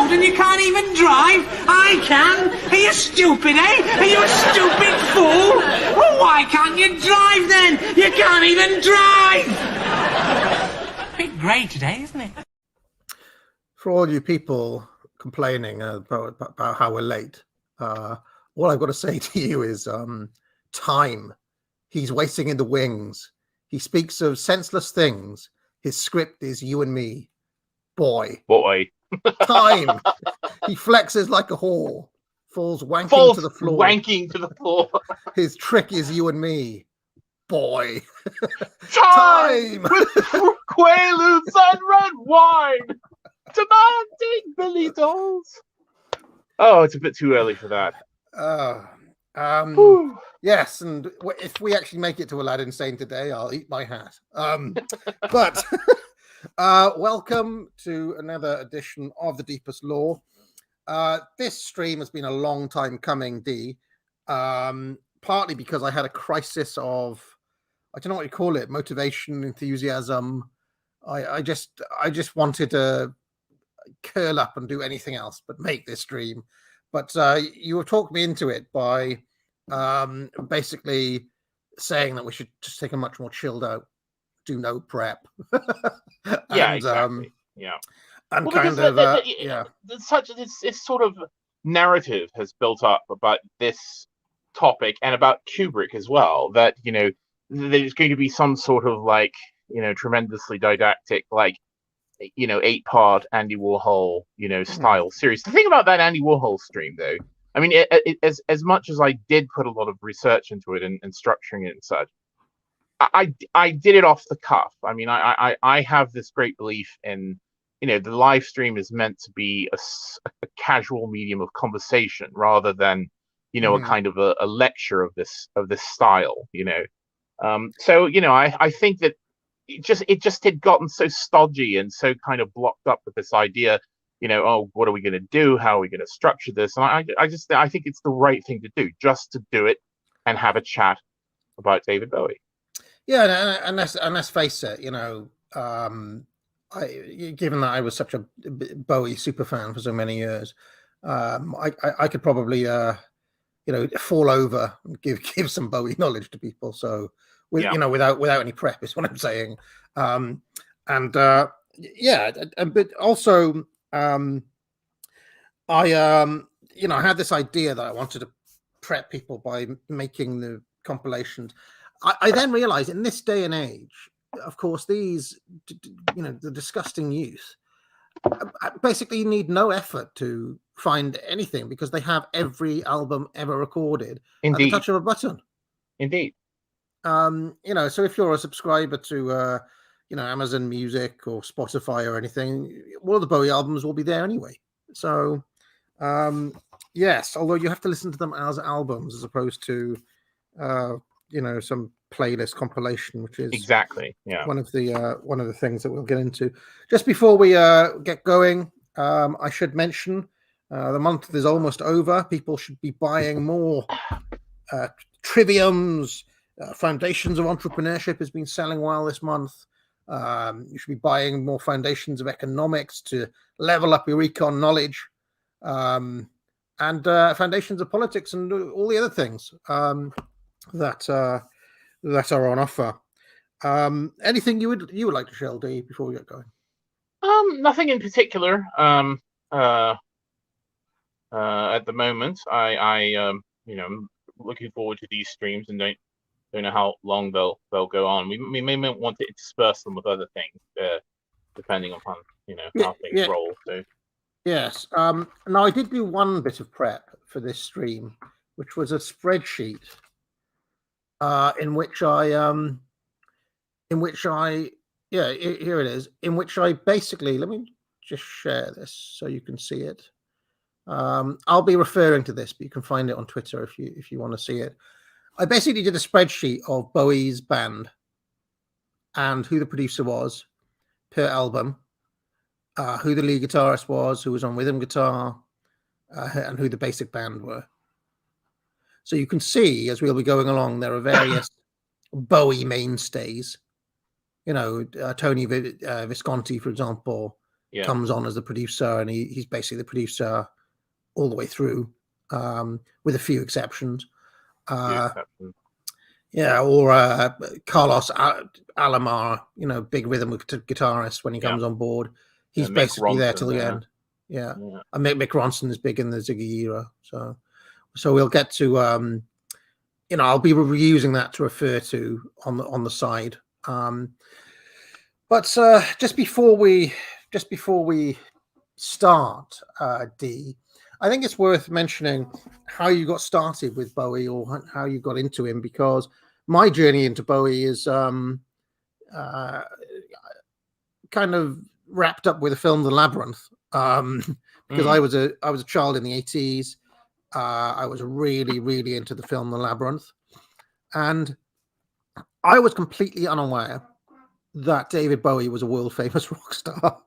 And you can't even drive? I can. Are you stupid, eh? Are you a stupid fool? Well, why can't you drive then? You can't even drive! A bit grey today, isn't it? For all you people complaining about how we're late, all I've got to say to you is time. He's waiting in the wings. He speaks of senseless things. His script is you and me. Boy. Time. He flexes like a whore, falls wanking to the floor. His trick is you and me. Boy. Time with quaaludes and red wine, demanding Billy dolls. Oh, it's a bit too early for that. Yes, and if we actually make it to Aladdin Sane today, I'll eat my hat. But welcome to another edition of The Deepest Lore. This stream has been a long time coming, Dee. Partly because I had a crisis of, I don't know what you call it, motivation, enthusiasm. I just wanted to curl up and do anything else but make this stream. But you talked me into it by basically saying that we should just take a much more chilled out, do no prep. Yeah, exactly. And well, kind of this sort of narrative has built up about this topic and about Kubrick as well, that there's going to be some sort of tremendously didactic 8-part Andy Warhol style series. The thing about that Andy Warhol stream, though, I mean, as much as I did put a lot of research into it and structuring it and such, I did it off the cuff. I mean, I have this great belief in, the live stream is meant to be a casual medium of conversation rather than, a kind of a lecture of this style, So, I think that it just had gotten so stodgy and so kind of blocked up with this idea, oh, what are we going to do? How are we going to structure this? And I think it's the right thing to do, just to do it and have a chat about David Bowie. Yeah, and let's face it, given that I was such a Bowie super fan for so many years, I could probably fall over and give some Bowie knowledge to people. So without any prep is what I'm saying. But also I had this idea that I wanted to prep people by making the compilations. I then realized in this day and age, of course, these, the disgusting youth basically need no effort to find anything because they have every album ever recorded at the touch of a button. Indeed. So if you're a subscriber to, Amazon Music or Spotify or anything, all of the Bowie albums will be there anyway. So, yes, although you have to listen to them as albums as opposed to, some playlist compilation, which is exactly one of the things that we'll get into. Just before we get going, I should mention the month is almost over. People should be buying more Triviums. Foundations of Entrepreneurship has been selling well this month. You should be buying more Foundations of Economics to level up your econ knowledge, and Foundations of Politics and all the other things that are on offer. Anything you would like to share, D, before we get going? Nothing in particular. At the moment, I'm looking forward to these streams and don't know how long they'll go on. We may want to intersperse them with other things, depending upon how things roll. So yes. Now I did do one bit of prep for this stream, which was a spreadsheet. In which I here it is, in which I basically, let me just share this so you can see it. I'll be referring to this, but you can find it on Twitter if you want to see it. I basically did a spreadsheet of Bowie's band and who the producer was per album, who the lead guitarist was, who was on rhythm guitar, and who the basic band were. So you can see, as we'll be going along, there are various Bowie mainstays. You know, Tony Visconti, for example, comes on as the producer, and he's basically the producer all the way through, with a few exceptions. Yeah, or Carlos Alomar, you know, big rhythm guitarist when he comes on board. He's basically Ronson, there till the end. Yeah. And Mick Ronson is big in the Ziggy era. So we'll get to, you know, I'll be reusing that to refer to on the side. But just before we start, Dee, I think it's worth mentioning how you got started with Bowie, or how you got into him, because my journey into Bowie is kind of wrapped up with the film The Labyrinth, because I was a child in the 80s. I was really, really into the film The Labyrinth, and I was completely unaware that David Bowie was a world famous rock star.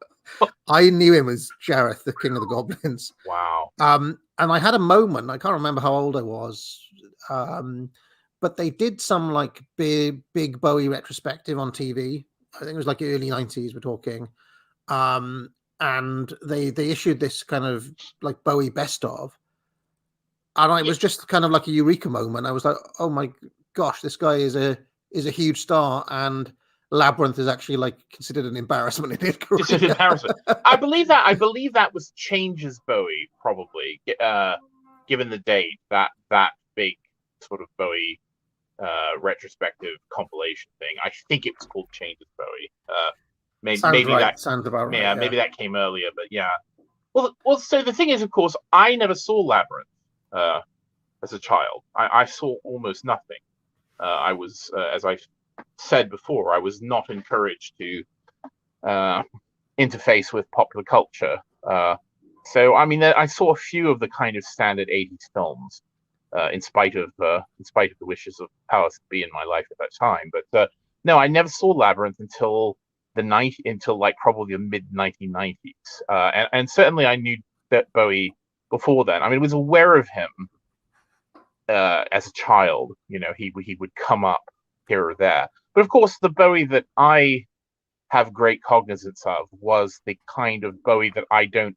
I knew him as Jareth, the King of the Goblins. Wow. And I had a moment, I can't remember how old I was, but they did some like big Bowie retrospective on TV. I think it was like early 90s we're talking. And they issued this kind of like Bowie best of. And it was just kind of like a eureka moment. I was like, oh my gosh, this guy is a huge star, and Labyrinth is actually like considered an embarrassment in his career. It's an embarrassment. I believe that was Changes Bowie, probably, given the date, that big sort of Bowie retrospective compilation thing. I think it was called Changes Bowie. Maybe right. that sounds about right. Yeah, maybe that came earlier, but yeah. Well, so the thing is, of course, I never saw Labyrinth as a child. I saw almost nothing. I was, as I said before, I was not encouraged to interface with popular culture. So, I mean, I saw a few of the kind of standard 80s films, in spite of the wishes of powers that be in my life at that time. But no, I never saw Labyrinth until like probably the mid 1990s, and certainly I knew that Bowie before then. I mean, I was aware of him as a child. You know, he would come up here or there. But of course, the Bowie that I have great cognizance of was the kind of Bowie that I don't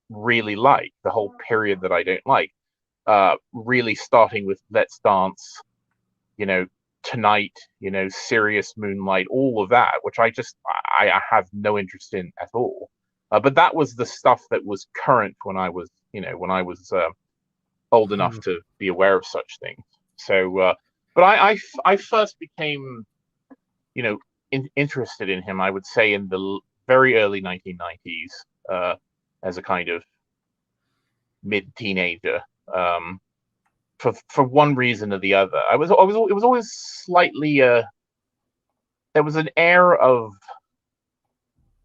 really like, the whole period that I don't like. Really starting with Let's Dance, you know, Tonight, you know, Serious Moonlight, all of that, which I have no interest in at all. But that was the stuff that was current when I was old enough to be aware of such things. So, but I first became, you know, interested in him, I would say, in the very early 1990s, as a kind of mid-teenager. For one reason or the other, it was always slightly there was an air of,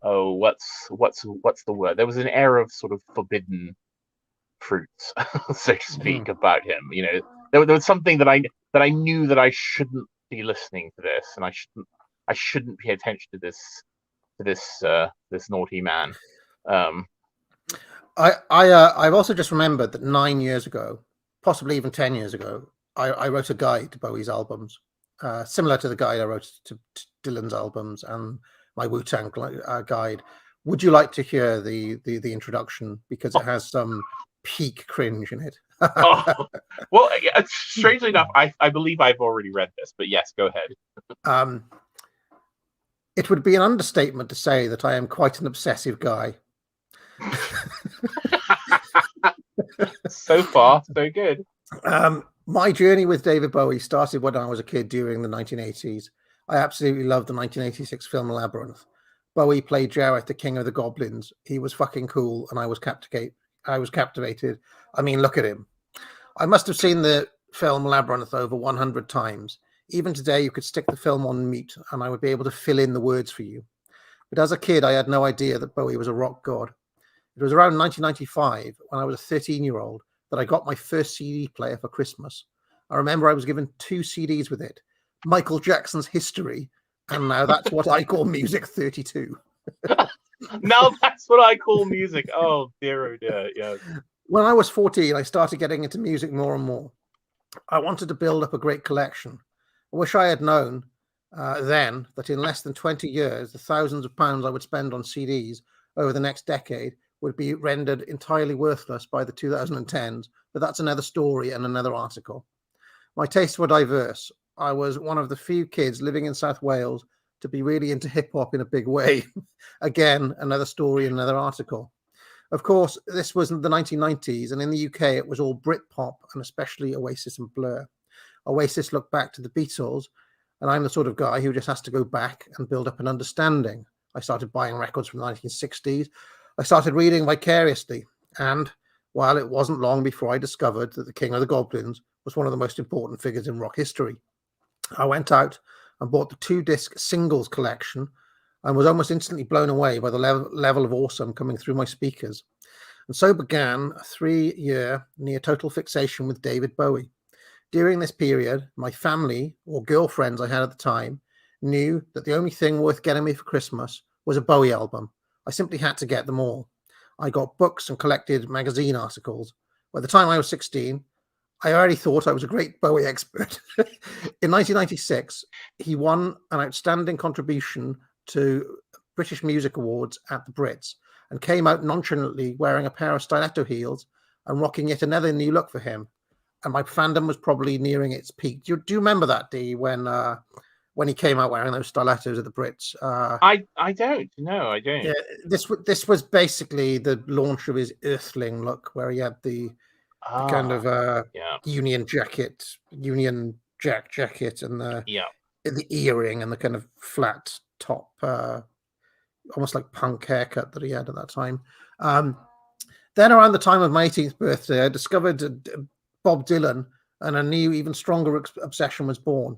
oh, what's the word? There was an air of sort of forbidden fruits, so to speak, about him. You know, there was something that I knew that I shouldn't be listening to this, and I shouldn't pay attention to this naughty man. I've also just remembered that 9 years ago, possibly even 10 years ago, I wrote a guide to Bowie's albums, similar to the guide I wrote to Dylan's albums and my Wu-Tang guide. Would you like to hear the introduction, because it has some peak cringe in it? Well, strangely enough, I believe I've already read this, but yes, go ahead. It would be an understatement to say that I am quite an obsessive guy. So far, so good. My journey with David Bowie started when I was a kid during the 1980s. I absolutely loved the 1986 film Labyrinth. Bowie played Jareth, the King of the Goblins. He was fucking cool, and I was captivated. I mean, look at him. I must have seen the film Labyrinth over 100 times. Even today, you could stick the film on mute, and I would be able to fill in the words for you. But as a kid, I had no idea that Bowie was a rock god. It was around 1995 when I was a 13-year-old that I got my first CD player for Christmas. I remember I was given 2 CDs with it, Michael Jackson's History, and now that's what I call Music 32. Now that's what I call music. Oh dear, yeah. When I was 14, I started getting into music more and more. I wanted to build up a great collection. I wish I had known then that in less than 20 years, the thousands of pounds I would spend on CDs over the next decade would be rendered entirely worthless by the 2010s, but that's another story and another article. My tastes were diverse. I was one of the few kids living in South Wales to be really into hip-hop in a big way. Again, another story and another article. Of course, this was the 1990s, and in the UK, it was all Britpop, and especially Oasis and Blur. Oasis looked back to the Beatles, and I'm the sort of guy who just has to go back and build up an understanding. I started buying records from the 1960s. I started reading vicariously, and while it wasn't long before I discovered that the King of the Goblins was one of the most important figures in rock history. I went out and bought the 2-disc singles collection and was almost instantly blown away by the level of awesome coming through my speakers. And so began a 3-year near total fixation with David Bowie. During this period, my family, or girlfriends I had at the time, knew that the only thing worth getting me for Christmas was a Bowie album. I simply had to get them all. I got books and collected magazine articles. By the time I was 16, I already thought I was a great Bowie expert. In 1996, he won an outstanding contribution to British Music Awards at the Brits and came out nonchalantly wearing a pair of stiletto heels and rocking yet another new look for him. And my fandom was probably nearing its peak. Do you remember that, Dee, when he came out wearing those stilettos at the Brits? I don't. No, I don't. Yeah, this was basically the launch of his Earthling look, where he had the kind of Union Jack jacket, and the earring and the kind of flat top, almost like punk haircut that he had at that time. Then around the time of my 18th birthday, I discovered Bob Dylan, and a new, even stronger obsession was born.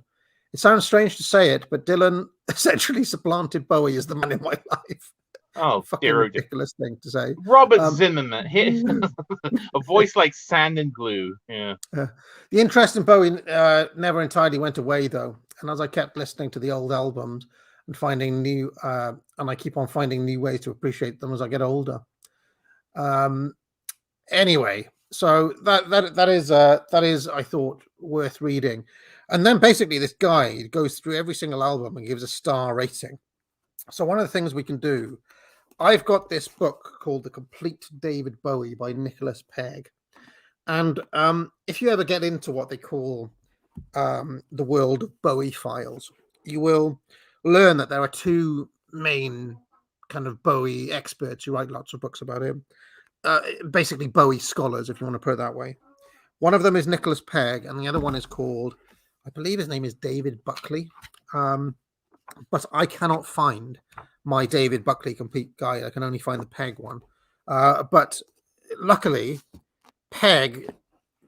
It sounds strange to say it, but Dylan essentially supplanted Bowie as the man in my life. Oh, fucking ridiculous thing to say. Robert Zimmerman, a voice like sand and glue. Yeah. The interest in Bowie never entirely went away, though. And as I kept listening to the old albums and finding new, and I keep on finding new ways to appreciate them as I get older. Anyway, so that is I thought worth reading. And then basically this guide goes through every single album and gives a star rating. So one of the things we can do, I've got this book called The Complete David Bowie by Nicholas Pegg. And if you ever get into what they call the world of Bowie files, you will learn that there are 2 main kind of Bowie experts who write lots of books about him. Basically Bowie scholars, if you want to put it that way. One of them is Nicholas Pegg, and the other one is called, I believe his name is David Buckley. But I cannot find my David Buckley complete guide. I can only find the Pegg one. But luckily, Pegg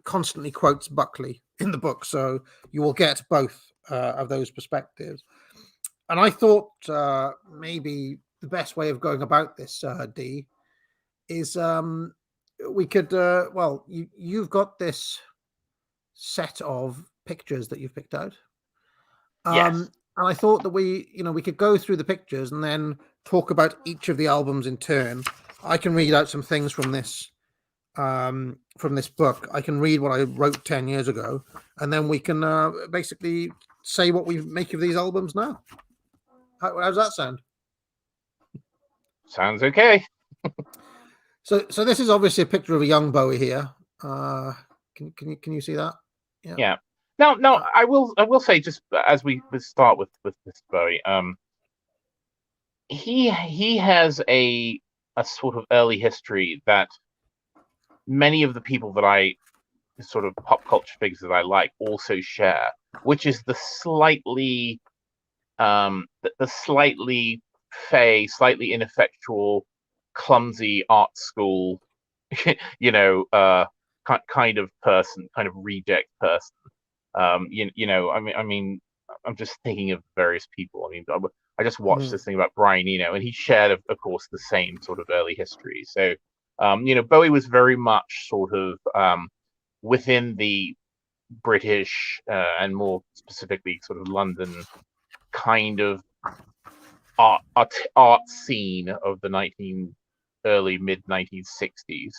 constantly quotes Buckley in the book, so you will get both of those perspectives. And I thought maybe the best way of going about this, Dee, is we could, you've got this set of pictures that you've picked out. Yes. And I thought that we could go through the pictures and then talk about each of the albums in turn. I can read out some things from this book. I can read what I wrote 10 years ago, and then we can basically say what we make of these albums now. How does that sound? Sounds okay. So this is obviously a picture of a young Bowie here. Can you see that? Yeah. No, I will say, just as we start with this Bowie, he has a sort of early history that many of the people that I sort of pop culture figures that I like also share, which is the slightly fey, slightly ineffectual, clumsy art school, kind of person, kind of reject person. I mean, I'm just thinking of various people. I mean, I just watched this thing about Brian Eno, and he shared, of course, the same sort of early history. So Bowie was very much sort of within the British and more specifically sort of London kind of art scene of the early mid 1960s.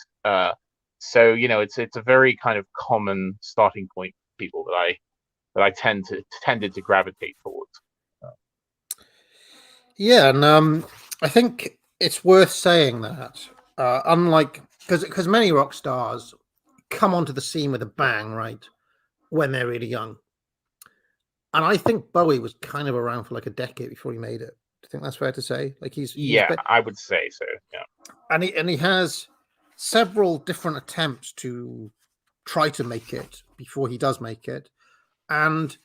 So it's a very kind of common starting point for people that I tended to gravitate towards. Yeah, and I think it's worth saying that unlike because many rock stars come onto the scene with a bang, right, when they're really young. And I think Bowie was kind of around for like a decade before he made it. Do you think that's fair to say? Like I would say so. Yeah, and he has several different attempts to try to make it before he does make it, and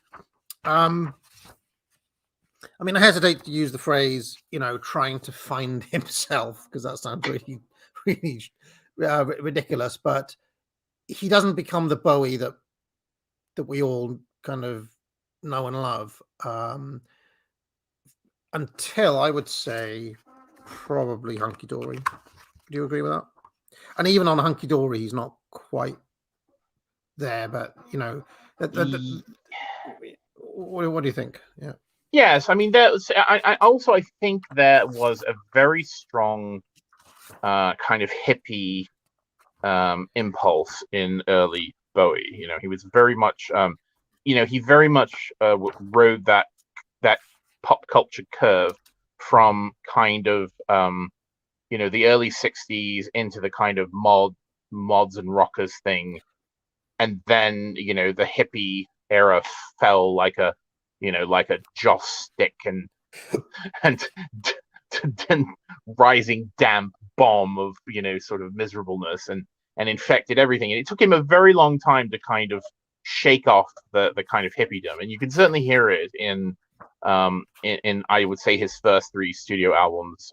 I mean, I hesitate to use the phrase, trying to find himself, because that sounds really, really ridiculous. But he doesn't become the Bowie that we all kind of know and love until, I would say, probably Hunky Dory. Do you agree with that? And even on Hunky Dory, he's not quite there. But what do you think? Yeah. Yes, I mean I think there was a very strong kind of hippie impulse in early Bowie. He was very much he very much rode that pop culture curve from kind of the early 60s into the kind of mods and rockers thing, and then the hippie era fell like a joss stick and rising damp bomb of sort of miserableness and infected everything. And it took him a very long time to kind of shake off the kind of hippiedom, and you can certainly hear it in I would say his first 3 studio albums,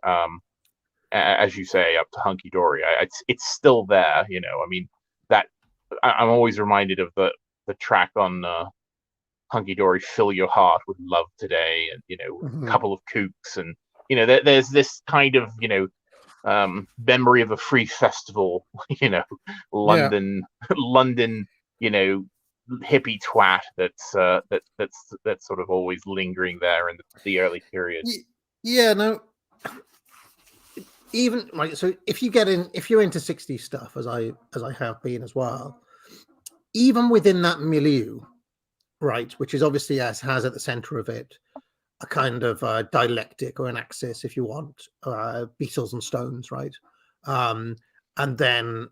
as you say, up to Hunky Dory. It's still there. I mean, that I'm always reminded of the track on Hunky Dory, Fill Your Heart with Love Today, and a couple of kooks, and there's this kind of memory of a free festival, London hippie twat that's sort of always lingering there in the early period. Yeah, no, even right. So if you're into 60s stuff, as I have been as well, even within that milieu, right, which is obviously has at the center of it a kind of dialectic or an axis, if you want, Beatles and Stones, right? And then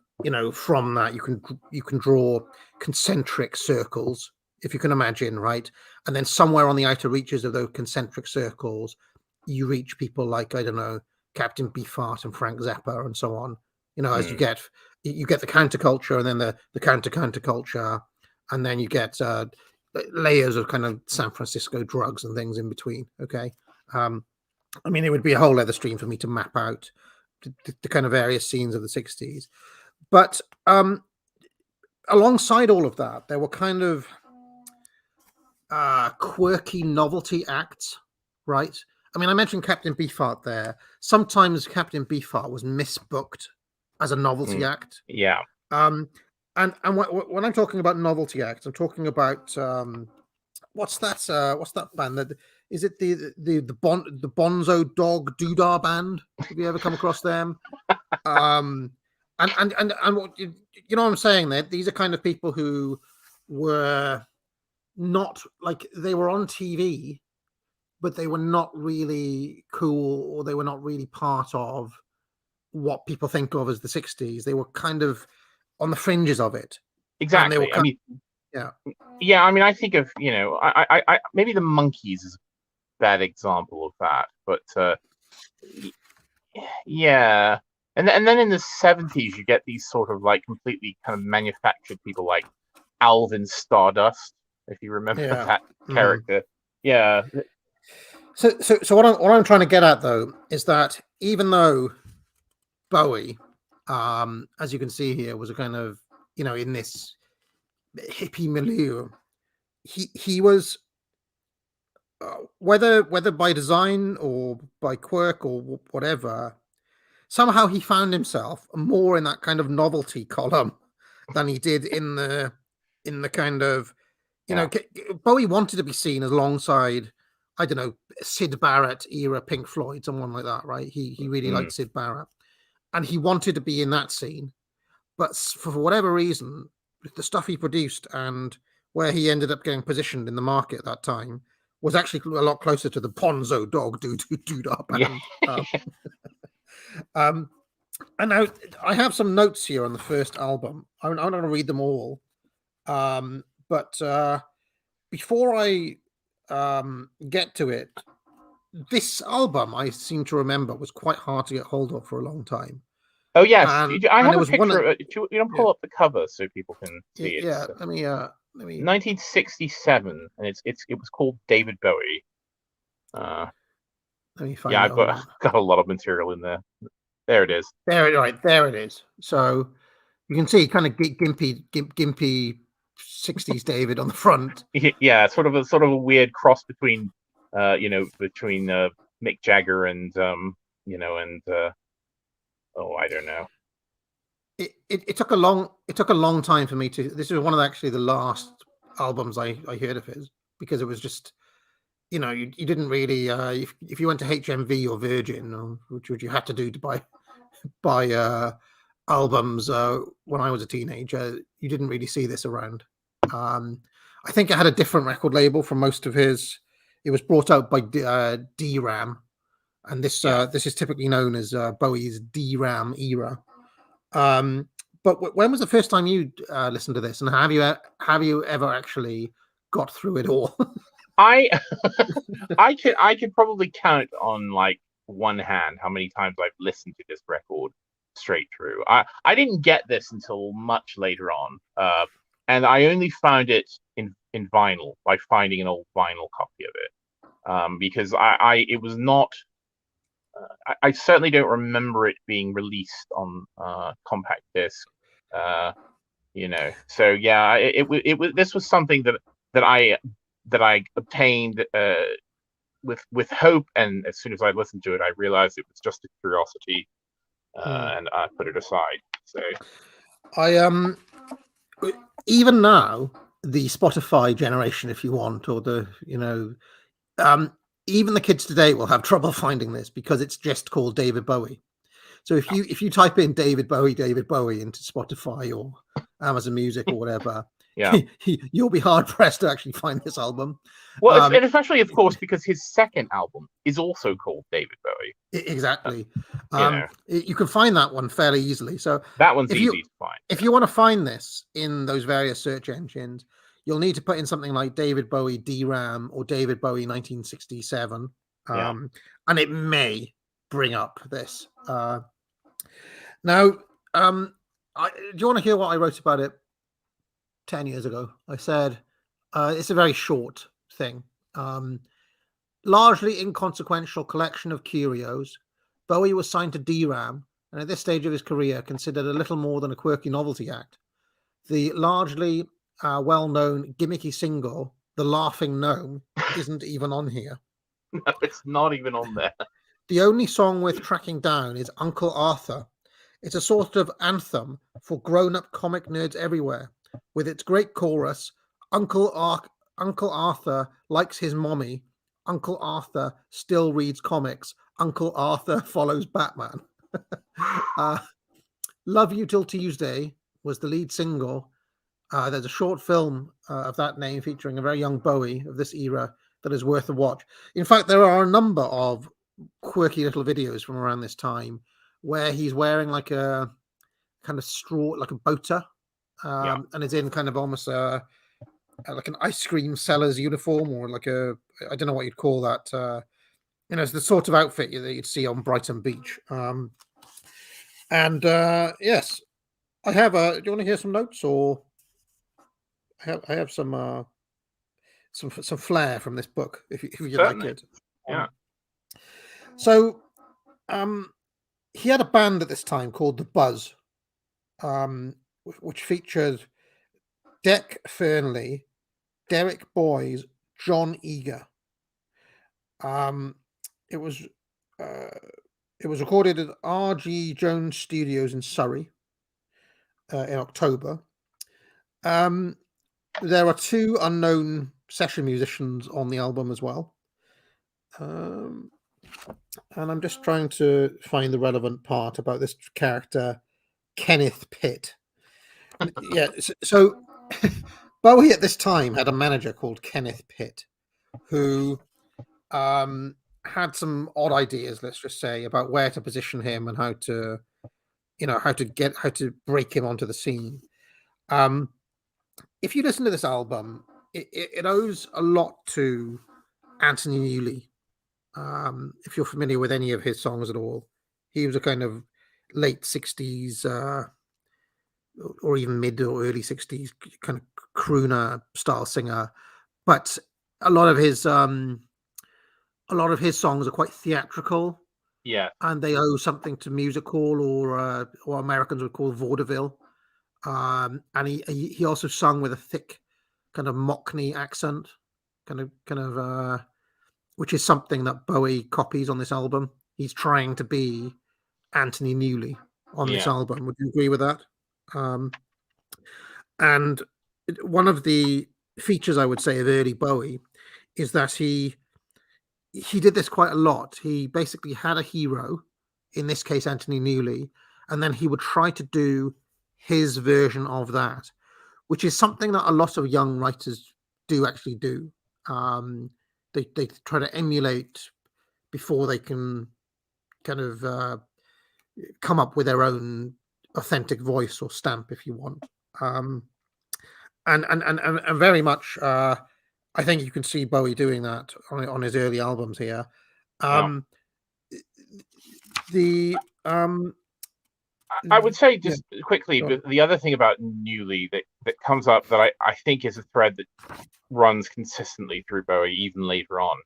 from that you can draw concentric circles, if you can imagine, right? And then somewhere on the outer reaches of those concentric circles, you reach people like, I don't know, Captain Beefheart and Frank Zappa and so on. As you get the counterculture, and then the counterculture, and then you get layers of kind of San Francisco drugs and things in between. Okay. I mean, it would be a whole other stream for me to map out the kind of various scenes of the 60s. But alongside all of that, there were kind of quirky novelty acts, right? I mean, I mentioned Captain Beefheart there. Sometimes Captain Beefheart was misbooked as a novelty act. Yeah. And when I'm talking about novelty acts, I'm talking about what's that band? That is it the Bonzo Dog Doodah band? Have you ever come across them? And what you know what I'm saying there? These are kind of people who were not like, they were on TV, but they were not really cool, or they were not really part of what people think of as the 60s. They were kind of on the fringes of it. Exactly. Yeah. I mean, I think of I maybe the Monkees is a bad example of that, but yeah. And then in the 70s, you get these sort of like completely kind of manufactured people like Alvin Stardust, if you remember that character. Yeah. So what I'm trying to get at, though, is that even though Bowie, as you can see here, was a kind of in this hippie milieu, he was whether by design or by quirk or whatever, somehow he found himself more in that kind of novelty column than he did in the kind of, Bowie wanted to be seen alongside, I don't know, Syd Barrett era Pink Floyd, someone like that, right? He really liked Syd Barrett, and he wanted to be in that scene, but for whatever reason, the stuff he produced and where he ended up getting positioned in the market at that time was actually a lot closer to the Ponzo Dog Doo-Dah band. And now I have some notes here on the first album. I'm not going to read them all, but before I get to it, this album I seem to remember was quite hard to get hold of for a long time. Oh yes, I have there a was one picture. You don't pull up the cover so people can see it. Yeah, let me. 1967, and it was called David Bowie. Let me find. Yeah, I've got a lot of material in there. There it is. There it is. So you can see kind of gimpy 60s David on the front. Yeah, sort of a weird cross between, between Mick Jagger and I don't know. It took a long time for me to. This is one of the last albums I heard of his, because it was just, you didn't really if you went to HMV or Virgin, which you had to do to buy albums when I was a teenager, you didn't really see this around. I think it had a different record label from most of his. It was brought out by DRAM, and this is typically known as Bowie's DRAM era. But when was the first time you listened to this, and have you ever actually got through it all? I could probably count on like one hand how many times I've listened to this record straight through. I didn't get this until much later on, and I only found it in vinyl by finding an old vinyl copy of it, because it was not. I certainly don't remember it being released on compact disc, So yeah, it was. This was something that I obtained with hope, and as soon as I listened to it, I realized it was just a curiosity, and I put it aside. So I even now, the Spotify generation, if you want, or the even the kids today will have trouble finding this because it's just called David Bowie. So if you type in David Bowie into Spotify or Amazon Music or whatever, you'll be hard pressed to actually find this album. Well, and especially, of course, because his second album is also called David Bowie. Exactly. You can find that one fairly easily. So that one's easy to find. If you want to find this in those various search engines, you'll need to put in something like David Bowie DRAM or David Bowie 1967, and it may bring up this. Now, do you want to hear what I wrote about it 10 years ago? I said, it's a very short thing. Largely inconsequential collection of curios. Bowie was signed to DRAM, and at this stage of his career considered a little more than a quirky novelty act. The largely well-known gimmicky single, The Laughing Gnome, isn't even on here. No, it's not even on there. The only song worth tracking down is Uncle Arthur. It's a sort of anthem for grown-up comic nerds everywhere. With its great chorus, Uncle Arthur likes his mommy. Uncle Arthur still reads comics. Uncle Arthur follows Batman. Love You Till Tuesday was the lead single. There's a short film of that name featuring a very young Bowie of this era that is worth a watch. In fact, there are a number of quirky little videos from around this time where he's wearing like a kind of straw, like a boater, and is in kind of almost like an ice cream seller's uniform, or like I don't know what you'd call that. It's the sort of outfit that you'd see on Brighton Beach. Yes, I have. Do you want to hear some notes, or I have some flair from this book, if you like it. Yeah. So, he had a band at this time called The Buzz, which featured Dec Fernley, Derek Boys, John Eager. It was It was recorded at R.G. Jones Studios in Surrey in October. There are 2 unknown session musicians on the album as well. And I'm just trying to find the relevant part about this character, Kenneth Pitt. Yeah, so Bowie at this time had a manager called Kenneth Pitt, who had some odd ideas, let's just say, about where to position him and how to break him onto the scene. If you listen to this album, it owes a lot to Anthony Newley. If you're familiar with any of his songs at all, he was a kind of late 60s or even mid or early 60s kind of crooner style singer, but a lot of his songs are quite theatrical. Yeah. And they owe something to music hall or Americans would call vaudeville. And he also sung with a thick kind of Mockney accent, kind of which is something that Bowie copies on this album. He's trying to be Anthony Newley on this album. Would you agree with that? And one of the features, I would say, of early Bowie is that he did this quite a lot. He basically had a hero, in this case Anthony Newley, and then he would try to do his version of that, which is something that a lot of young writers do actually do. They try to emulate before they can kind of come up with their own authentic voice or stamp, if you want. And very much, I think you can see Bowie doing that on his early albums here. I would say just quickly, but the other thing about Newley that comes up that I think is a thread that runs consistently through Bowie, even later on,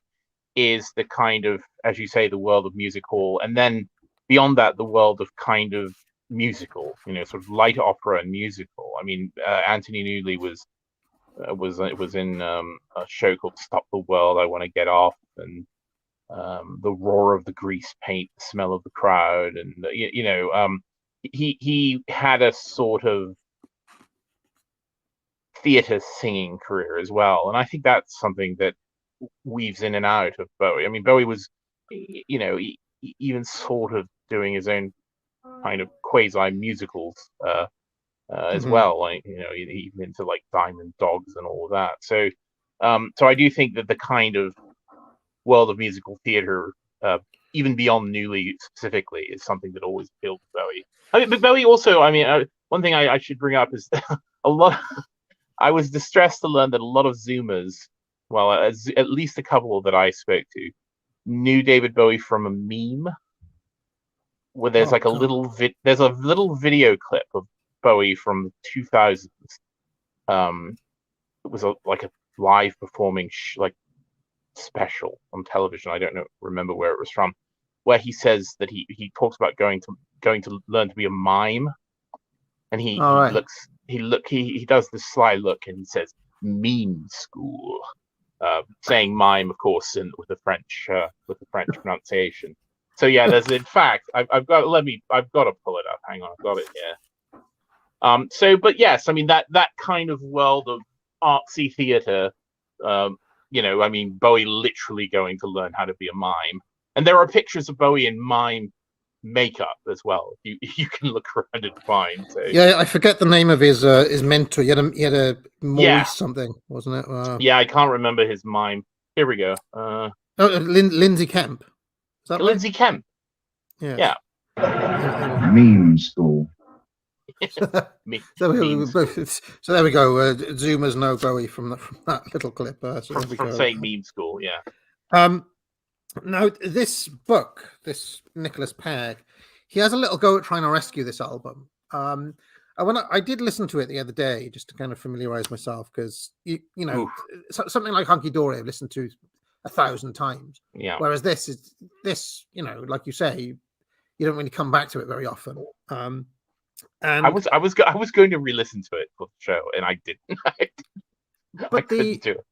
is the kind of, as you say, the world of music hall, and then beyond that, the world of kind of musical, sort of light opera and musical. I mean, Anthony Newley was in a show called Stop the World, I Want to Get Off, and the roar of the grease paint, the smell of the crowd, and he had a sort of theater singing career as well, and I think that's something that weaves in and out of Bowie. I mean, Bowie was, even sort of doing his own kind of quasi musicals as well, like even into like Diamond Dogs and all of that. So I do think that the kind of world of musical theater, even beyond Newley specifically, is something that always appealed to Bowie. I mean, but Bowie also, one thing I should bring up is a lot. I was distressed to learn that a lot of Zoomers, well, at least a couple that I spoke to, knew David Bowie from a meme where there's a little video clip of Bowie from the 2000s. It was like a live performing special on television. I don't remember where it was from, where he says that he talks about going to learn to be a mime, and he does this sly look and he says meme school, saying mime, of course, with the French pronunciation. So yeah, there's in fact I've got to pull it up. Hang on, I've got it here. But yes, I mean that kind of world of artsy theater. Bowie literally going to learn how to be a mime, and there are pictures of Bowie in mime makeup as well. You can look around and find. So. Yeah, I forget the name of his mentor. He had a Maurice something, wasn't it? Yeah, I can't remember his mime. Here we go. Lindsay Kemp. Is that Lindsay right? Kemp? Yeah. Meme school. So there we go. Zoomers know Bowie from that little clip. From saying meme school, yeah. Now, this book, this Nicholas Pegg, he has a little go at trying to rescue this album. I did listen to it the other day just to kind of familiarize myself, because something like Hunky Dory I've listened to 1,000 times. Yeah. Whereas this, like you say, you don't really come back to it very often. And I was going to re-listen to it for the show, and I didn't. I couldn't do it.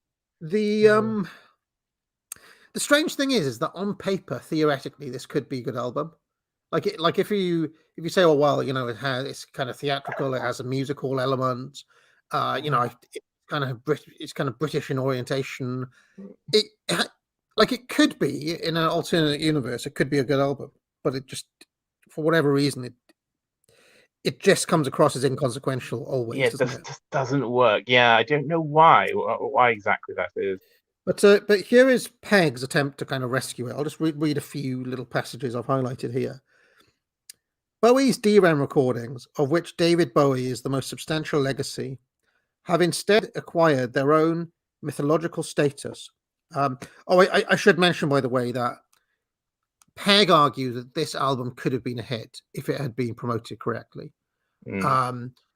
The strange thing is that on paper, theoretically, this could be a good album. Like if you say, oh well, it's kind of theatrical, it has a musical element, it's kind of British in orientation. It like it could be in an alternate universe, it could be a good album, but it just for whatever reason it just comes across as inconsequential always, Yeah, it doesn't it? just doesn't work. Yeah, I don't know why exactly that is. But here is Peg's attempt to kind of rescue it. I'll just read a few little passages I've highlighted here. Bowie's DRAM recordings, of which David Bowie is the most substantial legacy, have instead acquired their own mythological status. I should mention, by the way, that Peg argued that this album could have been a hit if it had been promoted correctly.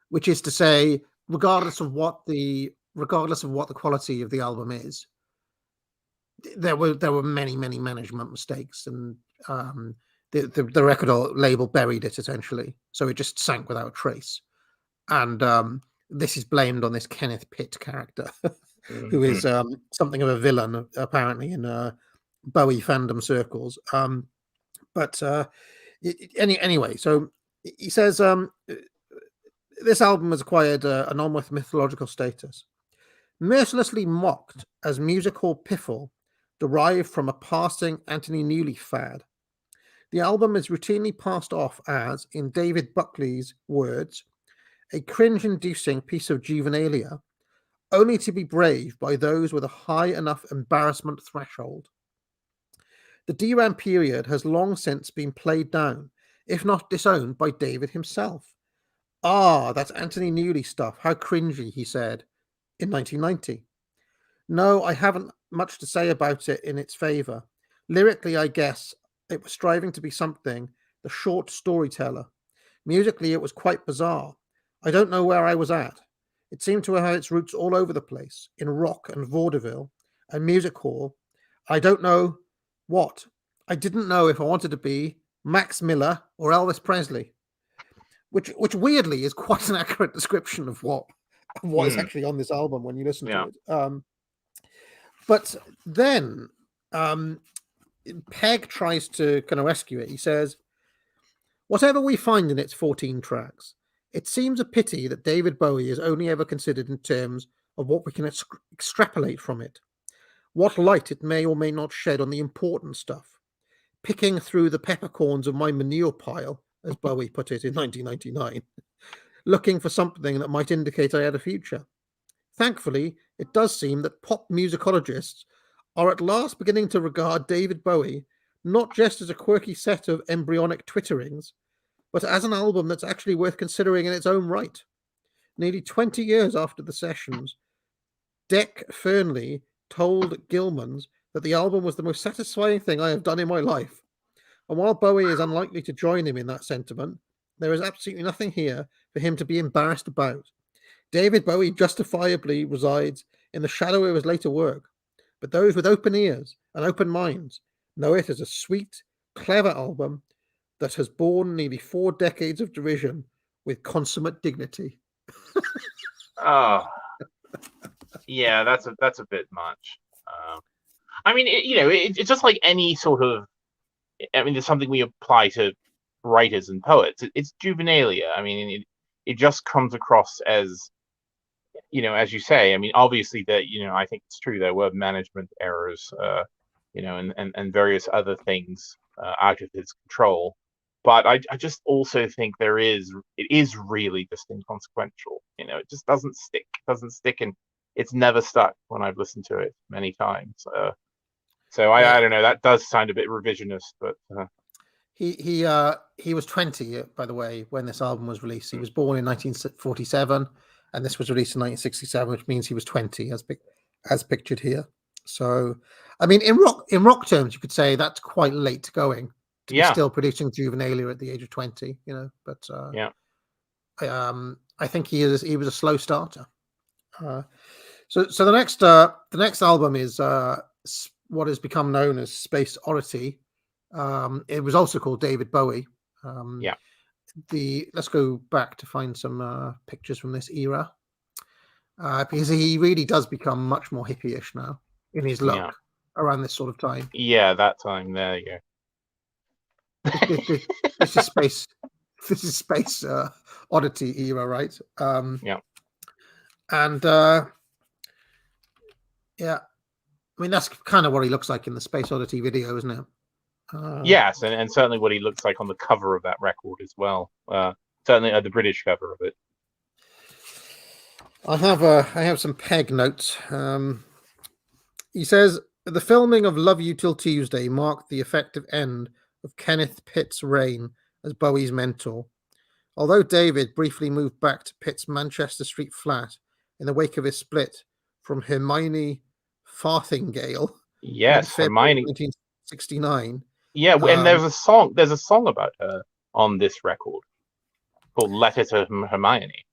Which is to say, regardless of what the quality of the album is, there were many management mistakes, and the record label buried it essentially, so it just sank without a trace. And this is blamed on this Kenneth Pitt character, who is something of a villain apparently in Bowie fandom circles. Anyway, so he says this album has acquired a non-mythological status, mercilessly mocked as music hall piffle derived from a passing Anthony Newley fad. The album is routinely passed off as, in David Buckley's words, a cringe-inducing piece of juvenilia, only to be braved by those with a high enough embarrassment threshold. The DRAM period has long since been played down, if not disowned, by David himself. Ah, that's Anthony Newley stuff. How cringy, he said in 1990. No, I haven't much to say about it in its favour. Lyrically, I guess it was striving to be something, the short storyteller. Musically, it was quite bizarre. I don't know where I was at. It seemed to have had its roots all over the place, in rock and vaudeville and music hall. I don't know what. I didn't know if I wanted to be Max Miller or Elvis Presley, which weirdly is quite an accurate description of what is actually on this album when you listen to it. But then Peg tries to kind of rescue it. He says, whatever we find in its 14 tracks, it seems a pity that David Bowie is only ever considered in terms of what we can extrapolate from it, what light it may or may not shed on the important stuff, picking through the peppercorns of my manure pile, as Bowie put it in 1999, looking for something that might indicate I had a future. Thankfully, it does seem that pop musicologists are at last beginning to regard David Bowie not just as a quirky set of embryonic twitterings, but as an album that's actually worth considering in its own right. Nearly 20 years after the sessions, Dec Fernley told Gilman's that the album was the most satisfying thing I have done in my life. And while Bowie is unlikely to join him in that sentiment, there is absolutely nothing here for him to be embarrassed about. David Bowie justifiably resides in the shadow of his later work, but those with open ears and open minds know it as a sweet, clever album that has borne nearly 4 decades of derision with consummate dignity. Oh, yeah, that's a bit much. I mean, it's just like any sort of. I mean, there's something we apply to writers and poets. It's juvenilia. I mean, it just comes across as, as you say. I mean, obviously that, I think it's true there were management errors, and various other things out of his control. But I just also think it is really just inconsequential. It just doesn't stick, and it's never stuck when I've listened to it many times. So I don't know. That does sound a bit revisionist, but he was 20, by the way, when this album was released. He was born in 1947, and this was released in 1967, which means he was 20, as pictured here. So, I mean, in rock terms, you could say that's quite late going to be still producing juvenilia at the age of 20. But I think he was a slow starter. So the next album is what has become known as Space Oddity. It was also called David Bowie. Let's go back to find some pictures from this era, because he really does become much more hippie-ish now in his look around this sort of time. Yeah, that time. There you go. This is space. This is space Oddity era, right? Yeah. And yeah, I mean that's kind of what he looks like in the Space Oddity video, isn't it? Yes, and certainly what he looks like on the cover of that record as well. Certainly the British cover of it. I have some peg notes. He says the filming of Love You Till Tuesday marked the effective end of Kenneth Pitt's reign as Bowie's mentor. Although David briefly moved back to Pitt's Manchester Street flat in the wake of his split from Hermione Farthingale Yes, Hermione. 1969. Yeah, and there's a song. There's a song about her on this record called "Letter to Hermione."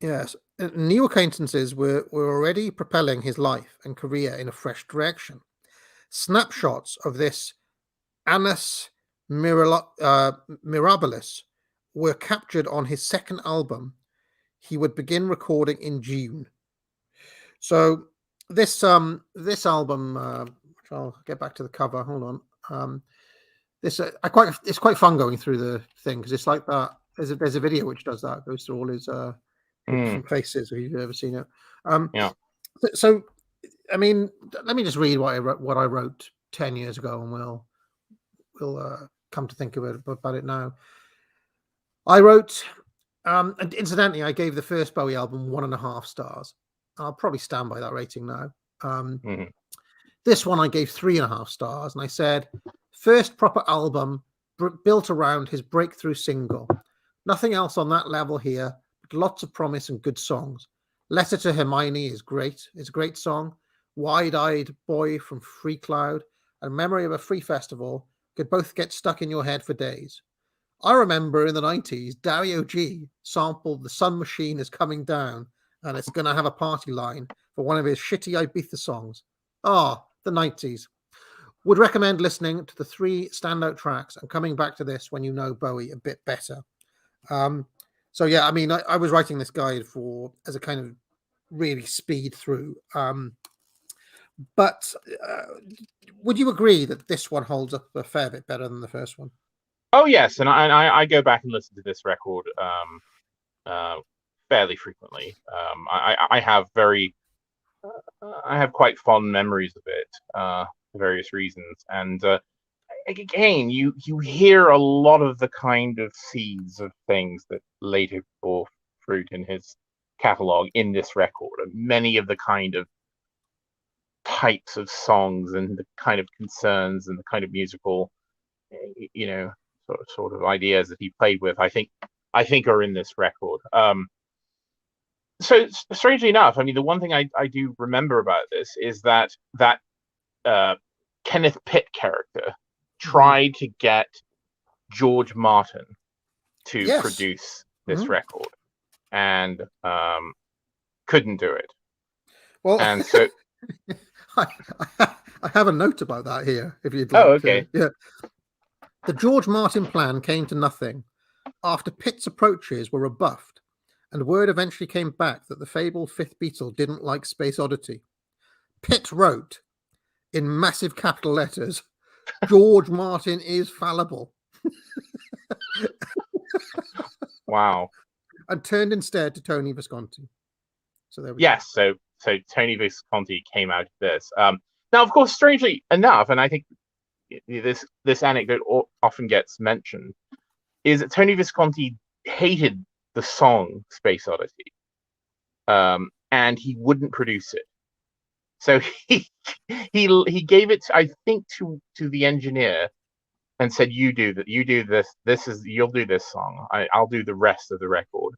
Yes, new acquaintances were already propelling his life and career in a fresh direction. Snapshots of this annus mirabilis were captured on his second album. He would begin recording in June. So this album, which I'll get back to the cover. Hold on. It's quite fun going through the thing because it's like that. There's a video which does that. Goes through all his different faces. If you've ever seen it. Yeah. So I mean, let me just read what I wrote 10 years ago, and we'll come to think of it about it now. I wrote, and incidentally, I gave the first Bowie album 1.5 stars. I'll probably stand by that rating now. This one I gave 3.5 stars, and I said, first proper album built around his breakthrough single. Nothing else on that level here, but lots of promise and good songs. Letter to Hermione is great. It's a great song. Wide-Eyed Boy from Free Cloud and Memory of a Free Festival could both get stuck in your head for days. I remember in the 90s, Dario G sampled The Sun Machine is Coming Down, and it's going to have a party line for one of his shitty Ibiza songs. The 90s. Would recommend listening to the 3 standout tracks and coming back to this when you know Bowie a bit better. So yeah, I mean, I was writing this guide as a kind of really speed through. But would you agree that this one holds up a fair bit better than the first one? Oh yes, and I go back and listen to this record fairly frequently. I have quite fond memories of it for various reasons, and again, you hear a lot of the kind of seeds of things that later bore fruit in his catalog in this record, and many of the kind of types of songs and the kind of concerns and the kind of musical, sort of ideas that he played with, I think are in this record. So strangely enough, I mean, the one thing I do remember about this is that Kenneth Pitt character tried to get George Martin to produce this record and couldn't do it. Well, and so I have a note about that here, if you'd like. Oh, okay. Yeah. The George Martin plan came to nothing after Pitt's approaches were rebuffed, and word eventually came back that the fabled fifth Beatle didn't like Space Oddity. Pitt wrote, in massive capital letters, George Martin is fallible. Wow. And turned instead to Tony Visconti. So there we go. So Tony Visconti came out of this. Now, of course, strangely enough, and I think this anecdote often gets mentioned, is that Tony Visconti hated the song Space Oddity, and he wouldn't produce it. So he gave it, I think, to the engineer and said, "You do that. You do this. You'll do this song. I'll do the rest of the record."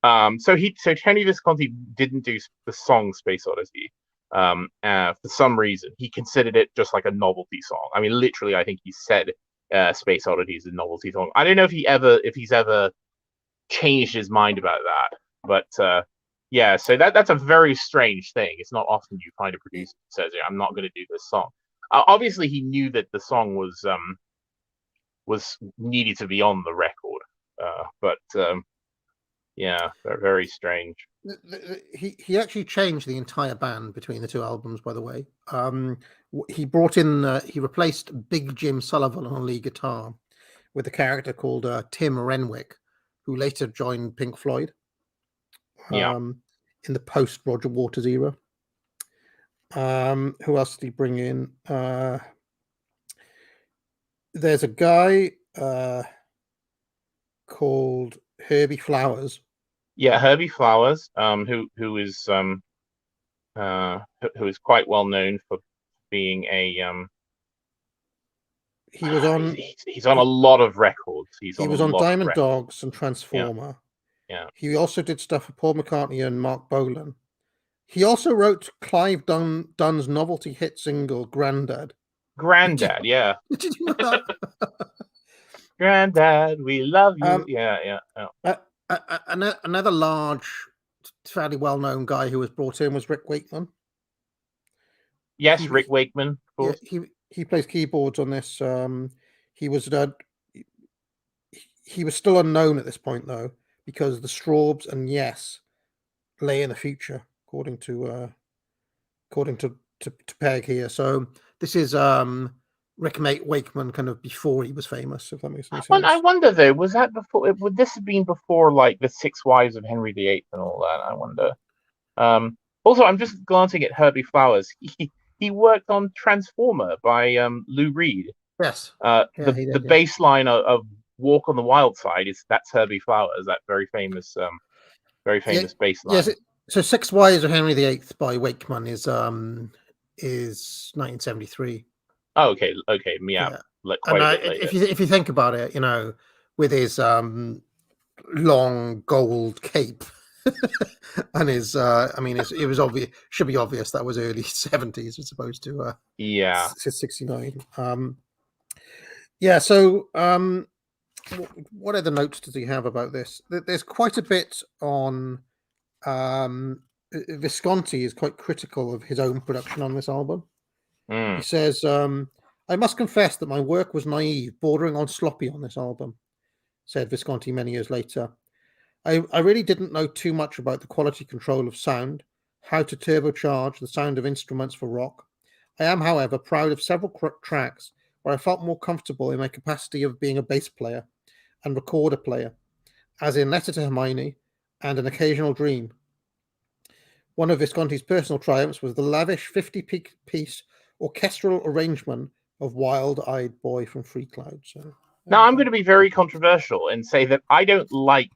So Tony Visconti didn't do the song Space Oddity. For some reason, he considered it just like a novelty song. I mean, literally, I think he said Space Oddity is a novelty song. I don't know if he's ever changed his mind about that, but yeah. So that's a very strange thing. It's not often you find a producer who says, "Yeah, I'm not going to do this song." Obviously, he knew that the song was needed to be on the record, but yeah, very strange. He actually changed the entire band between the 2 albums, by the way. He brought in, he replaced Big Jim Sullivan on lead guitar with a character called Tim Renwick, who later joined Pink Floyd. In the post Roger Waters era. Who else did he bring in? There's a guy called Herbie Flowers. Yeah, Herbie Flowers, who is quite well known for being a He was on. He's on a lot of records. He was on Diamond Dogs and Transformer. Yeah. He also did stuff for Paul McCartney and Mark Bolan. He also wrote Clive Dunn's novelty hit single "Grandad." Grandad, yeah. Did you know that? Grandad, we love you. Yeah. Another large, fairly well-known guy who was brought in was Rick Wakeman. Yes, Rick Wakeman, of course. Yeah, he plays keyboards on this. He was still unknown at this point though, because the Strawbs and Yes lay in the future, according to Peg here. So this is Rick Wakeman kind of before he was famous, if that makes any sense. I wonder though, was that before? Would this have been before like the Six Wives of Henry VIII and all that? I wonder. Also, I'm just glancing at Herbie Flowers. He worked on Transformer by Lou Reed. Yes. The bass line of Walk on the Wild Side that's Herbie Flowers, that very famous bass line. Yes. So Six Wives of Henry VIII by Wakeman is 1973. Oh, okay. Yeah. Quite if you think about it, with his long gold cape and his, it was obvious. Should be obvious that was early 70s as opposed to 69. So what other notes does he have about this? There's quite a bit on. Visconti is quite critical of his own production on this album. He says, I must confess that my work was naive, bordering on sloppy on this album, said Visconti many years later. I really didn't know too much about the quality control of sound, how to turbocharge the sound of instruments for rock. I am, however, proud of several tracks where I felt more comfortable in my capacity of being a bass player and recorder player, as in Letter to Hermione and An Occasional Dream. One of Visconti's personal triumphs was the lavish 50-piece orchestral arrangement of Wild-Eyed Boy from Free Cloud. So now I'm going to be very controversial and say that I don't like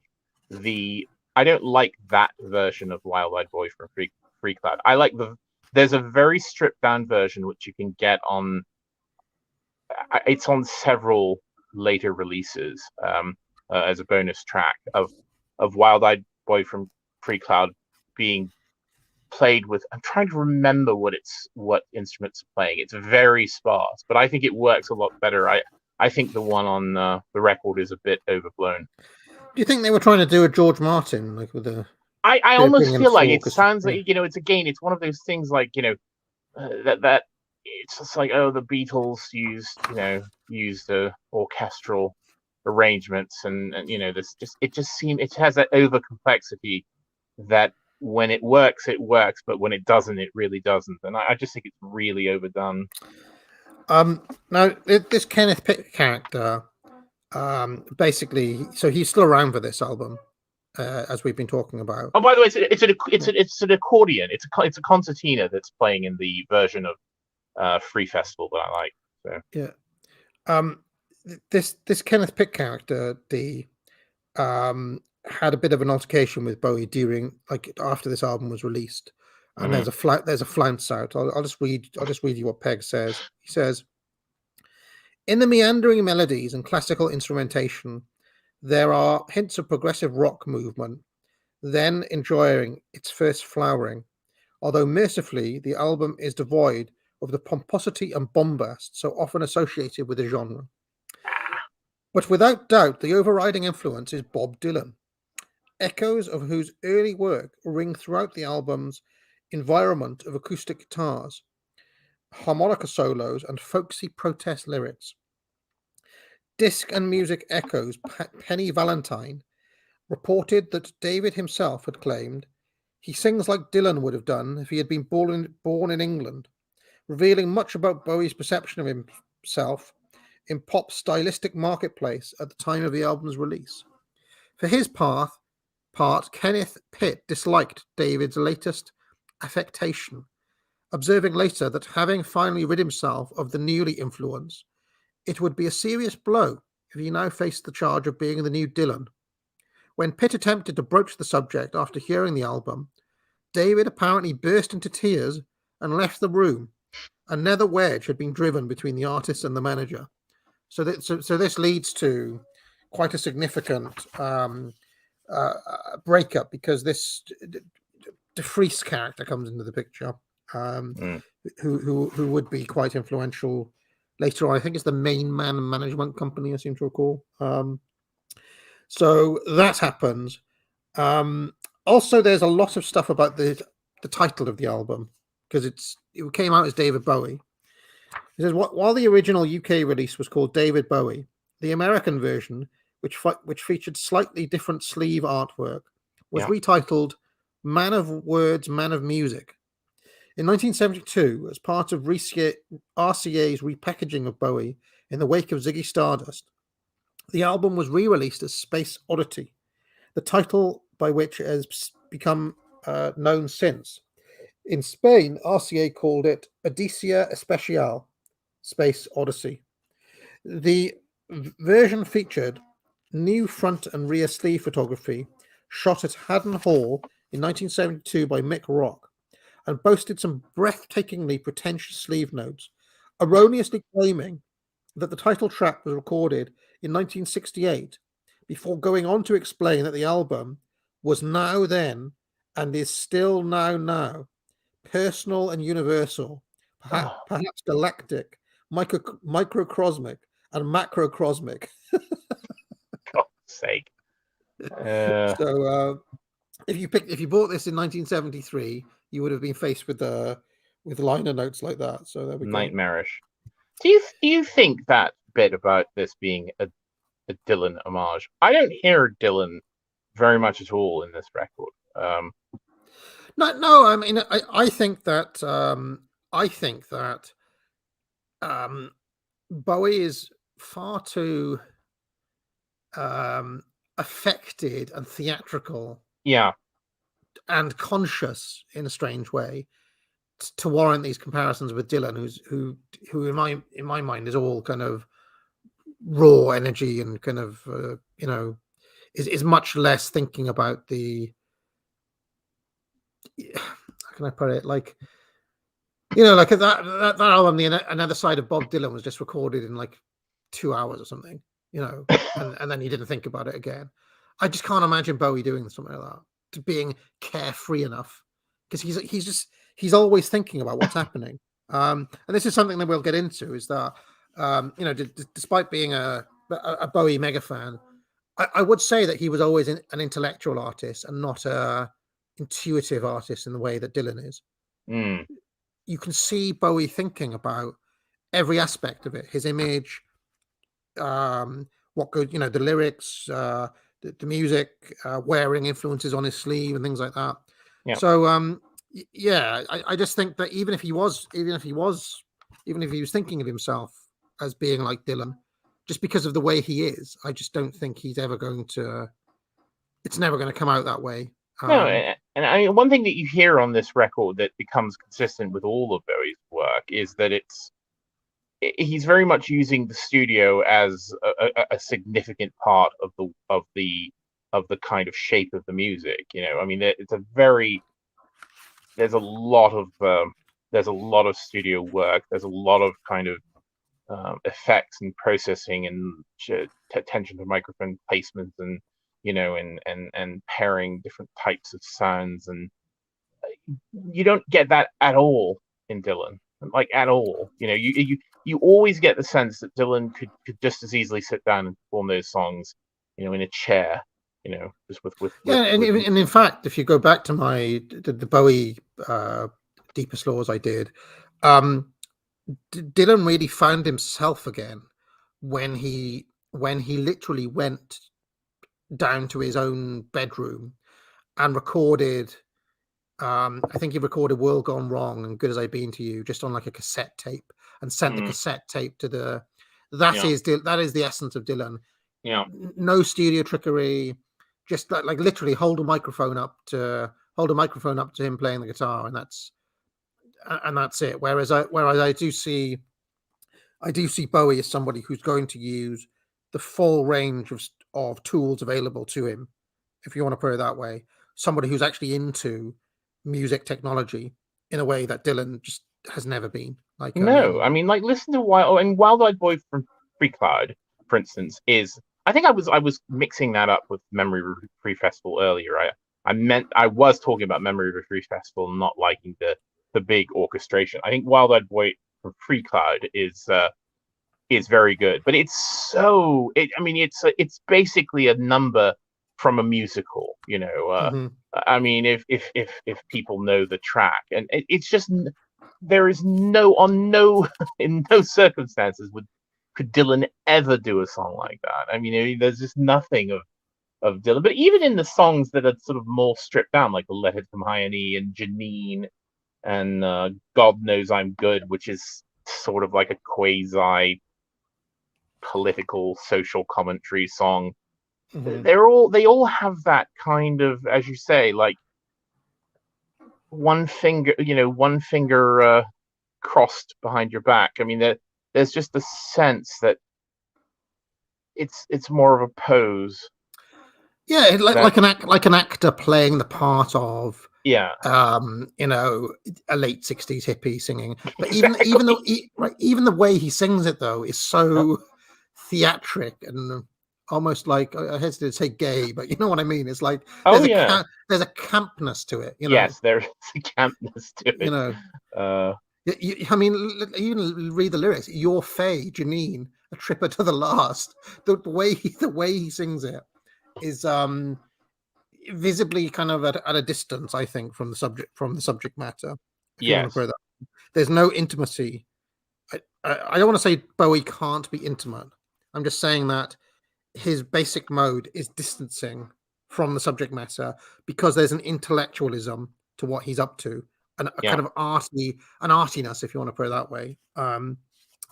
that version of Wild-Eyed Boy from Free Cloud. I like there's a very stripped down version which you can get on. It's on several later releases as a bonus track of Wild-Eyed Boy from Free Cloud being played with. I'm trying to remember what instruments are playing. It's very sparse, but I think it works a lot better. I think the one on the record is a bit overblown. Do you think they were trying to do a George Martin like with a? I almost feel like it sounds like it's one of those things like that it's just like the Beatles used orchestral arrangements and it has that over complexity that when it works, but when it doesn't, it really doesn't. And I just think it's really overdone. Now this Kenneth Pitt character, basically, so he's still around for this album, as we've been talking about. Oh, by the way, it's an accordion. It's a concertina that's playing in the version of Free Festival that I like. So. Yeah. This Kenneth Pitt character, had a bit of an altercation with Bowie after this album was released, and there's a flounce out. I'll just read you what Peg says. He says, in the meandering melodies and classical instrumentation, there are hints of progressive rock movement, then enjoying its first flowering, although mercifully the album is devoid of the pomposity and bombast so often associated with the genre. But without doubt, the overriding influence is Bob Dylan, echoes of whose early work ring throughout the album's environment of acoustic guitars, harmonica solos, and folksy protest lyrics. Disc and Music Echoes Penny Valentine reported that David himself had claimed he sings like Dylan would have done if he had been born in England, revealing much about Bowie's perception of himself in pop's stylistic marketplace at the time of the album's release. For his part, Kenneth Pitt disliked David's latest affectation, observing later that having finally rid himself of the newly influence, it would be a serious blow if he now faced the charge of being the new Dylan. When Pitt attempted to broach the subject after hearing the album, David apparently burst into tears and left the room. Another wedge had been driven between the artist and the manager. So this leads to quite a significant breakup, because this De Vries character comes into the picture, who would be quite influential later on. I think it's the Main Man Management Company, I seem to recall. So that happens. Also, there's a lot of stuff about the title of the album, because it came out as David Bowie. It says, while the original UK release was called David Bowie, the American version, which featured slightly different sleeve artwork, was retitled Man of Words, Man of Music. In 1972, as part of RCA's repackaging of Bowie in the wake of Ziggy Stardust, the album was re-released as Space Oddity, the title by which it has become known since. In Spain, RCA called it Odisea Especial, Space Odyssey. The version featured new front and rear sleeve photography shot at Haddon Hall in 1972 by Mick Rock, and boasted some breathtakingly pretentious sleeve notes, erroneously claiming that the title track was recorded in 1968, before going on to explain that the album was now then and is still now personal and universal, perhaps galactic, microcosmic, and macrocosmic. God's sake. So if you bought this in 1973, you would have been faced with liner notes like that. So there we go. Nightmarish. Do you think that bit about this being a Dylan homage? I don't hear Dylan very much at all in this record. No. I mean, I think that Bowie is far too affected and theatrical, and conscious in a strange way, to warrant these comparisons with Dylan, who in my mind is all kind of raw energy and kind of is much less thinking about the, how can I put it, like, like that album, Another Side of Bob Dylan, was just recorded in like 2 hours or something, and then he didn't think about it again. I just can't imagine Bowie doing something like that, to being carefree enough, because he's always thinking about what's happening. And this is something that we'll get into, is that despite being a Bowie mega fan, I would say that he was always an intellectual artist and not a intuitive artist in the way that Dylan is. You can see Bowie thinking about every aspect of it, his image, what good, the lyrics, the music, wearing influences on his sleeve and things like that. So I just think that even if he was thinking of himself as being like Dylan, just because of the way he is, I just don't think he's ever going to. It's never going to come out that way. No, and I mean, one thing that you hear on this record that becomes consistent with all of Bowie's work is that he's very much using the studio as a significant part of the kind of shape of the music. I mean, there's a lot of studio work. There's a lot of kind of effects and processing and attention to microphone placements and and pairing different types of sounds, and you don't get that at all in Dylan, like at all. You always get the sense that Dylan could just as easily sit down and perform those songs, in a chair, just with and in fact, if you go back to the Bowie Deepest Laws I did, Dylan really found himself again when he literally went down to his own bedroom and recorded. I think he recorded "World Gone Wrong" and "Good as I've Been to You" just on like a cassette tape, and sent the cassette tape to the That is the essence of Dylan. Yeah. No studio trickery, just like literally hold a microphone up to him playing the guitar, and that's it. Whereas I do see Bowie as somebody who's going to use the full range of tools available to him, if you want to put it that way. Somebody who's actually into music technology in a way that Dylan just has never been. Like, I mean, like, listen to Wild Eyed Boy from Free Cloud, for instance, is, I think I was mixing that up with Memory Free Festival earlier. I was talking about Memory Free Festival not liking the big orchestration. I think Wild Eyed Boy from Free Cloud is very good, but it's basically a number from a musical, you know. I mean, if people know the track, and it's just, there is in no circumstances could Dylan ever do a song like that. I mean, there's just nothing of Dylan. But even in the songs that are sort of more stripped down, like The Letter to Hermione and Janine and God Knows I'm Good, which is sort of like a quasi political social commentary song. They all have that kind of, as you say, like one finger crossed behind your back. I mean, there's just a sense that it's more of a pose. Yeah, like an actor playing the part of you know, a late 60s hippie singing. But even the way he sings it though is so theatric and almost like, I hesitate to say gay, but you know what I mean. It's like there's a campness to it. You know? Yes, there's a campness to it. You know, I mean, even read the lyrics. Your Faye, Janine, a tripper to the last. The way he sings it is visibly kind of at a distance, I think, from the subject matter. If you want to put it that. There's no intimacy. I don't want to say Bowie can't be intimate. I'm just saying that his basic mode is distancing from the subject matter because there's an intellectualism to what he's up to, and a kind of artiness, if you want to put it that way.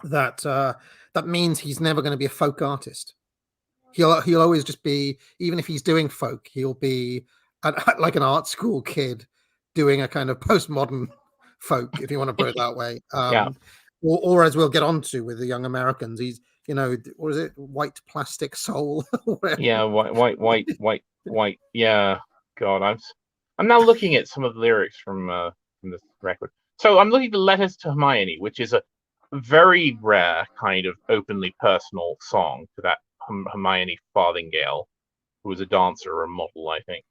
That means he's never going to be a folk artist. He'll always just be, even if he's doing folk, he'll be like an art school kid doing a kind of postmodern folk, if you want to put it that way. Or as we'll get onto with the Young Americans, he's, you know, what is it, white plastic soul? Yeah, white. Yeah, God, I'm now looking at some of the lyrics from this record. So I'm looking at Letters to Hermione, which is a very rare kind of openly personal song to that Hermione Farthingale, who was a dancer or a model, I think.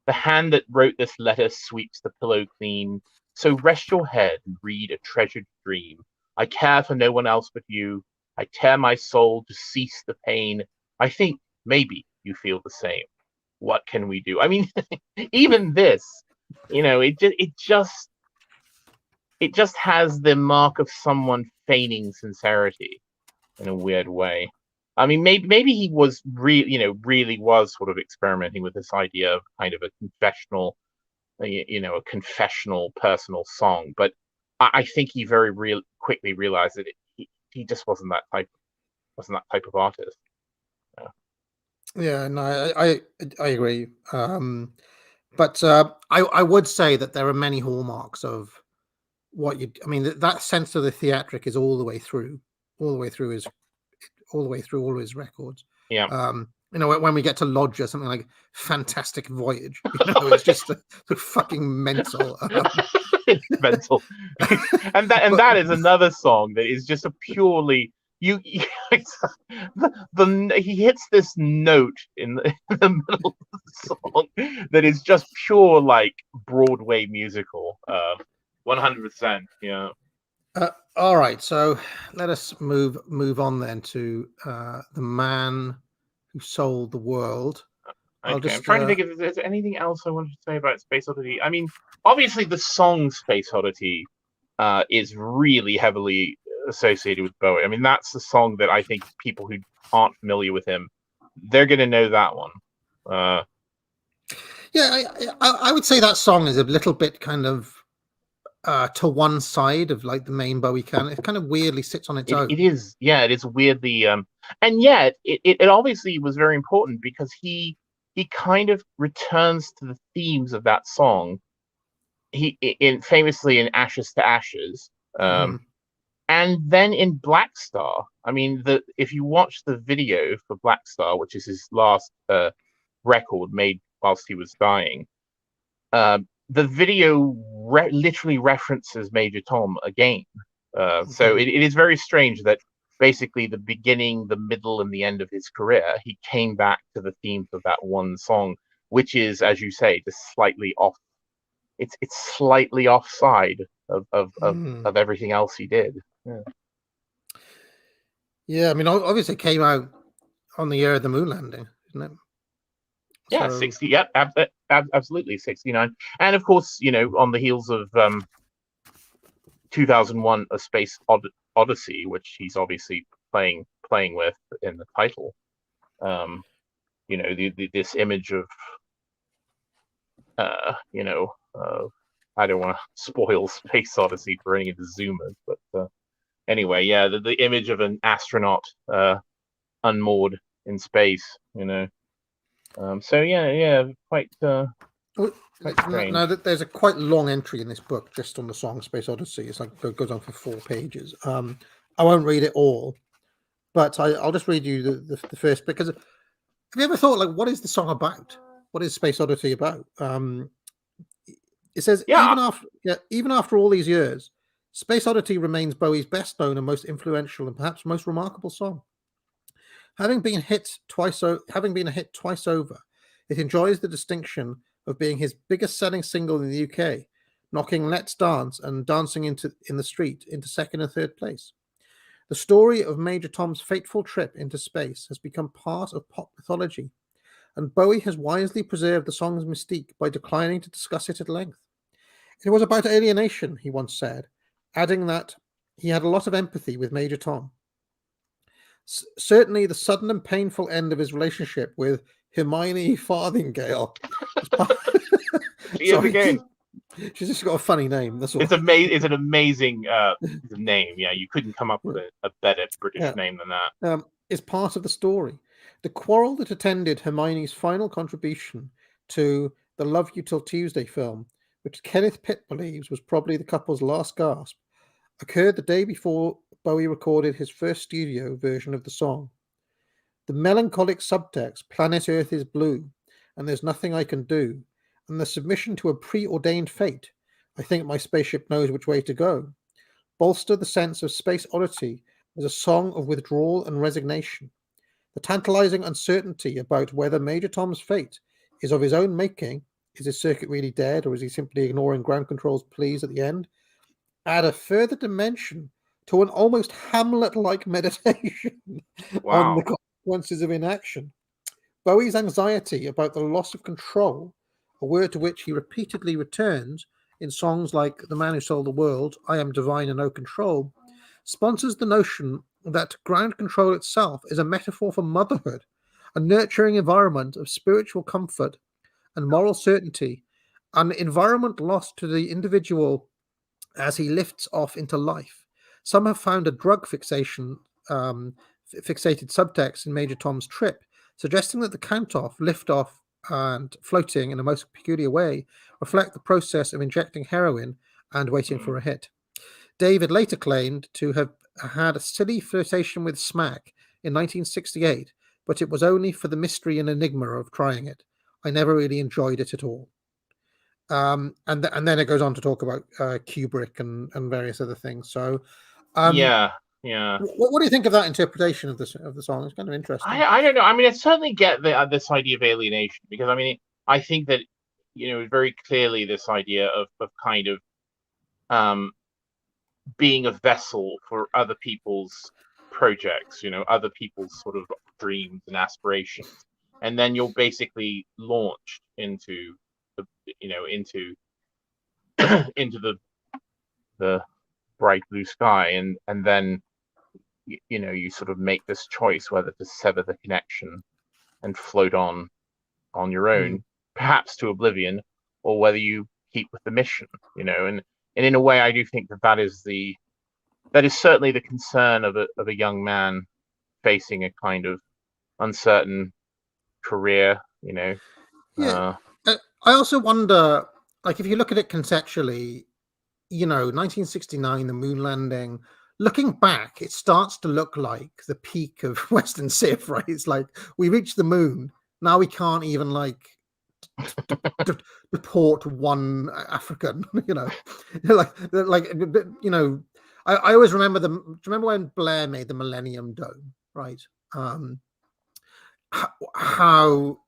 The hand that wrote this letter sweeps the pillow clean. So rest your head and read a treasured dream. I care for no one else but you. I tear my soul to cease the pain. I think maybe you feel the same. What can we do? I mean, even this, you know, it just has the mark of someone feigning sincerity in a weird way. I mean, maybe he was really was sort of experimenting with this idea of kind of a confessional, a confessional personal song. But I think he very quickly realized that he just wasn't that type of artist. Yeah, no, I agree. But I would say that there are many hallmarks of what you. I mean, that sense of the theatric is all the way through all his records. Yeah. You know, when we get to Lodger, something like Fantastic Voyage, you know, it's just a fucking mental. It's mental. and that is another song that is just a purely he hits this note in the middle of the song that is just pure like Broadway musical. 100%. Yeah. All right, so let us move on then to The Man Who Sold the World. Okay, I'm trying to think if there's anything else I wanted to say about Space Oddity. I mean, obviously the song Space Oddity is really heavily associated with Bowie. I mean, that's the song that I think people who aren't familiar with him, they're going to know that one. Yeah, I would say that song is a little bit kind of to one side of like the main Bowie canon. It kind of weirdly sits on its own. It is, yeah, it is weirdly, and yet it obviously was very important because he kind of returns to the themes of that song. Famously in Ashes to Ashes, and then in Black Star. I mean, if you watch the video for Black Star, which is his last record made whilst he was dying, the video literally references Major Tom again. So it is very strange that basically the beginning, the middle, and the end of his career, he came back to the themes of that one song, which is, as you say, just slightly off. It's slightly offside of everything else he did. Yeah, I mean, obviously it came out on the year of the moon landing, isn't it? Yeah, So... 60. Yeah, absolutely 69. And of course, on the heels of 2001: A Space Odyssey, which he's obviously playing with in the title. This image of I don't want to spoil Space Odyssey for any of the Zoomers, but anyway, yeah, the image of an astronaut unmoored in space, so yeah, quite strange. Now that there's a quite long entry in this book just on the song Space Odyssey. It's like it goes on for 4 pages. I won't read it all, but I'll just read you the first bit. Because have you ever thought, like, what is the song about? What is Space Odyssey about? It says, even after all these years, Space Oddity remains Bowie's best known and most influential and perhaps most remarkable song. Having been a hit twice over, it enjoys the distinction of being his biggest selling single in the UK, knocking Let's Dance and Dancing in the Street into 2nd and 3rd place. The story of Major Tom's fateful trip into space has become part of pop mythology, and Bowie has wisely preserved the song's mystique by declining to discuss it at length. It was about alienation, he once said, adding that he had a lot of empathy with Major Tom. Certainly the sudden and painful end of his relationship with Hermione Farthingale. Again. She's just got a funny name. That's all. It's amazing. It's an amazing name. Yeah, you couldn't come up with a better British name than that. Is part of the story. The quarrel that attended Hermione's final contribution to the Love You Till Tuesday film, which Kenneth Pitt believes was probably the couple's last gasp, occurred the day before Bowie recorded his first studio version of the song. The melancholic subtext, "Planet Earth is blue, and there's nothing I can do," and the submission to a preordained fate, "I think my spaceship knows which way to go," bolster the sense of Space Oddity as a song of withdrawal and resignation. The tantalizing uncertainty about whether Major Tom's fate is of his own making, is his circuit really dead, or is he simply ignoring ground control's pleas at the end, add a further dimension to an almost Hamlet-like meditation on the consequences of inaction. Bowie's anxiety about the loss of control, a word to which he repeatedly returns in songs like The Man Who Sold the World, I Am Divine and No Control, sponsors the notion that ground control itself is a metaphor for motherhood, a nurturing environment of spiritual comfort and moral certainty, an environment lost to the individual as he lifts off into life. Some have found a drug fixated subtext in Major Tom's trip, suggesting that the count-off, lift-off, and floating in a most peculiar way reflect the process of injecting heroin and waiting for a hit. David later claimed to have had a silly flirtation with smack in 1968, but it was only for the mystery and enigma of trying it. I never really enjoyed it at all. And then it goes on to talk about Kubrick and various other things. So, yeah. What do you think of that interpretation of the song? It's kind of interesting. I don't know. I mean, I certainly get this idea of alienation, because I mean, I think that very clearly this idea of kind of being a vessel for other people's projects, other people's sort of dreams and aspirations, and then you're basically launched into the into the bright blue sky, and then you sort of make this choice whether to sever the connection and float on your own, perhaps to oblivion, or whether you keep with the mission, and in a way, I do think that is certainly the concern of a young man facing a kind of uncertain career. Yeah. I also wonder, like, if you look at it conceptually, 1969, the moon landing. Looking back, it starts to look like the peak of Western Civ, right? It's like we reached the moon. Now we can't even deport one African, I always remember them. Do you remember when Blair made the Millennium Dome, right? How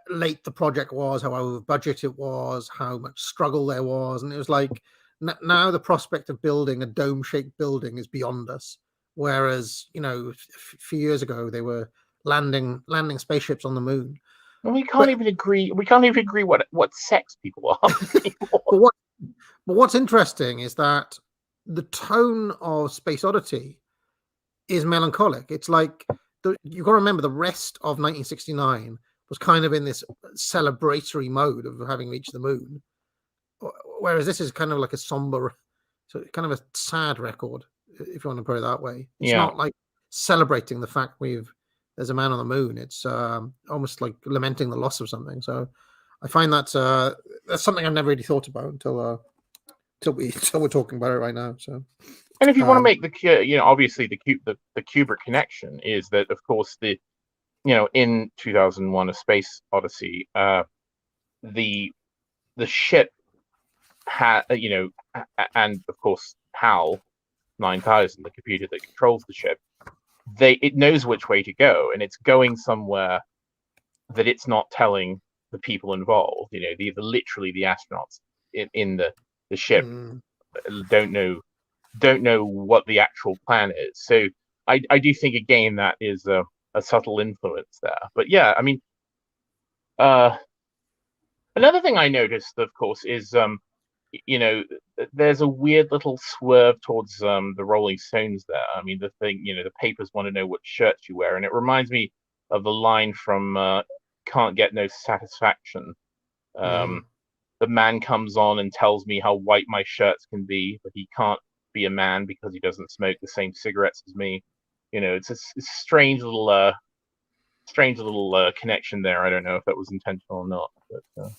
late the project was, how over budget it was, how much struggle there was, and it was like now the prospect of building a dome-shaped building is beyond us. Whereas a few years ago they were landing spaceships on the moon. And we can't even agree. We can't even agree what sex people are. But what's interesting is that the tone of Space Oddity is melancholic. It's like you've got to remember the rest of 1969 was kind of in this celebratory mode of having reached the moon, whereas this is kind of like a somber, so kind of a sad record, if you want to put it that way. It's not like celebrating the fact there's a man on the moon. It's almost like lamenting the loss of something. So I find that's something I've never really thought about until we're talking about it right now. So, and if you want to make obviously the Kubrick connection is that, of course, in 2001 A Space Odyssey, the ship had, and of course HAL 9000, the computer that controls the ship, it knows which way to go, and it's going somewhere that it's not telling the people involved. Literally the astronauts in the ship don't know what the actual plan is. So I do think, again, that is a subtle influence there. But yeah, I mean, another thing I noticed, of course, is there's a weird little swerve towards the Rolling Stones there. I mean, the papers want to know what shirts you wear, and it reminds me of the line from Can't Get No Satisfaction. The man comes on and tells me how white my shirts can be, but he can't be a man because he doesn't smoke the same cigarettes as me. It's a strange little connection there. I don't know if that was intentional or not. But,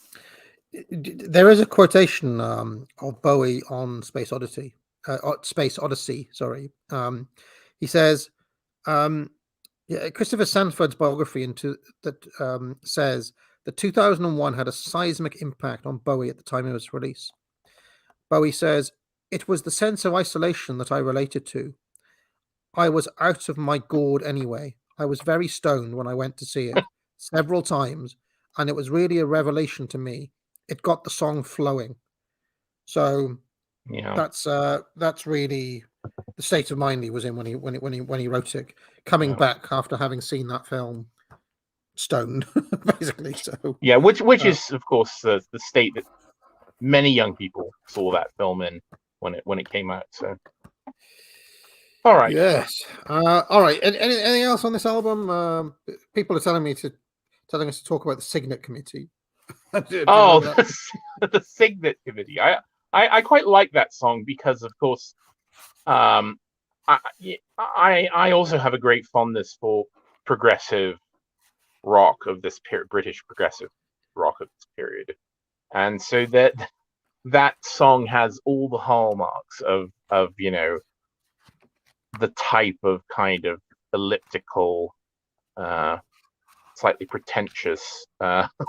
there is a quotation of Bowie on Space Odyssey. Sorry. He says, Christopher Sanford's biography says that 2001 had a seismic impact on Bowie at the time of its release. Bowie says, "It was the sense of isolation that I related to. I was out of my gourd anyway. I was very stoned when I went to see it several times, and it was really a revelation to me. It got the song flowing." So that's really the state of mind he was in when he wrote it, coming back after having seen that film stoned, basically. So which is, of course, the state that many young people saw that film in when it came out. So all right. Yes. All right. Anything else on this album? People are telling us to talk about the Signet Committee. The Signet Committee. I quite like that song because, of course, I also have a great fondness for progressive rock of this period, British progressive rock of this period, and so that song has all the hallmarks of the type of kind of elliptical, slightly pretentious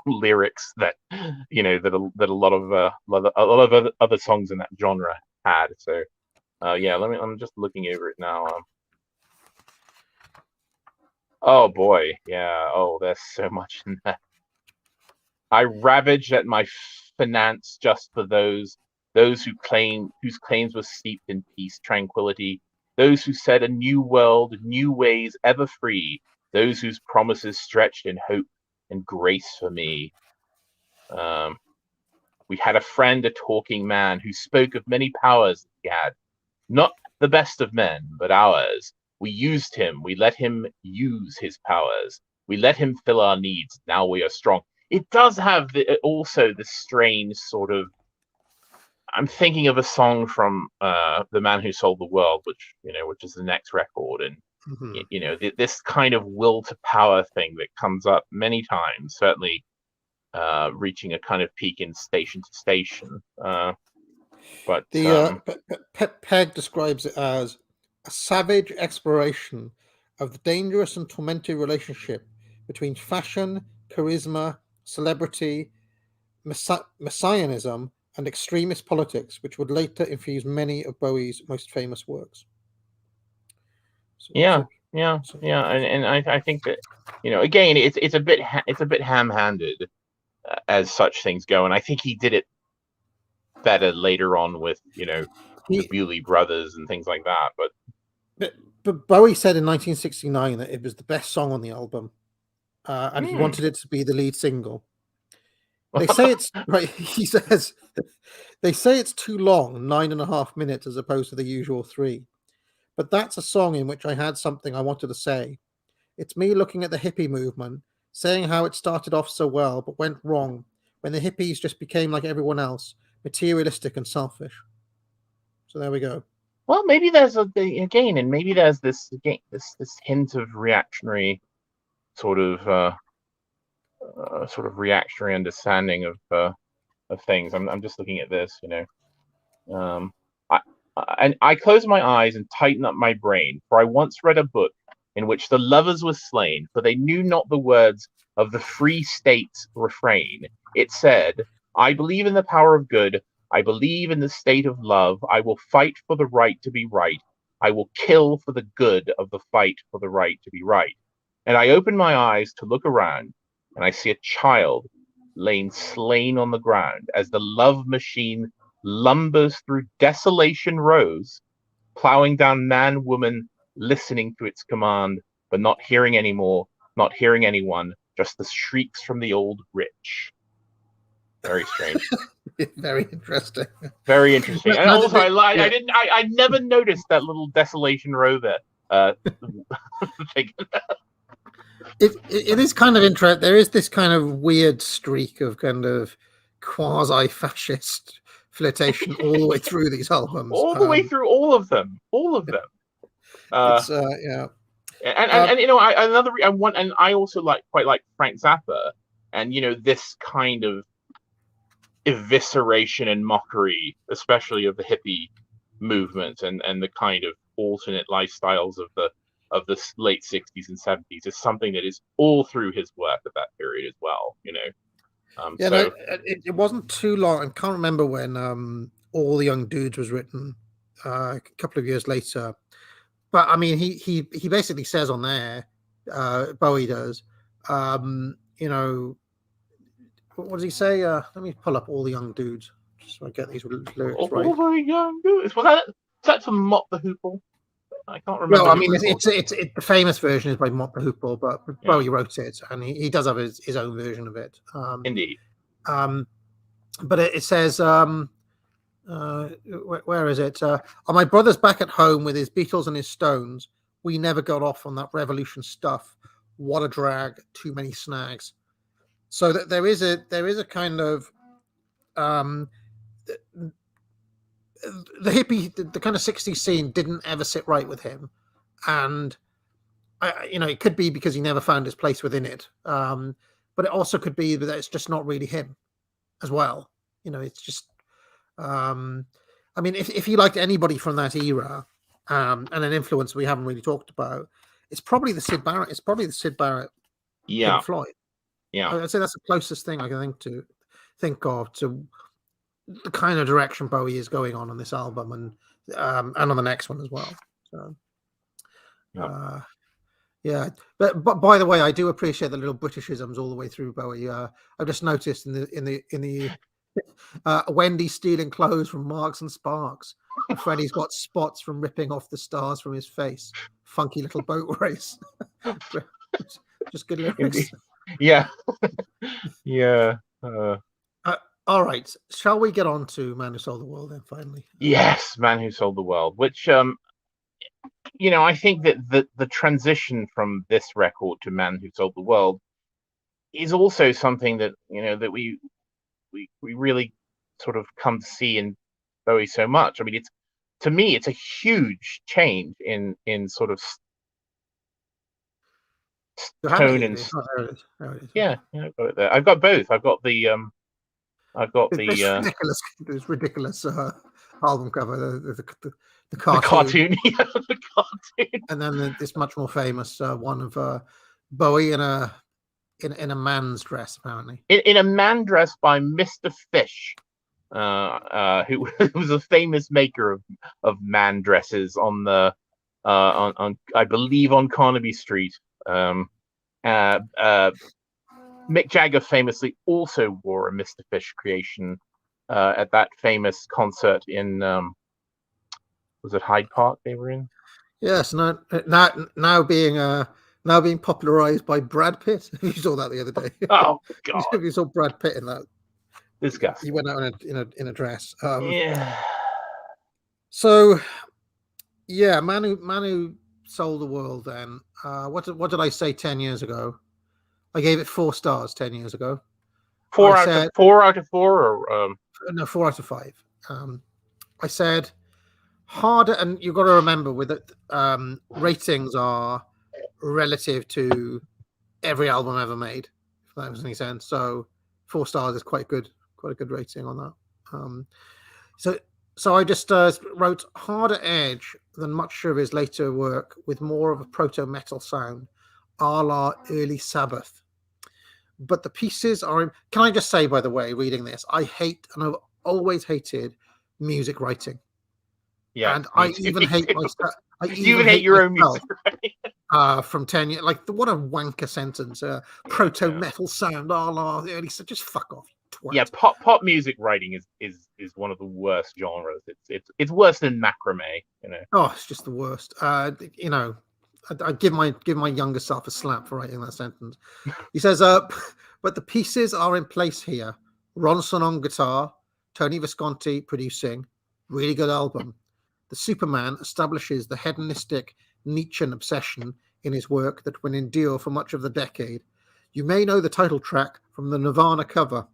lyrics that that a lot of other songs in that genre had. So I'm just looking over it now. Oh boy, yeah. Oh, there's so much in there. I ravaged at my finance just for those whose claims were steeped in peace, tranquility, those who said a new world, new ways, ever free, those whose promises stretched in hope and grace for me. We had a friend, a talking man, who spoke of many powers he had, not the best of men, but ours. We used him. We let him use his powers. We let him fill our needs. Now we are strong. It does have also this strange sort of, I'm thinking of a song from The Man Who Sold the World, which is the next record, and Mhm. this kind of will to power thing that comes up many times, certainly reaching a kind of peak in Station to Station. But Peg describes it as a savage exploration of the dangerous and tormented relationship between fashion, charisma, celebrity, messianism, and extremist politics, which would later infuse many of Bowie's most famous works. yeah, and I think that again it's a bit ham-handed as such things go, and I think he did it better later on with the Bowie brothers and things like that. But Bowie said in 1969 that it was the best song on the album, and he wanted it to be the lead single. They say it's right. He says they say it's too long, 9.5 minutes, as opposed to the usual 3. But that's a song in which I had something I wanted to say. It's me looking at the hippie movement, saying how it started off so well, but went wrong when the hippies just became like everyone else, materialistic and selfish. So there we go. Well, maybe there's and maybe there's this hint of reactionary sort of reactionary understanding of things. I'm just looking at this, I close my eyes and tighten up my brain, for I once read a book in which the lovers were slain, for they knew not the words of the free state's refrain. It said, I believe in the power of good. I believe in the state of love. I will fight for the right to be right. I will kill for the good of the fight for the right to be right. And I open my eyes to look around, and I see a child laying slain on the ground as the love machine lumbers through desolation rows, plowing down man, woman, listening to its command, but not hearing anymore, not hearing anyone, just the shrieks from the old rich. Very strange. Very interesting. Very interesting. And also, I never noticed that little desolation row there. It is kind of interesting. There is this kind of weird streak of kind of quasi-fascist flirtation all the way through these albums. All the way through all of them. It's yeah. And I also quite like Frank Zappa, and this kind of evisceration and mockery, especially of the hippie movement and the kind of alternate lifestyles of the late 60s and 70s, is something that is all through his work at that period as well. It wasn't too long. I can't remember when All the Young Dudes was written, a couple of years later. But I mean, he basically says on there, Bowie does, what does he say? Let me pull up All the Young Dudes just so I get these lyrics right. All the Young Dudes. Was that to Mott the Hoople? I can't remember. No, I mean it's the famous version is by Mott the Hoople, but Bowie wrote it, and he does have his own version of it. Indeed. But it says, where is it? Are my brothers back at home with his Beatles and his Stones? We never got off on that revolution stuff. What a drag! Too many snags. So that there is a kind of the hippie, the kind of 60s scene didn't ever sit right with him, and it could be because he never found his place within it, but it also could be that it's just not really him as well. It's just I mean, if you liked anybody from that era, and an influence we haven't really talked about, it's probably the Sid Barrett Pink Floyd. I'd say that's the closest thing I can think of to the kind of direction Bowie is going on this album, and on the next one as well. So, But by the way, I do appreciate the little Britishisms all the way through Bowie. I've just noticed in the Wendy stealing clothes from Marks and Sparks. Freddie's got spots from ripping off the stars from his face. Funky little boat race. Just good lyrics. Yeah. All right. Shall we get on to Man Who Sold the World then, finally? Yes, Man Who Sold the World, which, I think that the transition from this record to Man Who Sold the World is also something that, that we really sort of come to see in Bowie so much. I mean, to me, it's a huge change in sort of tone and yeah, I've got it there. I've got both. I've got the ridiculous. This ridiculous album cover, the the cartoon, yeah, the cartoon, and then this much more famous one of Bowie in a man's dress, apparently. In a man dressed by Mr. Fish, who was a famous maker of man dresses on the on I believe on Carnaby Street. Mick Jagger famously also wore a Mr. Fish creation at that famous concert in was it Hyde Park they were in? Yes, now being popularized by Brad Pitt. You saw that the other day. Oh God! You saw Brad Pitt in that. Disgusting. He went out in a dress. Yeah. So, yeah, Manu sold the world. Then, what did I say 10 years ago? I gave it 4 stars 10 years ago. 4 out of 4, or no, 4 out of 5. I said harder, and you've got to remember with it, ratings are relative to every album ever made. If that makes any sense. So 4 stars is quite a good rating on that. So I just wrote harder edge than much of his later work, with more of a proto metal sound, a la early Sabbath. But the pieces are. Can I just say, by the way, reading this, I hate, and I've always hated, music writing. Yeah, and I even hate myself. You even hate your own music. From 10 years, like what a wanker sentence. Proto metal sound, a la early. So just fuck off. Yeah, pop music writing is one of the worst genres. It's worse than macrame, you know. Oh, it's just the worst. You know, I give my younger self a slap for writing that sentence. He says, but the pieces are in place here. Ronson on guitar, Tony Visconti producing, really good album. The Superman establishes the hedonistic Nietzschean obsession in his work that will endure for much of the decade. You may know the title track from the Nirvana cover.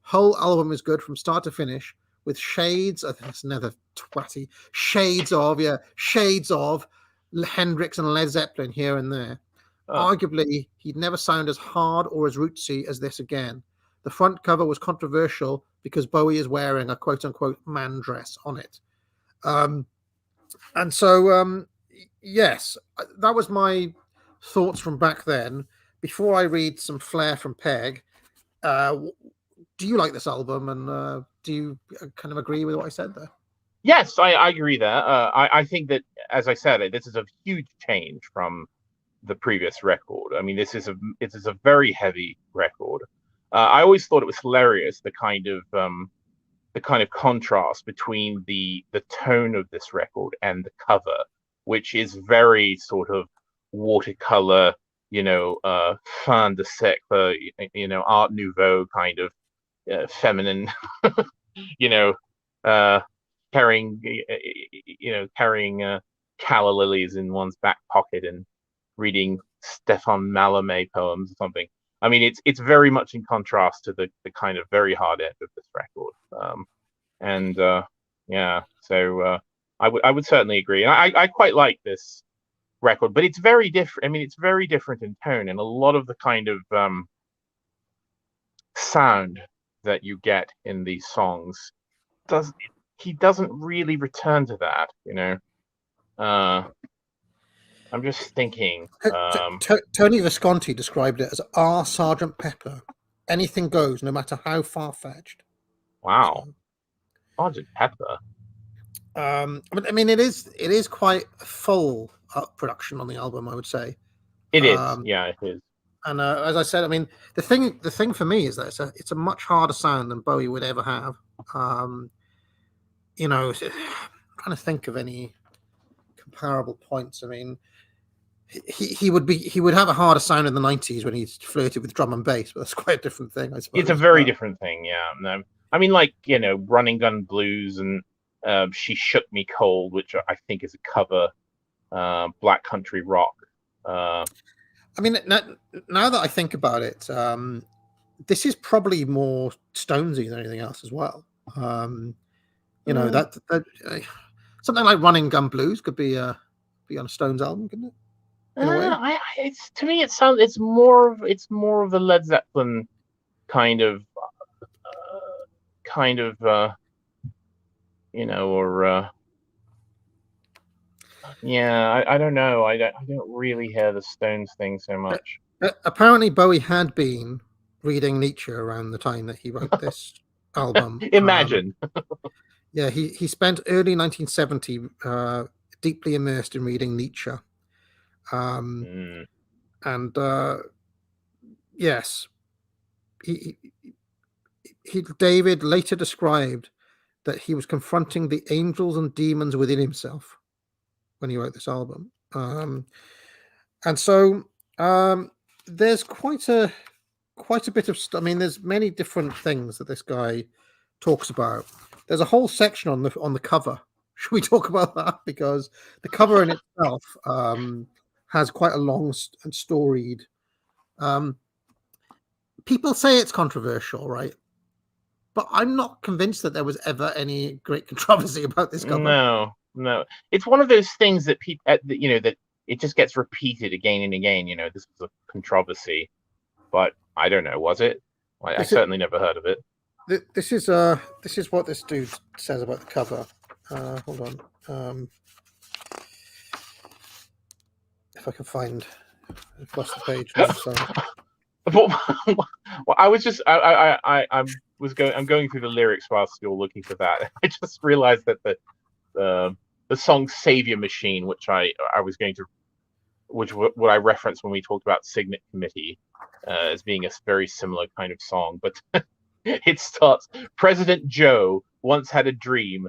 Whole album is good from start to finish, with shades of that's another twatty shades of Hendrix and Led Zeppelin here and there. Arguably, he'd never sound as hard or as rootsy as this again. The front cover was controversial because Bowie is wearing a quote-unquote man dress on it. And so, yes, that was my thoughts from back then. Before I read some flair from Peg, do you like this album, and do you kind of agree with what I said there? Yes, I agree there. I think that, as I said, this is a huge change from the previous record. I mean, this is a very heavy record. I always thought it was hilarious, the kind of contrast between the tone of this record and the cover, which is very sort of watercolor, you know, fin de siècle, you know, Art Nouveau kind of feminine, you know, carrying calla lilies in one's back pocket and reading Stefan Mallarmé poems or something. I mean, it's very much in contrast to the kind of very hard end of this record. So I would certainly agree. And I quite like this record, but it's very different. I mean, it's very different in tone, and a lot of the kind of sound that you get in these songs he doesn't really return to that, you know. I'm just thinking. Tony Visconti described it as our Sergeant Pepper. Anything goes, no matter how far-fetched. Wow, Sergeant Pepper. I mean, it is quite a full production on the album, I would say. It is, yeah, it is. And as I said, I mean, the thing for me is that it's a much harder sound than Bowie would ever have. You know, I'm trying to think of any comparable points. I mean, he would have a harder sound in the 90s when he flirted with drum and bass, but that's quite a different thing, I suppose. It's a very different thing, yeah. No, I mean, like, you know, Running Gun Blues and She Shook Me Cold, which I think is a cover, Black Country Rock. I mean, now that I think about it, this is probably more Stonesy than anything else as well. You know that something like Running Gun Blues could be on a Stones album, couldn't it? In a way, It's to me, it sounds it's more of the Led Zeppelin kind of you know, or yeah, I don't know. I don't really hear the Stones thing so much. Apparently, Bowie had been reading Nietzsche around the time that he wrote this album. Imagine. Yeah, he spent early 1970 deeply immersed in reading Nietzsche. And yes, David later described that he was confronting the angels and demons within himself when he wrote this album. And so there's quite a bit of I mean, there's many different things that this guy talks about. There's a whole section on the cover. Should we talk about that? Because the cover in itself has quite a long and storied. People say it's controversial, right? But I'm not convinced that there was ever any great controversy about this cover. No. It's one of those things that people, you know, that it just gets repeated again and again. You know, this was a controversy, but I don't know. Was it? I certainly never heard of it. This is what this dude says about the cover. Hold on. If I can find, I've lost the page now, sorry. Well, I was just I'm going through the lyrics whilst you're looking for that. I just realized that the song "Savior Machine," which what I referenced when we talked about Signet Committee, as being a very similar kind of song, but it starts: President Joe once had a dream.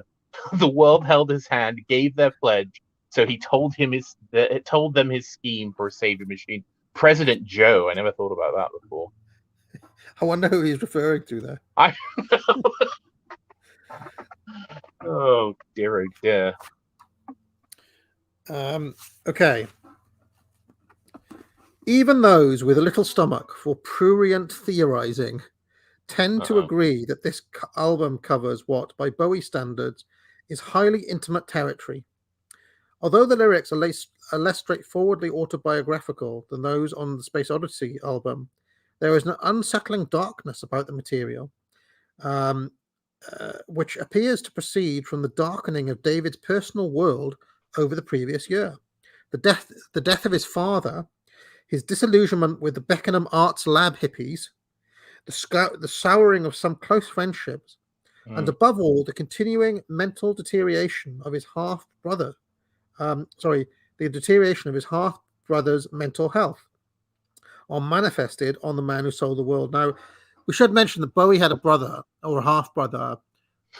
The world held his hand, gave their pledge, so he told them his scheme for a savior machine. President Joe. I never thought about that before. I wonder who he's referring to there. Oh dear, oh dear. Okay. Even those with a little stomach for prurient theorizing tend to agree that this album covers what, by Bowie standards, is highly intimate territory. Although the lyrics are less straightforwardly autobiographical than those on the Space Oddity album, there is an unsettling darkness about the material, which appears to proceed from the darkening of David's personal world over the previous year. The death of his father, his disillusionment with the Beckenham Arts Lab hippies, the souring of some close friendships, and above all, the continuing mental deterioration of his half-brother. The deterioration of his half-brother's mental health are manifested on the man who sold the world. Now, we should mention that Bowie had a brother or a half-brother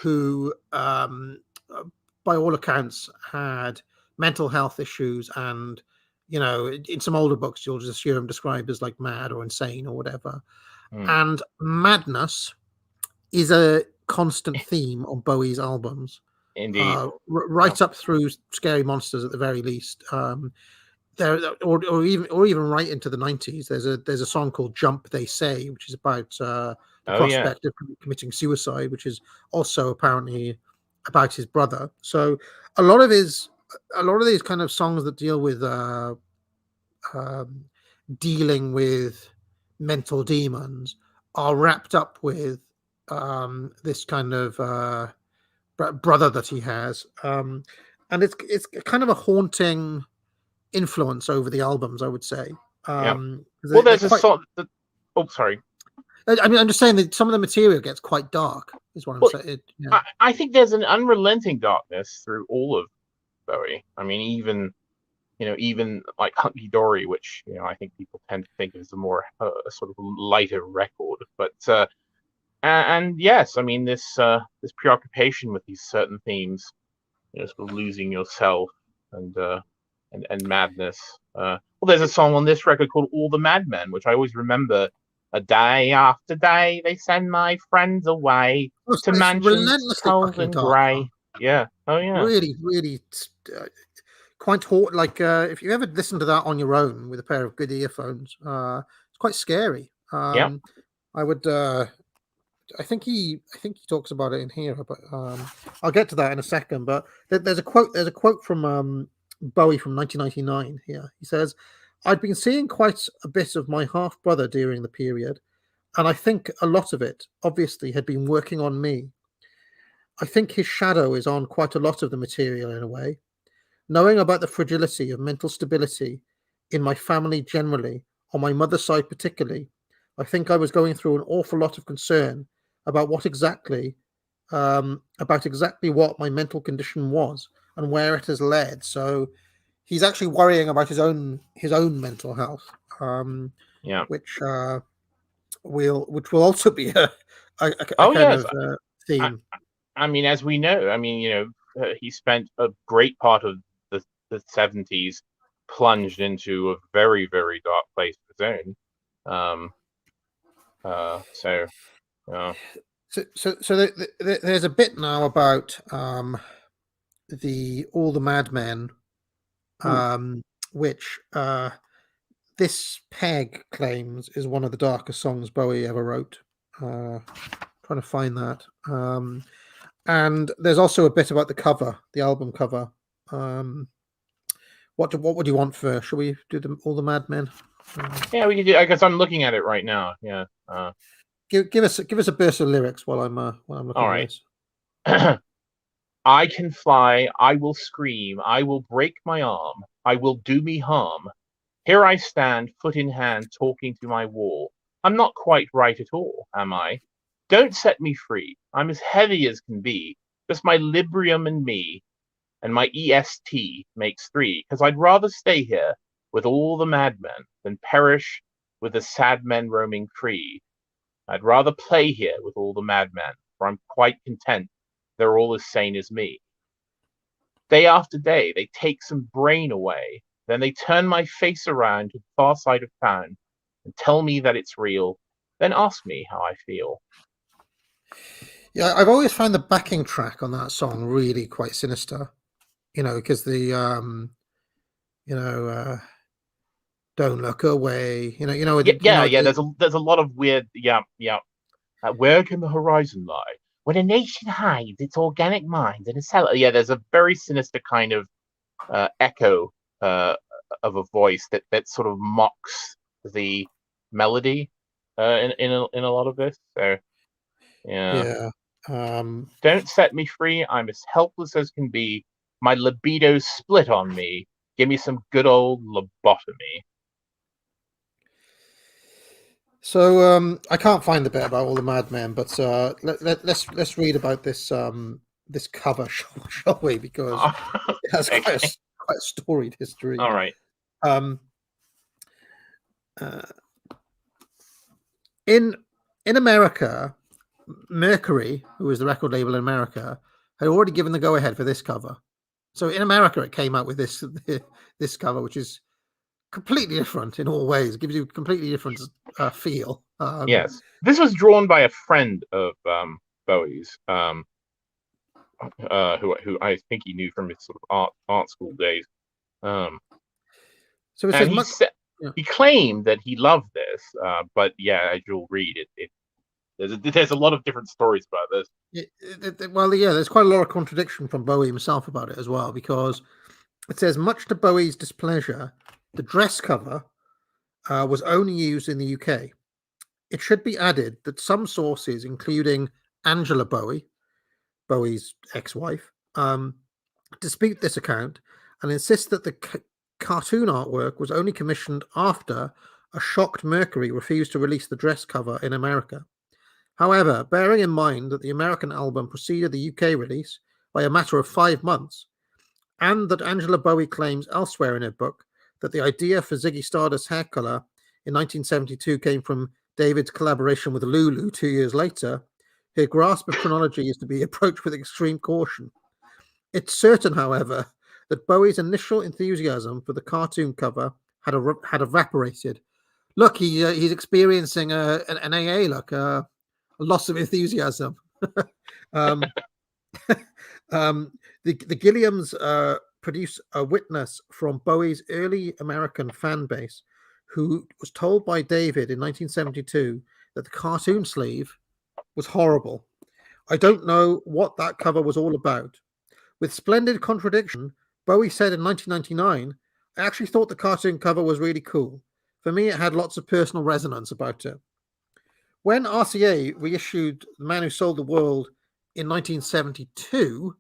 who, by all accounts, had mental health issues, and, you know, in some older books, you'll just hear him described as like mad or insane or whatever. And madness is a constant theme on Bowie's albums. Indeed. Right up through Scary Monsters at the very least. There, or even right into the 90s. There's a song called "Jump They Say," which is about the prospect of committing suicide, which is also apparently about his brother. So a lot of these kind of songs that deal with dealing with mental demons are wrapped up with this kind of brother that he has, and it's kind of a haunting influence over the albums, I would say. Well, there's a song that, sorry. I mean, I'm just saying that some of the material gets quite dark, is what I'm saying. Yeah. I think there's an unrelenting darkness through all of Bowie. I mean, even like Hunky Dory, which, you know, I think people tend to think is a more sort of lighter record. But and yes, I mean, this preoccupation with these certain themes, you know, sort of losing yourself and madness. Well, there's a song on this record called "All the Madmen," which I always remember. A day after day, they send my friends away to mansions cold and grey. Yeah. Oh, yeah. Really, really quite hot. Like, if you ever listen to that on your own with a pair of good earphones, it's quite scary. I would I think he talks about it in here, but I'll get to that in a second. But there's a quote. There's a quote from Bowie from 1999 here. He says, "I'd been seeing quite a bit of my half brother during the period, and I think a lot of it, obviously, had been working on me. I think his shadow is on quite a lot of the material in a way. Knowing about the fragility of mental stability in my family generally, on my mother's side particularly, I think I was going through an awful lot of concern about about exactly what my mental condition was and where it has led." So he's actually worrying about his own mental health, Yeah. which will also be a Oh kind yes. of theme. I mean, as we know, I mean, he spent a great part of the 70s plunged into a very, very dark place of his own. So, So there's a bit now about all the Madmen, which this Peg claims is one of the darkest songs Bowie ever wrote. Trying to find that. And there's also a bit about the cover, the album cover. What would you want first? Shall we do all the Madmen? yeah, we can do. I guess I'm looking at it right now. Yeah. Give us a burst of lyrics while I'm looking All at right. this. I can fly, I will scream, I will break my arm, I will do me harm. Here I stand, foot in hand, talking to my wall. I'm not quite right at all, am I? Don't set me free. I'm as heavy as can be. Just my Librium and me, and my EST makes 3, 'cause I'd rather stay here with all the madmen than perish with the sad men roaming free. I'd rather play here with all the madmen, for I'm quite content they're all as sane as me. Day after day, they take some brain away. Then they turn my face around to the far side of town and tell me that it's real. Then ask me how I feel. Yeah, I've always found the backing track on that song really quite sinister. Because the don't look away. Yeah. There's a lot of weird. Yeah. Where can the horizon lie? When a nation hides its organic mind in a cellar. Yeah, there's a very sinister kind of echo of a voice that sort of mocks the melody in a lot of this. So yeah. Don't set me free. I'm as helpless as can be. My libido's split on me. Give me some good old lobotomy. So I can't find the bit about all the madmen, but let's read about this this cover, shall we? Because it has quite a storied history. All right. In America, Mercury, who was the record label in America, had already given the go ahead for this cover. So in America, it came out with this cover, which is completely different in all ways. It gives you a completely different feel. Yes, this was drawn by a friend of Bowie's, who I think he knew from his sort of art school days. So it and says he claimed that he loved this, but yeah, as you'll read it, there's a lot of different stories about this. Well, yeah, there's quite a lot of contradiction from Bowie himself about it as well, because it says, much to Bowie's displeasure, the dress cover was only used in the UK. It should be added that some sources, including Angela Bowie, Bowie's ex-wife, dispute this account and insist that the cartoon artwork was only commissioned after a shocked Mercury refused to release the dress cover in America. However, bearing in mind that the American album preceded the UK release by a matter of 5 months, and that Angela Bowie claims elsewhere in her book that the idea for Ziggy Stardust's hair color in 1972 came from David's collaboration with Lulu 2 years later, her grasp of chronology is to be approached with extreme caution. It's certain, however, that Bowie's initial enthusiasm for the cartoon cover had evaporated. Look, he's experiencing an AA look, a loss of enthusiasm. The Gilliams produce a witness from Bowie's early American fan base, who was told by David in 1972 that the cartoon sleeve was horrible. I don't know what that cover was all about. With splendid contradiction, Bowie said in 1999, I actually thought the cartoon cover was really cool. For me, it had lots of personal resonance about it. When RCA reissued The Man Who Sold the World in 1972,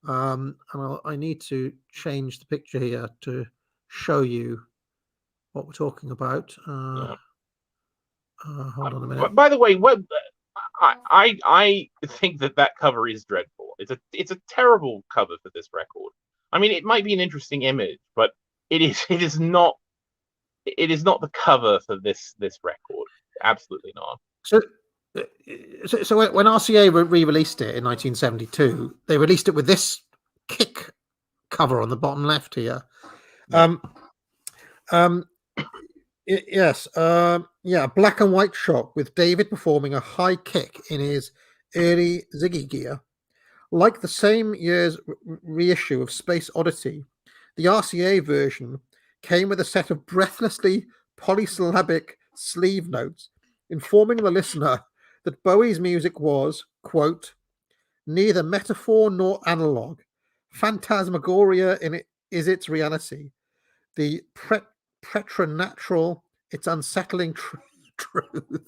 and I need to change the picture here to show you what we're talking about. Yeah. Hold on a minute. By the way, I think that cover is dreadful. It's a terrible cover for this record. I mean, it might be an interesting image, but it is not the cover for this record. Absolutely not. So when RCA re-released it in 1972, they released it with this Kick cover on the bottom left here. Yeah. Yes, a black and white shot with David performing a high kick in his early Ziggy gear. Like the same year's reissue of Space Oddity, the RCA version came with a set of breathlessly polysyllabic sleeve notes informing the listener that Bowie's music was, quote, neither metaphor nor analog. Phantasmagoria is its reality. The preternatural, its unsettling truth.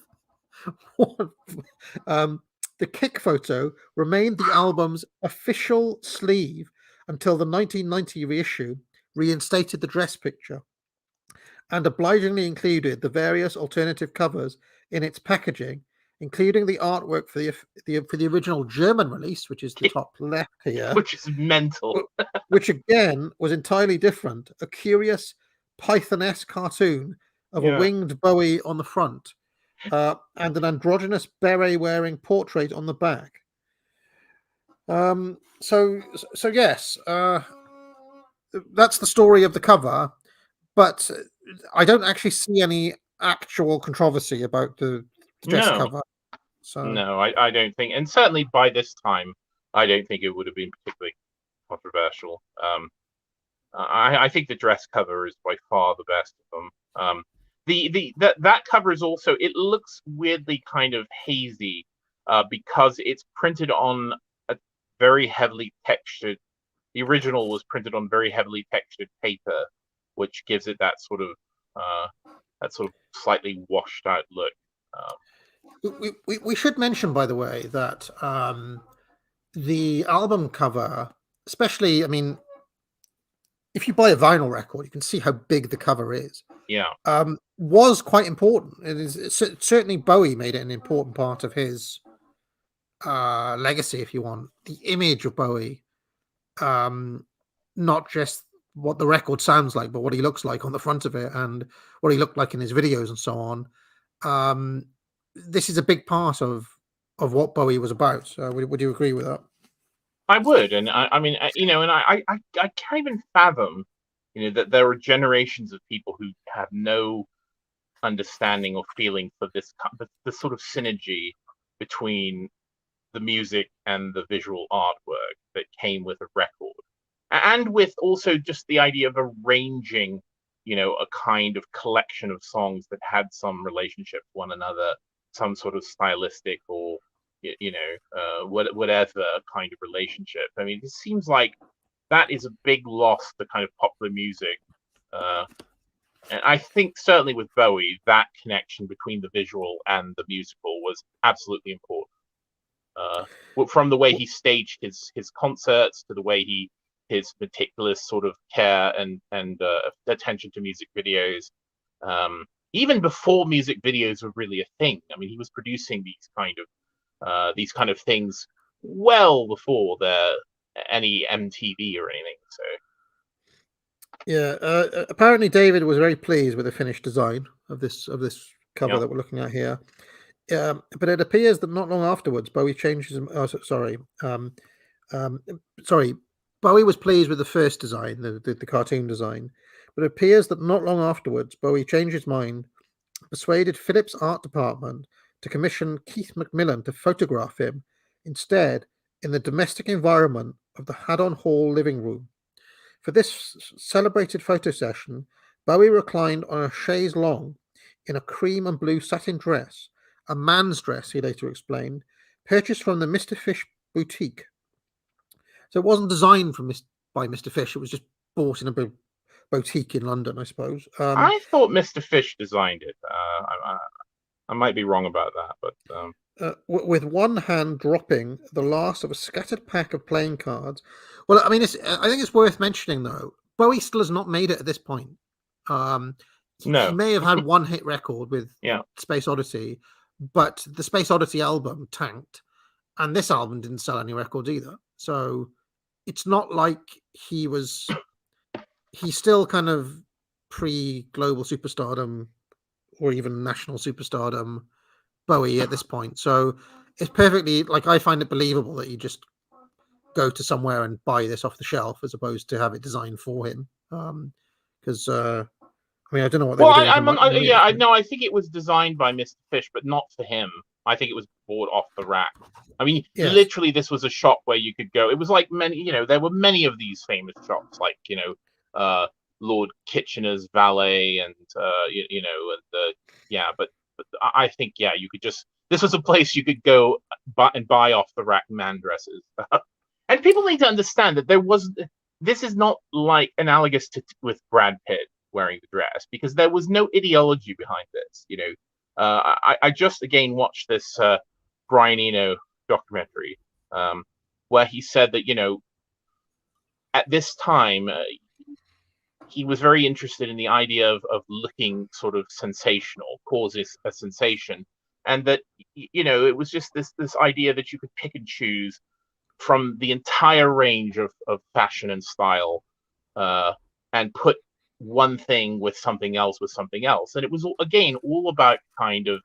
The Kick photo remained the album's official sleeve until the 1990 reissue reinstated the dress picture and obligingly included the various alternative covers in its packaging, including the artwork for the original German release, which is the top left here, which is mental, which again was entirely different. A curious Python-esque cartoon of a winged Bowie on the front, and an androgynous beret-wearing portrait on the back. So yes, that's the story of the cover, but I don't actually see any actual controversy about the dress cover. So no, I don't think, and certainly by this time, I don't think it would have been particularly controversial. I think the dress cover is by far the best of them. That cover is also, it looks weirdly kind of hazy because it's printed on a very heavily textured. The original was printed on very heavily textured paper, which gives it that sort of slightly washed out look. We should mention, by the way, that the album cover, especially, I mean, if you buy a vinyl record, you can see how big the cover is. Yeah. Was quite important. It is certainly Bowie made it an important part of his legacy, if you want. The image of Bowie, not just what the record sounds like, but what he looks like on the front of it and what he looked like in his videos and so on. This is a big part of what Bowie was about. Would you agree with that? I would, and I mean, and I can't even fathom, that there are generations of people who have no understanding or feeling for this sort of synergy between the music and the visual artwork that came with a record, and with also just the idea of arranging, a kind of collection of songs that had some relationship to one another, some sort of stylistic or whatever kind of relationship. I mean, it seems like that is a big loss to kind of popular music. And I think certainly with Bowie, that connection between the visual and the musical was absolutely important. From the way he staged his concerts to the way his meticulous sort of care and attention to music videos. Even before music videos were really a thing. I mean, he was producing these kind of things well before any MTV or anything. So yeah, apparently David was very pleased with the finished design of this cover that we're looking at here. But it appears that not long afterwards, Bowie changed his. Bowie was pleased with the first design, the cartoon design, but it appears that not long afterwards, Bowie changed his mind, persuaded Phillips' art department to commission Keith Macmillan to photograph him instead in the domestic environment of the Haddon Hall living room. For this celebrated photo session, Bowie reclined on a chaise longue in a cream and blue satin dress, a man's dress, he later explained, purchased from the Mr. Fish boutique. So it wasn't designed by Mr. Fish. It was just bought in a boutique in London, I suppose. I thought Mr. Fish designed it. I might be wrong about that, but with one hand dropping the last of a scattered pack of playing cards. Well, I mean, I think it's worth mentioning though. Bowie still has not made it at this point. No. He may have had one hit record with Space Oddity, but the Space Oddity album tanked, and this album didn't sell any records either. So it's not like he's still kind of pre-global superstardom or even national superstardom Bowie at this point. So it's perfectly, like, I find it believable that you just go to somewhere and buy this off the shelf as opposed to have it designed for him. Because I mean, I don't know what they were doing. I think it was designed by Mr. Fish, but not for him. I think it was bought off the rack. I mean, literally, this was a shop where you could go. It was like many, there were many of these famous shops, like, Lord Kitchener's Valet, and but I think you could just. This was a place you could go buy off the rack man dresses, and people need to understand that this is not like analogous with Brad Pitt wearing the dress, because there was no ideology behind this. I just again watched this Brian Eno documentary where he said that at this time he was very interested in the idea of looking sort of sensational, causes a sensation, and that it was just this idea that you could pick and choose from the entire range of fashion and style and put one thing with something else, and it was again all about kind of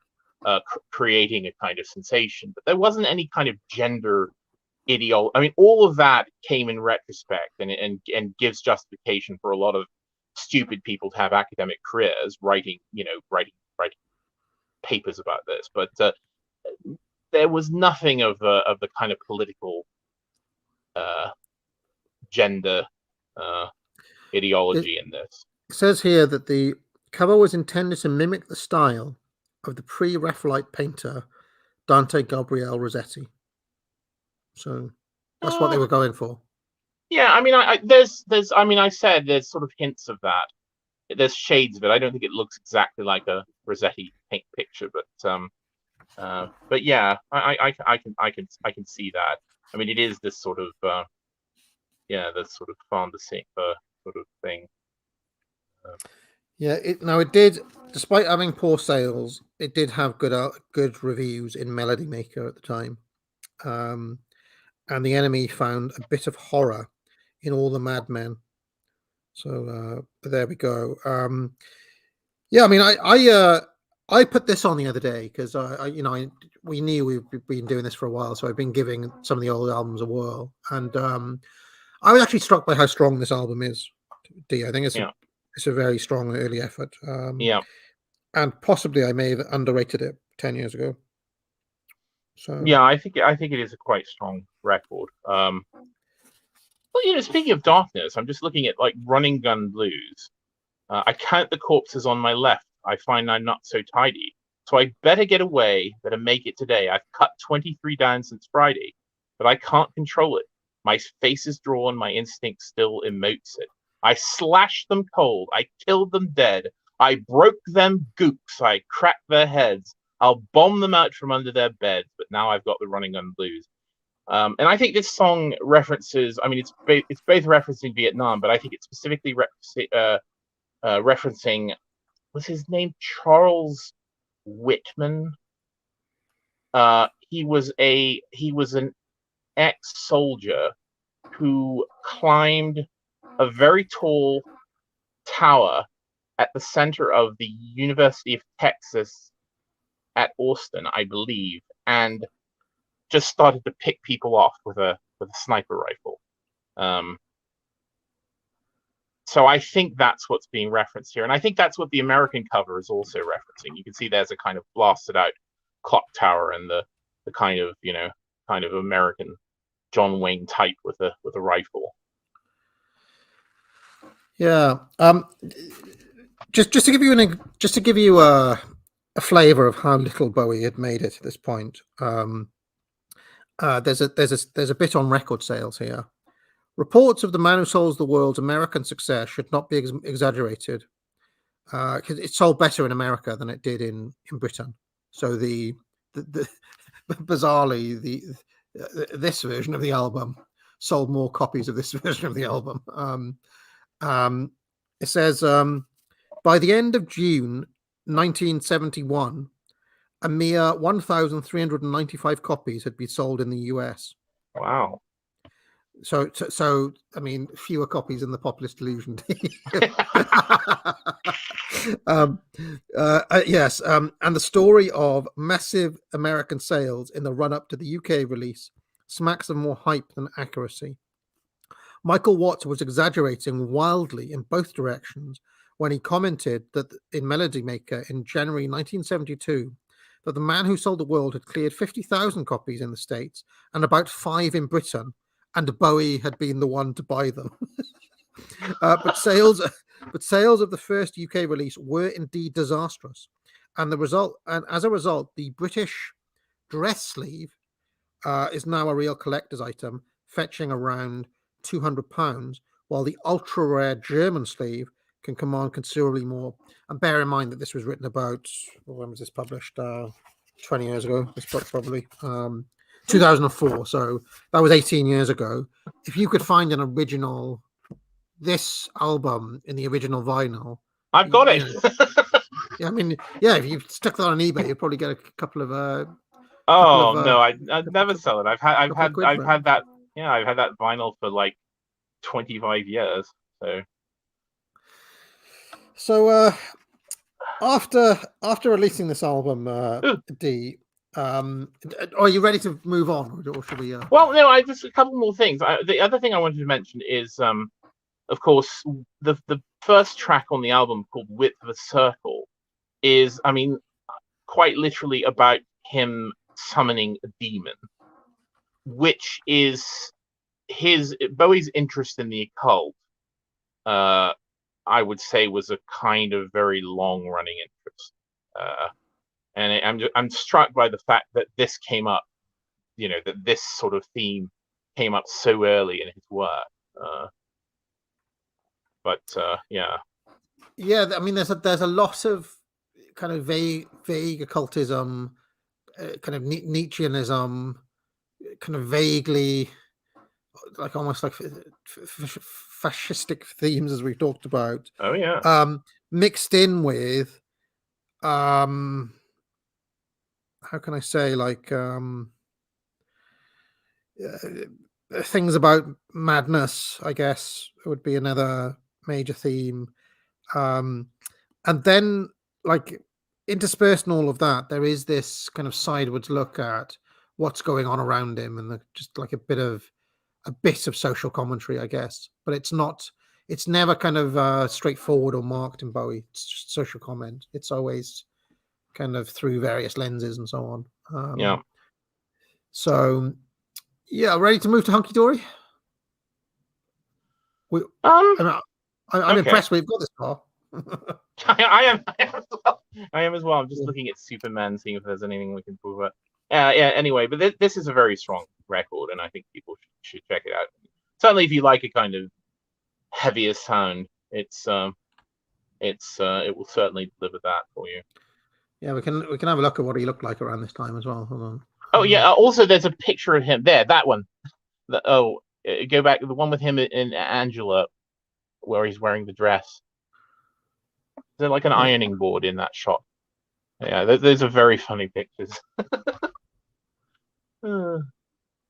creating a kind of sensation, but there wasn't any kind of gender ideology. I mean, all of that came in retrospect and gives justification for a lot of stupid people to have academic careers writing papers about this, but there was nothing of the kind of political gender ideology in this. It says here that the cover was intended to mimic the style of the pre-Raphaelite painter Dante Gabriel Rossetti. So that's what they were going for. Yeah, I mean, I said there's sort of hints of that. There's shades of it. I don't think it looks exactly like a Rossetti paint picture, but yeah, I can see that. I mean, it is this sort of this sort of fan de siècle sort of thing. It did, despite having poor sales, it did have good reviews in Melody Maker at the time, and the Enemy found a bit of horror in All the Madmen. So there we go. I mean, I put this on the other day because we knew we've been doing this for a while, so I've been giving some of the old albums a whirl, and I was actually struck by how strong this album is. D, I think it's a very strong early effort. And possibly I may have underrated it 10 years ago. So I think it is a quite strong record. Well, speaking of darkness, I'm just looking at like Running Gun Blues. I count the corpses on my left. I find I'm not so tidy. So I better get away, better make it today. I've cut 23 down since Friday, but I can't control it. My face is drawn, my instinct still emotes it. I slashed them cold, I killed them dead. I broke them gooks, I cracked their heads. I'll bomb them out from under their beds, but now I've got the Running Gun Blues. And I think this song references, I mean, it's both referencing Vietnam, but I think it's specifically referencing, what's his name? Charles Whitman. He was an ex-soldier who climbed a very tall tower at the center of the University of Texas at Austin, I believe, and just started to pick people off with a sniper rifle. So I think that's what's being referenced here, and I think that's what the American cover is also referencing. You can see there's a kind of blasted out clock tower and the kind of American John Wayne type with a rifle. Yeah. Just to give you a flavor of how little Bowie had made it at this point. there's a bit on record sales here. Reports of the man who sold the world's American success should not be exaggerated, because it sold better in America than it did in Britain. So the bizarrely this version of the album sold more copies of this version of the album. It says by the end of June 1971, a mere 1,395 copies had been sold in the US. Wow. So I mean, fewer copies in the Populist Delusion. Yes, and the story of massive American sales in the run-up to the UK release smacks of more hype than accuracy. Michael Watts was exaggerating wildly in both directions when he commented that in Melody Maker in January 1972 that the man who sold the world had cleared 50,000 copies in the States and about 5 in Britain, and Bowie had been the one to buy them. But sales of the first UK release were indeed disastrous, and as a result, the British dress sleeve is now a real collector's item, fetching around £200, while the ultra rare German sleeve can command considerably more. And bear in mind that this was written about, when was this published? 20 years ago. This book probably 2004. So that was 18 years ago. If you could find an original, this album in the original vinyl, I've got it. Yeah, I mean, yeah, if you stuck that on eBay, you'd probably get a couple of. No, I'd never sell it. I've had that. Yeah, I've had that vinyl for like 25 years. So after releasing this album, D, are you ready to move on, or should we? Well, no, I just a couple more things. The other thing I wanted to mention is, of course, the first track on the album called "Width of a Circle" is, I mean, quite literally about him summoning a demon, which is Bowie's interest in the occult. I would say was a kind of very long-running interest, and I'm struck by the fact that this came up, that this sort of theme came up so early in his work. Yeah. I mean, there's a lot of kind of vague occultism, kind of Nietzscheanism, kind of vaguely like almost like fascistic themes, as we've talked about. Oh yeah. Mixed in with how can I say, like things about madness, I guess, would be another major theme. And then, like, interspersed in all of that, there is this kind of sideways look at what's going on around him, and just like a bit of social commentary, I guess. But it's never kind of straightforward or marked in Bowie. It's just social comment. It's always kind of through various lenses and so on. Yeah. So, yeah, ready to move to Hunky Dory? I'm okay. impressed we've got this far. I am as well. I'm just looking at Superman, seeing if there's anything we can prove it. Yeah. Anyway, but this is a very strong record, and I think people should check it out. Certainly, if you like a kind of heavier sound, it will certainly deliver that for you. Yeah, we can have a look at what he looked like around this time as well. Hold on. Oh yeah. Also, there's a picture of him there. That one. Go back to the one with him in Angela, where he's wearing the dress. There's like an ironing board in that shot. Yeah, those are very funny pictures.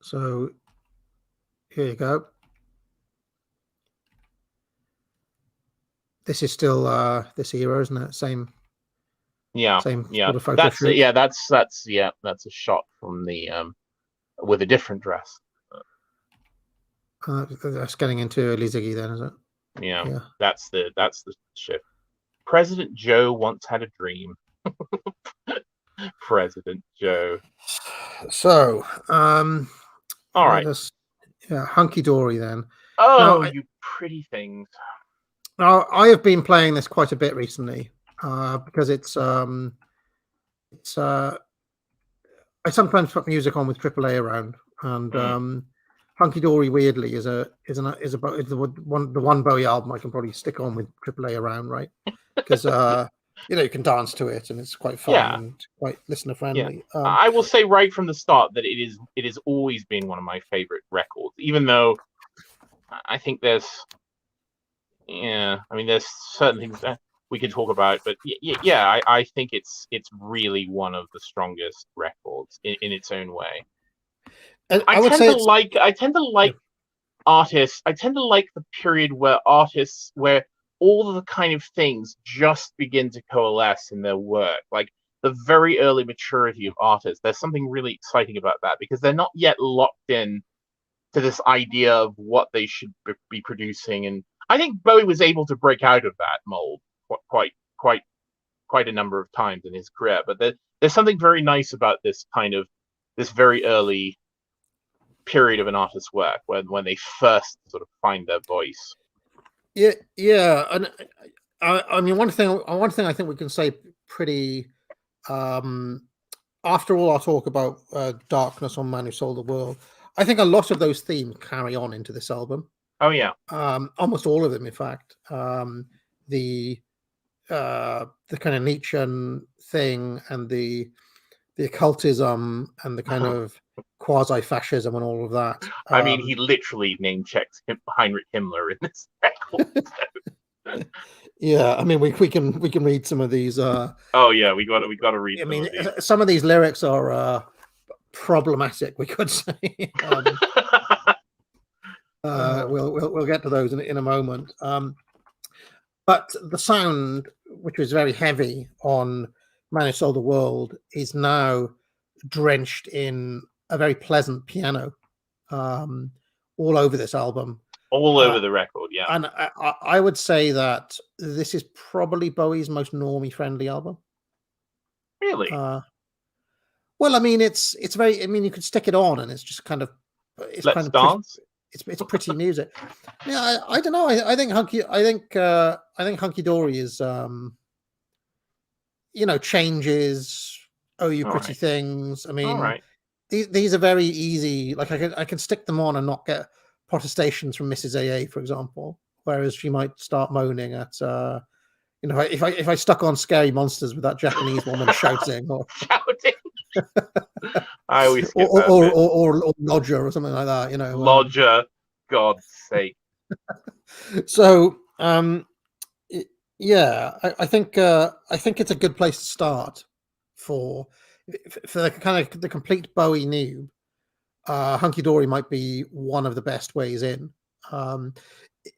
So here you go. This is still this era, isn't it? Same. Sort of photo shoot. That's a shot from the with a different dress. That's getting into early Ziggy then, is it? Yeah. That's the shift. President Joe once had a dream. President Joe. So, all right. Hunky Dory then. Oh, you pretty things. Now, I have been playing this quite a bit recently because it's I sometimes put music on with AAA around, and Hunky Dory weirdly is the one Bowie album I can probably stick on with AAA around, right? Because you can dance to it and it's quite fun Yeah. and quite listener Yeah, friendly. I will say right from the start that it has always been one of my favorite records, even though I think there's certain things that we can talk about, but I think it's really one of the strongest records in its own way. And I would tend say to like artists. I tend to like the period where all of the kind of things just begin to coalesce in their work, like the very early maturity of artists. There's something really exciting about that because they're not yet locked in to this idea of what they should be producing. And I think Bowie was able to break out of that mold quite a number of times in his career. But there's something very nice about this very early period of an artist's work when they first sort of find their voice. Yeah, and I mean one thing I think we can say pretty after all our talk about Darkness on Man Who Sold the World, I think a lot of those themes carry on into this album. Oh yeah, almost all of them, in fact. The kind of Nietzschean thing and the occultism and the kind of quasi-fascism and all of that. I mean, he literally name checks Heinrich Himmler in this record. Yeah, I mean, we can read some of these. Oh yeah, we got to read. I mean, some of these lyrics are problematic, we could say. We'll get to those in a moment. But the sound, which was very heavy on Man Who Sold the World, is now drenched in a very pleasant piano all over this album. All over the record, yeah. And I would say that this is probably Bowie's most normie-friendly album. Really? Well, I mean, it's very. I mean, you could stick it on, and it's just kind of. Let's dance. It's pretty music. Yeah, I don't know. I think Hunky Dory is changes. Oh, you pretty things. I mean, these are very easy. Like I can stick them on and not get protestations from Mrs. AA, for example. Whereas she might start moaning at if I stuck on Scary Monsters with that Japanese woman shouting or I always skip or Lodger or something like that, Lodger, God's sake. So I think it's a good place to start for the kind of the complete Bowie noob. Hunky Dory might be one of the best ways in.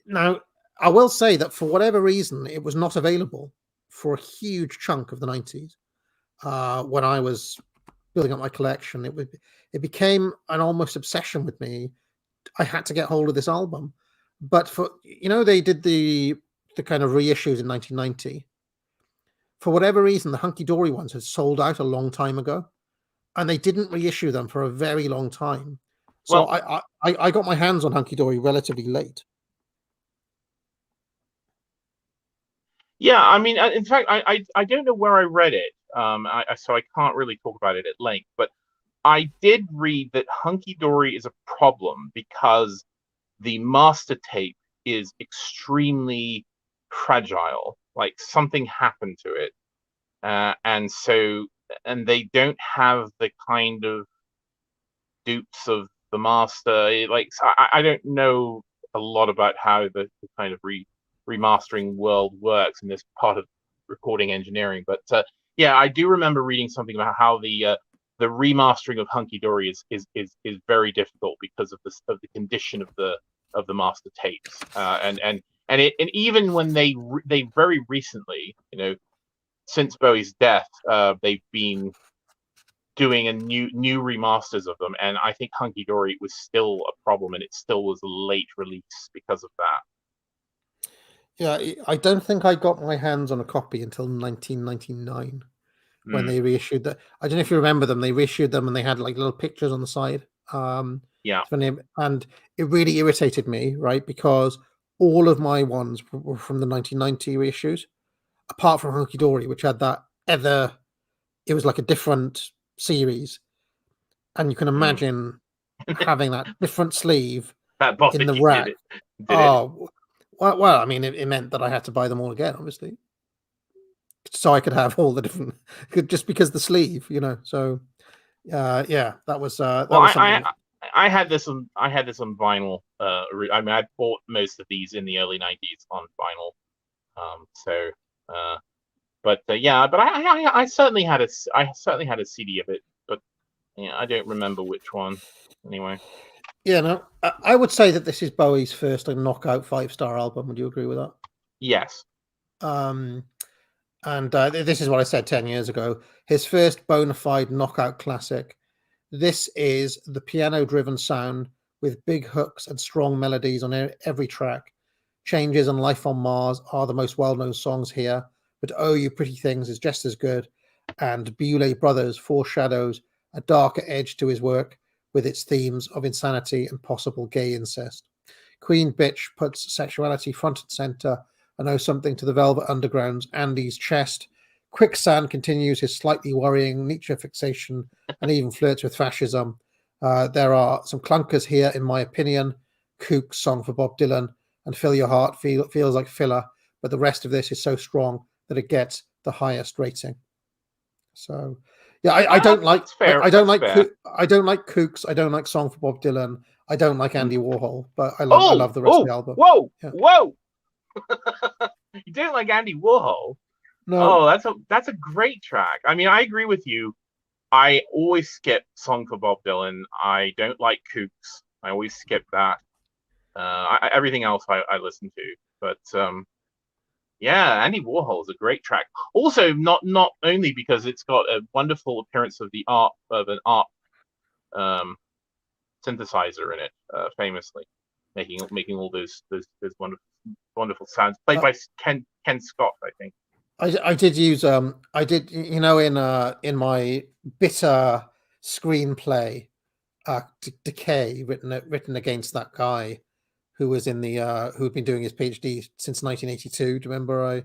Now, I will say that for whatever reason, it was not available for a huge chunk of the 90s. When I was building up my collection, it became an almost obsession with me. I had to get hold of this album, but they did the kind of reissues in 1990. For whatever reason, the Hunky Dory ones had sold out a long time ago, and they didn't reissue them for a very long time. So I got my hands on Hunky Dory relatively late. Yeah, I mean, in fact, I don't know where I read it, so I can't really talk about it at length. But I did read that Hunky Dory is a problem because the master tape is extremely fragile. Like something happened to it, and they don't have the kind of dupes of the master. So I don't know a lot about how the kind of remastering world works in this part of recording engineering, but I do remember reading something about how the remastering of Hunky Dory is very difficult because of the condition of the master tapes, and even when they very recently, since Bowie's death, they've been doing a new remasters of them, and I think Hunky Dory was still a problem, and it still was a late release because of that. Yeah, I don't think I got my hands on a copy until 1999 when they reissued that. I don't know if you remember them. They reissued them and they had like little pictures on the side. And it really irritated me, right? Because all of my ones were from the 1990 reissues, apart from Hunky Dory, which had that it was like a different series. And you can imagine having that different sleeve That boss in the did rack. it. Did it. Oh, well, I mean, it meant that I had to buy them all again, obviously, so I could have all the different, just because the sleeve, So, yeah, that was Well, something. I had this on vinyl. I mean, I bought most of these in the early '90s on vinyl. So, but I certainly had a CD of it, but yeah, I don't remember which one. Anyway, Yeah, no, I would say that this is Bowie's first knockout 5-star album. Would you agree with that? yes. And this is what I said 10 years ago. His first bona fide knockout classic. This is the piano-driven sound with big hooks and strong melodies on every track. Changes and Life on Mars are the most well-known songs here, but Oh You Pretty Things is just as good. And Bowie Brothers foreshadows a darker edge to his work with its themes of insanity and possible gay incest. Queen Bitch puts sexuality front and center and owes something to the Velvet Underground's Andy's chest. Quicksand continues his slightly worrying Nietzsche fixation and even flirts with fascism. There are some clunkers here, in my opinion. Kook's Song for Bob Dylan and Fill Your Heart feels like filler, but the rest of this is so strong that it gets the highest rating. So, yeah, I don't like fair. I don't like I don't like Kook's. I don't like Song for Bob Dylan. I don't like Andy Warhol, but I love the rest of the album. Whoa! You don't like Andy Warhol? No. Oh, that's a great track. I mean, I agree with you. I always skip Song for Bob Dylan. I don't like Kook's. I always skip that. Everything else I listen to, but yeah, Andy Warhol is a great track. Also, not only because it's got a wonderful appearance of an ARP synthesizer in it, famously making all those wonderful sounds, played by Ken Scott, I think. I did use in my bitter screenplay, Decay, written against that guy who was in the who had been doing his PhD since 1982. Do you remember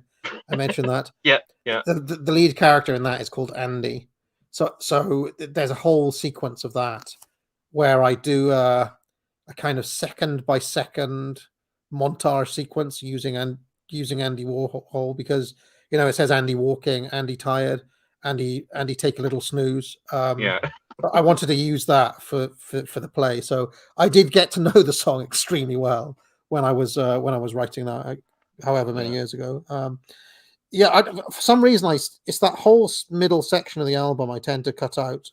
I mentioned that? Yeah. The lead character in that is called Andy. So there's a whole sequence of that where I do a kind of second by second montage sequence using Andy Warhol, because it says Andy walking, Andy tired, Andy take a little snooze. Yeah. I wanted to use that for the play, so I did get to know the song extremely well when I was writing that, however many years ago. For some reason, it's that whole middle section of the album I tend to cut out.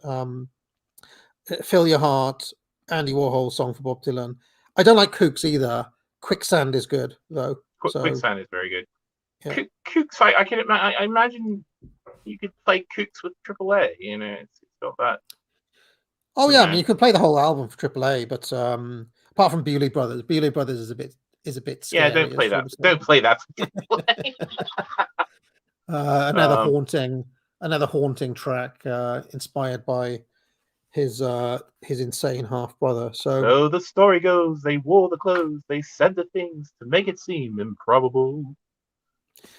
Fill Your Heart, Andy Warhol, Song for Bob Dylan. I don't like Kook's either. Quicksand is good though. Quicksand is very good. Yeah. Kook's, I imagine you could play Kook's with AAA. It's got that. Oh yeah, I mean you can play the whole album for AAA, but apart from Bowie Brothers is a bit scary. Yeah, don't play that. Don't play that. Another haunting track, inspired by his insane half brother. So the story goes, they wore the clothes, they said the things to make it seem improbable.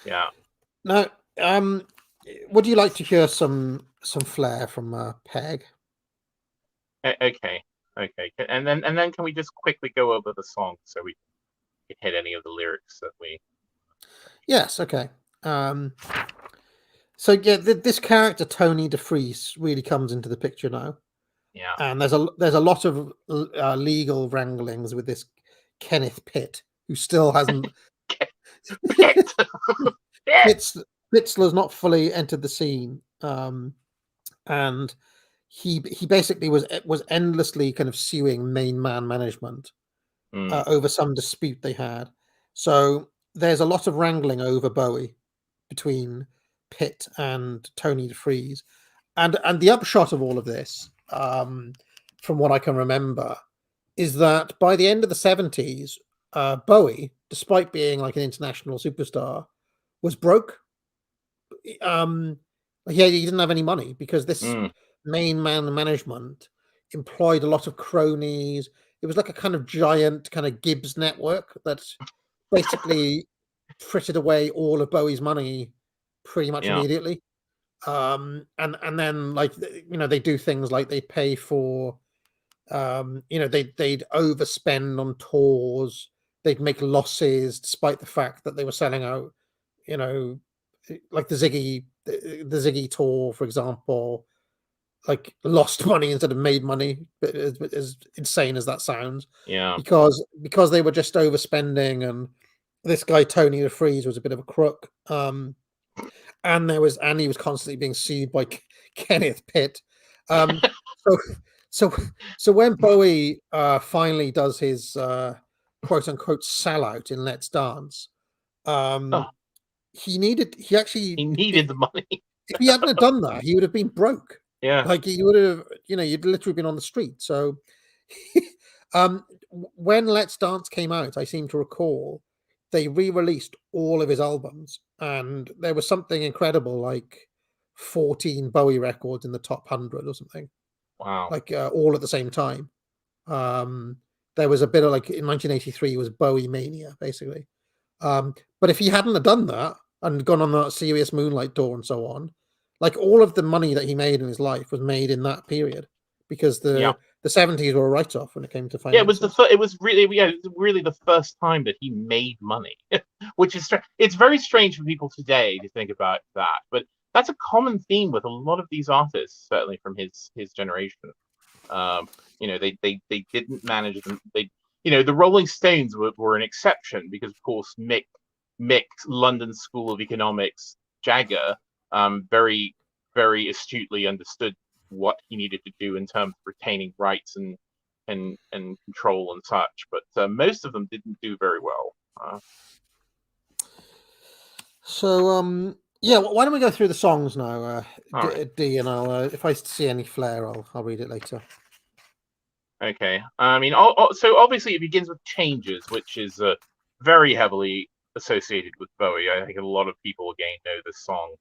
Yeah. Now, would you like to hear some flair from Peg? Okay. And then can we just quickly go over the song so we can hit any of the lyrics that we? Yes. Okay. So yeah, this character Tony DeFries really comes into the picture now. Yeah. And there's a lot of legal wranglings with this Kenneth Pitt, who still hasn't. Fitzler's not fully entered the scene, and he basically was endlessly kind of suing Main Man Management over some dispute they had. So there's a lot of wrangling over Bowie between Pitt and Tony DeFries, and the upshot of all of this, from what I can remember, is that by the end of the 70s, Bowie, despite being like an international superstar, was broke. He didn't have any money because this Main Man Management employed a lot of cronies. It was like a kind of giant kind of Gibbs network that basically frittered away all of Bowie's money pretty much immediately. And then, like, they do things like they pay for They'd overspend on tours. They'd make losses despite the fact that they were selling out. Like the Ziggy tour, for example, like lost money instead of made money. As insane as that sounds, Yeah. because they were just overspending, and this guy Tony DeFries was a bit of a crook. And he was constantly being sued by Kenneth Pitt. So when Bowie finally does his quote unquote sellout in Let's Dance, he needed the money. If he hadn't have done that, he would have been broke. Yeah. Like he would have, you'd literally been on the street. So when Let's Dance came out, I seem to recall they re-released all of his albums, and there was something incredible like 14 Bowie records in the top 100 or something. Wow. Like all at the same time. There was a bit of like in 1983 was Bowie mania, basically. But if he hadn't have done that and gone on that serious Moonlight tour and so on, like all of the money that he made in his life was made in that period, because the 70s were a write-off when it came to finances. Yeah, it was really the first time that he made money, which is it's very strange for people today to think about that, but that's a common theme with a lot of these artists, certainly from his generation. They didn't manage them. The Rolling Stones were an exception because, of course, Mick's London School of Economics Jagger very, very astutely understood what he needed to do in terms of retaining rights and control and such. But most of them didn't do very well. Why don't we go through the songs now, right. D, and if I see any flair, I'll read it later. Okay. I mean, so obviously it begins with Changes, which is very heavily associated with Bowie. I think a lot of people, again, know this song.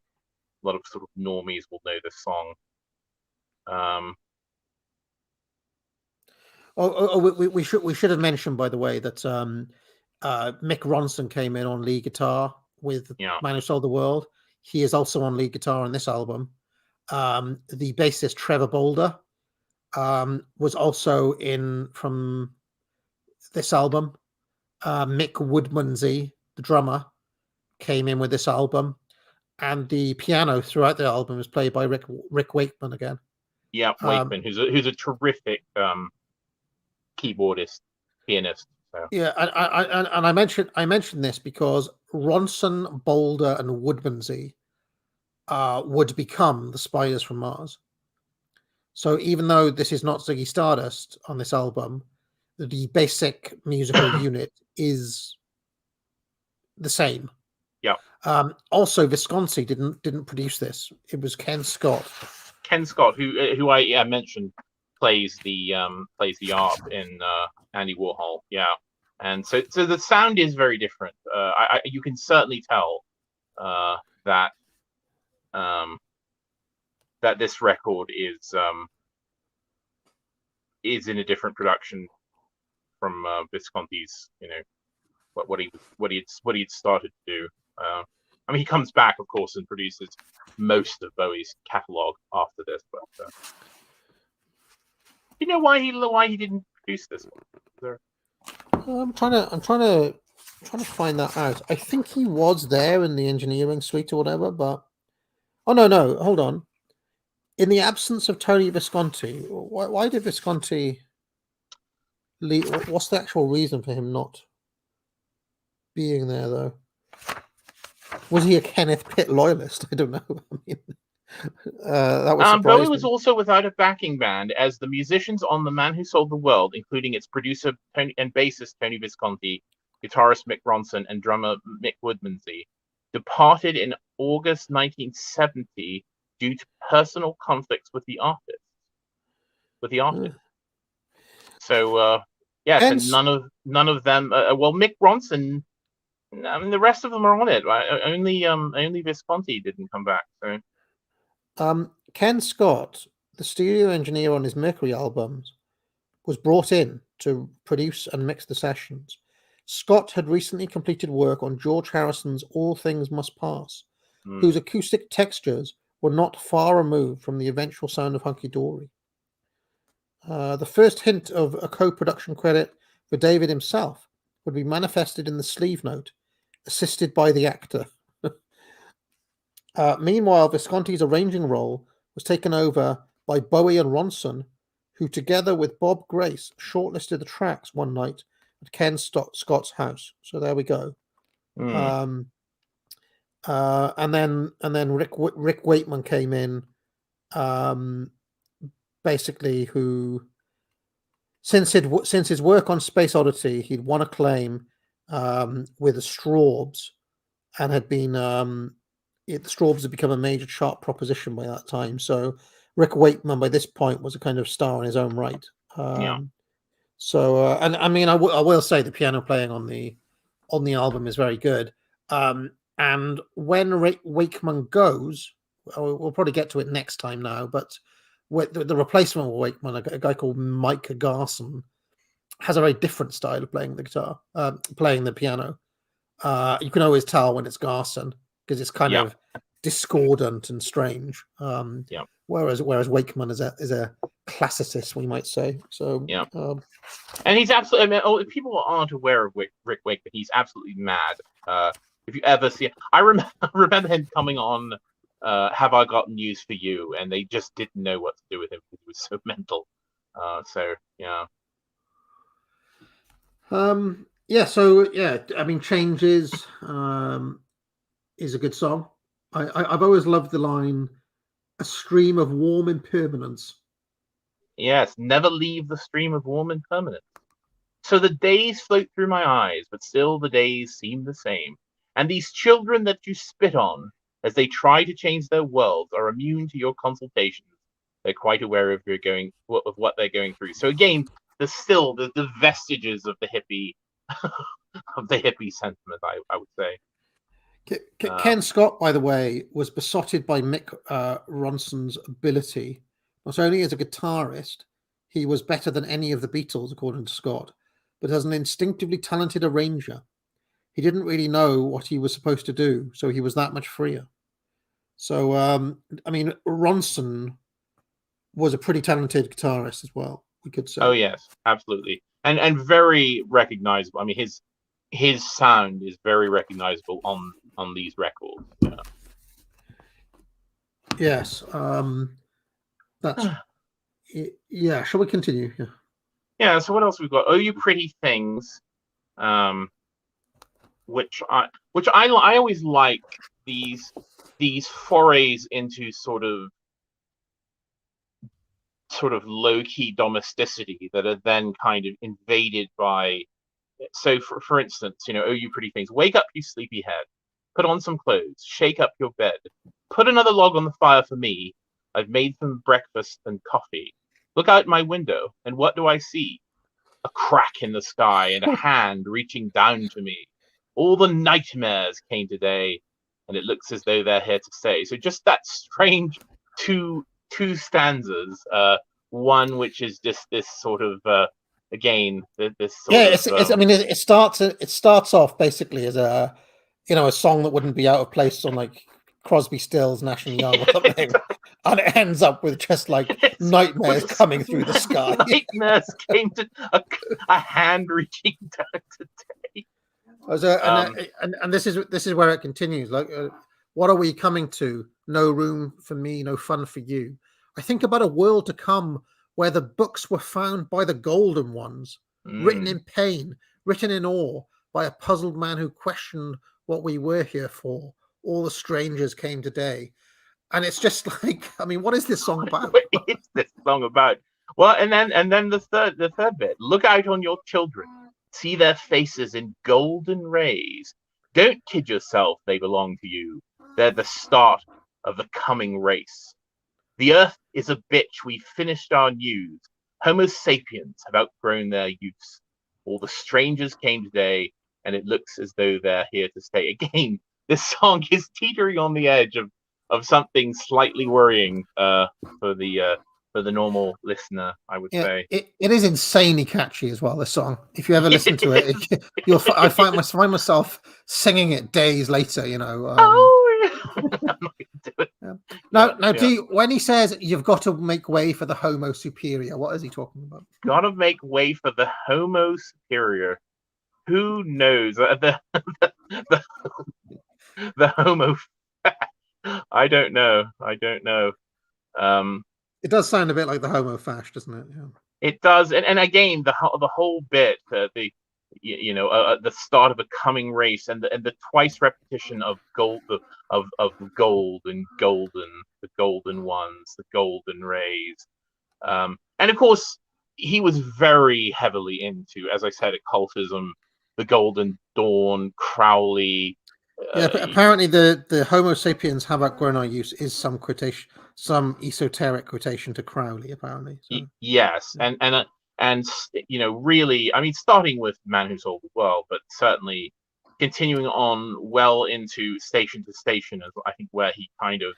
A lot of sort of normies will know this song. We should have mentioned, by the way, that Mick Ronson came in on lead guitar with Man Who Sold the World. He is also on lead guitar on this album. The bassist Trevor Bolder was also in from this album. Mick Woodmansey, the drummer, came in with this album, and the piano throughout the album is played by Rick Wakeman again. Yeah, Wakeman, who's a terrific keyboardist, pianist. So. Yeah, and I mentioned this because Ronson, Bolder, and Woodmansey would become the Spiders from Mars. So even though this is not Ziggy Stardust on this album, the basic musical unit is the same. Yeah. Also, Visconti didn't produce this. It was Ken Scott. Ken Scott, who I mentioned, plays the ARP in Andy Warhol. Yeah, and so the sound is very different. You can certainly tell that this record is in a different production from Visconti's. What he had started to do. I mean, he comes back, of course, and produces most of Bowie's catalog after this. But you know why he didn't produce this one? I'm trying to find that out. I think he was there in the engineering suite or whatever, but no, hold on. In the absence of Tony Visconti, why did Visconti leave? What's the actual reason for him not being there, though? Was he a Kenneth Pitt loyalist? I don't know. I mean, that was Bowie was also without a backing band, as the musicians on The Man Who Sold the World, including its producer and bassist Tony Visconti, guitarist Mick Ronson, and drummer Mick Woodmansey, departed in August 1970 due to personal conflicts with the artist. So so none of them. Mick Ronson. I mean, the rest of them are on it. Right? Only Visconti didn't come back. So. Ken Scott, the studio engineer on his Mercury albums, was brought in to produce and mix the sessions. Scott had recently completed work on George Harrison's All Things Must Pass, whose acoustic textures were not far removed from the eventual sound of Hunky Dory. The first hint of a co-production credit for David himself would be manifested in the sleeve note, assisted by the actor. Meanwhile, Visconti's arranging role was taken over by Bowie and Ronson, who together with Bob Grace shortlisted the tracks one night at Ken Scott's house. So there we go. And then Rick Wakeman came in, basically, who since his work on Space Oddity, he'd won acclaim with the Straubs, and had been the Straubs had become a major chart proposition by that time. So Rick Wakeman by this point was a kind of star in his own right. So and I mean I will say the piano playing on the album is very good. And when Wakeman goes, we'll probably get to it next time now, but with the replacement of Wakeman, a guy called Mike Garson, has a very different style of playing the guitar, playing the piano. You can always tell when it's Garson because it's kind of discordant and strange. Whereas Wakeman is a classicist, we might say. So and he's absolutely. I mean, if people aren't aware of Rick Wakeman, he's absolutely mad. If you ever see, I remember him coming on Have I Got News for You, and they just didn't know what to do with him because he was so mental. I mean, Changes is a good song. I've always loved the line, "A stream of warm impermanence." Yes, never leave the stream of warm impermanence. So the days float through my eyes, but still the days seem the same. And these children that you spit on, as they try to change their worlds, are immune to your consultations. They're quite aware of what they're going through. So again, there's still the vestiges of the hippie sentiment, I would say. Ken Scott, by the way, was besotted by Mick Ronson's ability. Not only as a guitarist, he was better than any of the Beatles, according to Scott, but as an instinctively talented arranger. He didn't really know what he was supposed to do, so he was that much freer. So, I mean, Ronson was a pretty talented guitarist as well, we could say. Oh yes, absolutely, and very recognizable. I mean, his sound is very recognizable on these records. Yes. That's Shall we continue? Yeah. So what else we've got? Oh, You Pretty Things. Which I always like these forays into sort of low-key domesticity that are then kind of invaded by. So for instance, Oh, You Pretty Things, wake up, you sleepyhead, put on some clothes, shake up your bed, put another log on the fire for me. I've made some breakfast and coffee. Look out my window, and what do I see? A crack in the sky and a hand reaching down to me. All the nightmares came today, and it looks as though they're here to stay. So just that strange two stanzas. One which is just this sort of again this sort of, I mean, it starts off basically as a song that wouldn't be out of place on like Crosby, Stills, Nash and Young or something, and it ends up with just like nightmares coming through the sky. Nightmares came to a hand reaching down today. And this is where it continues. Like, what are we coming to? No room for me, no fun for you. I think about a world to come where the books were found by the golden ones, written in pain, written in awe, by a puzzled man who questioned what we were here for. All the strangers came today. And it's just like, I mean, what is this song about? What is this song about? Well, and then the third bit. Look out on your children. See their faces in golden rays. Don't kid yourself, they belong to you. They're the start of the coming race. The earth is a bitch, we've finished our news. Homo sapiens have outgrown their use. All the strangers came today, and it looks as though they're here to stay. Again, this song is teetering on the edge of something slightly worrying for the normal listener, I would say. It is insanely catchy as well, this song. If you ever listen to it, I find myself singing it days later, Now, Yeah. D, when he says you've got to make way for the Homo superior, what is he talking about? Gotta make way for the Homo superior. Who knows? The Homo. I don't know. It does sound a bit like the Homo fash, doesn't it? Yeah. It does, and again, the whole bit, the start of a coming race, and the twice repetition of gold, of gold and golden, the golden ones, the golden rays, and of course he was very heavily into, as I said, occultism, the Golden Dawn, Crowley. Yeah, but apparently the Homo sapiens have outgrown our use is some quotation, some esoteric quotation to Crowley, apparently. So. Yes, Yeah. and really, I mean, starting with Man Who Sold the World, but certainly continuing on well into Station to Station, as I think where he kind of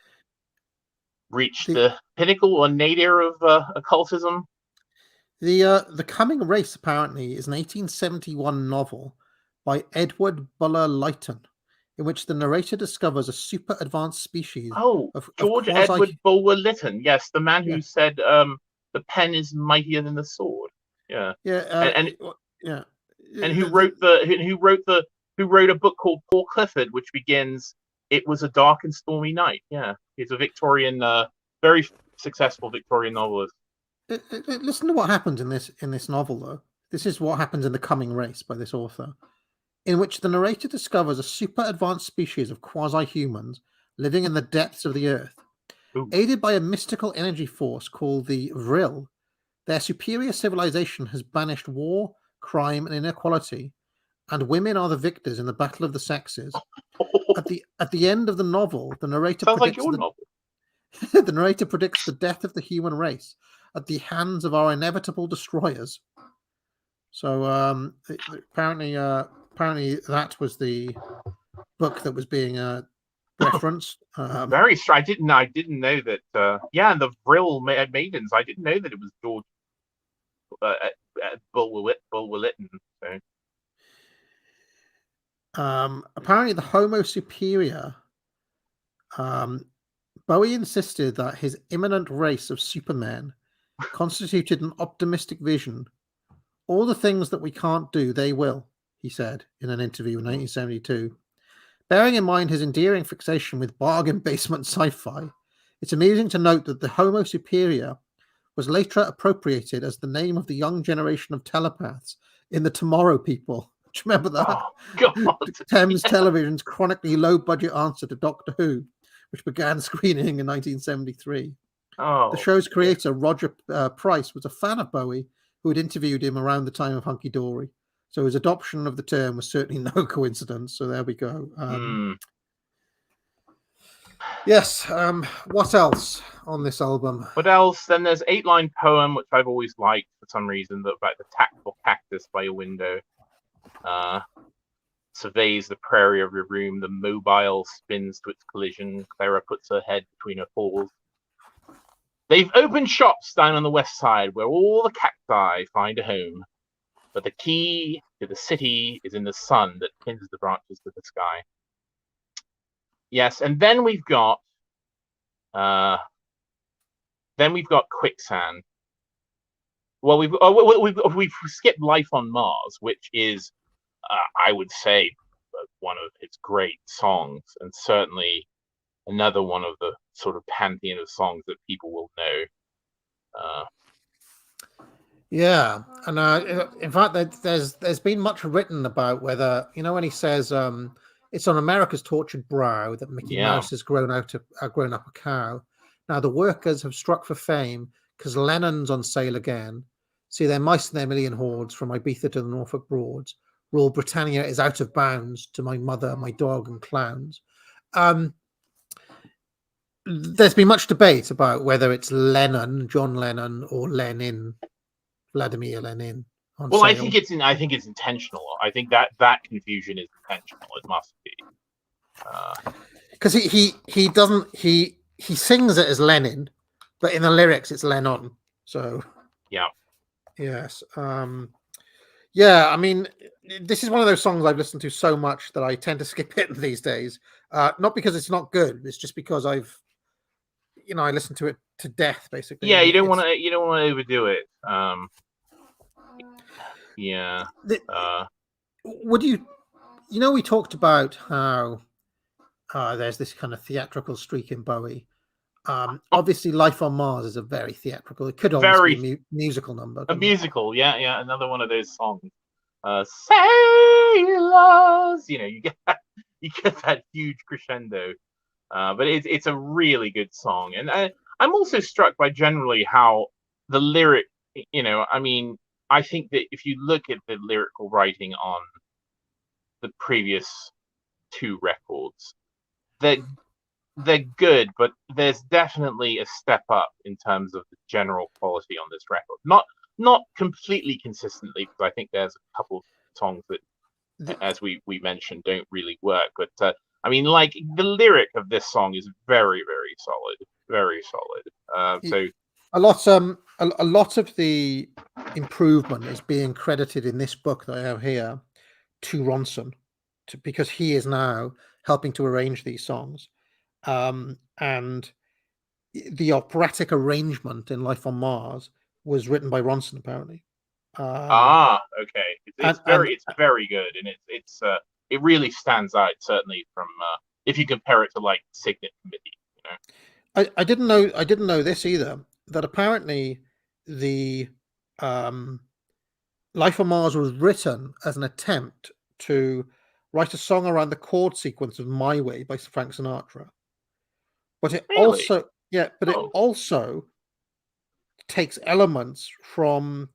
reached the pinnacle or nadir of occultism. The Coming Race apparently is an 1871 novel by Edward Buller Lytton, in which the narrator discovers a super advanced species. Of George Edward Bulwer Lytton, yes, the man who said the pen is mightier than the sword. Yeah, and who wrote a book called Paul Clifford, which begins, "It was a dark and stormy night." Yeah, he's a Victorian, very successful Victorian novelist. Listen to what happens in this novel, though. This is what happens in The Coming Race by this author, in which the narrator discovers a super advanced species of quasi-humans living in the depths of the earth. Ooh. Aided by a mystical energy force called the Vril, their superior civilization has banished war, crime, and inequality, and women are the victors in the battle of the sexes. At the end of the novel, the narrator predicts the narrator predicts the death of the human race at the hands of our inevitable destroyers. So apparently that was the book that was being referenced. Very strange. I didn't know that. And the Vril Maidens. I didn't know that it was George Bulwer Lytton. So. Apparently, the Homo superior. Bowie insisted that his imminent race of supermen constituted an optimistic vision. All the things that we can't do, they will, he said in an interview in 1972. Bearing in mind his endearing fixation with bargain basement sci-fi, it's amusing to note that the Homo superior was later appropriated as the name of the young generation of telepaths in The Tomorrow People. Do you remember that? Oh, God. Thames Television's chronically low-budget answer to Doctor Who, which began screening in 1973. Oh, the show's creator, Roger Price, was a fan of Bowie, who had interviewed him around the time of Hunky Dory. So his adoption of the term was certainly no coincidence. So there we go. Yes. What else on this album? What else? Then there's 8-line poem, which I've always liked for some reason, about the tactful cactus by your window. Surveys the prairie of your room. The mobile spins to its collision. Clara puts her head between her paws. They've opened shops down on the west side where all the cacti find a home. But the key to the city is in the sun that pins the branches to the sky. Yes, and then we've got Quicksand. Well, we've skipped Life on Mars, which is, I would say, one of its great songs, and certainly another one of the sort of pantheon of songs that people will know. Yeah, and in fact, there's been much written about whether, when he says it's on America's tortured brow that Mickey Mouse has grown up a cow. Now the workers have struck for fame because Lennon's on sale again. See their mice and their million hordes from Ibiza to the Norfolk Broads. Rule Britannia is out of bounds to my mother, my dog, and clowns. There's been much debate about whether it's Lennon, John Lennon, or Lenin, Vladimir Lenin. Well, I think it's intentional. I think that confusion is intentional. It must be because he doesn't he sings it as Lenin, but in the lyrics it's Lennon. So yes, yeah. I mean, this is one of those songs I've listened to so much that I tend to skip it these days. Not because it's not good. It's just because I listened to it to death, basically. Yeah, and you don't it's- want to overdo it. Yeah. Would you? We talked about how there's this kind of theatrical streak in Bowie. Obviously, Life on Mars is a very theatrical. It could almost be Very a musical number. a couldn't it? musical. Yeah, another one of those songs. Sailors. You get that huge crescendo. But it's a really good song, and I'm also struck by generally how the lyric. I mean, I think that if you look at the lyrical writing on the previous two records, they're good, but there's definitely a step up in terms of the general quality on this record. Not completely consistently, because I think there's a couple of songs that, as we mentioned, don't really work. But I mean, like, the lyric of this song is very, very solid, very solid. So a lot of the improvement is being credited in this book that I have here to Ronson, because he is now helping to arrange these songs, and the operatic arrangement in Life on Mars was written by Ronson, apparently. Okay, it's and very good, and it really stands out, certainly from if you compare it to like Signet Committee. I didn't know this either, that apparently the Life on Mars was written as an attempt to write a song around the chord sequence of My Way by Frank Sinatra. But it Really? it Oh. also takes elements from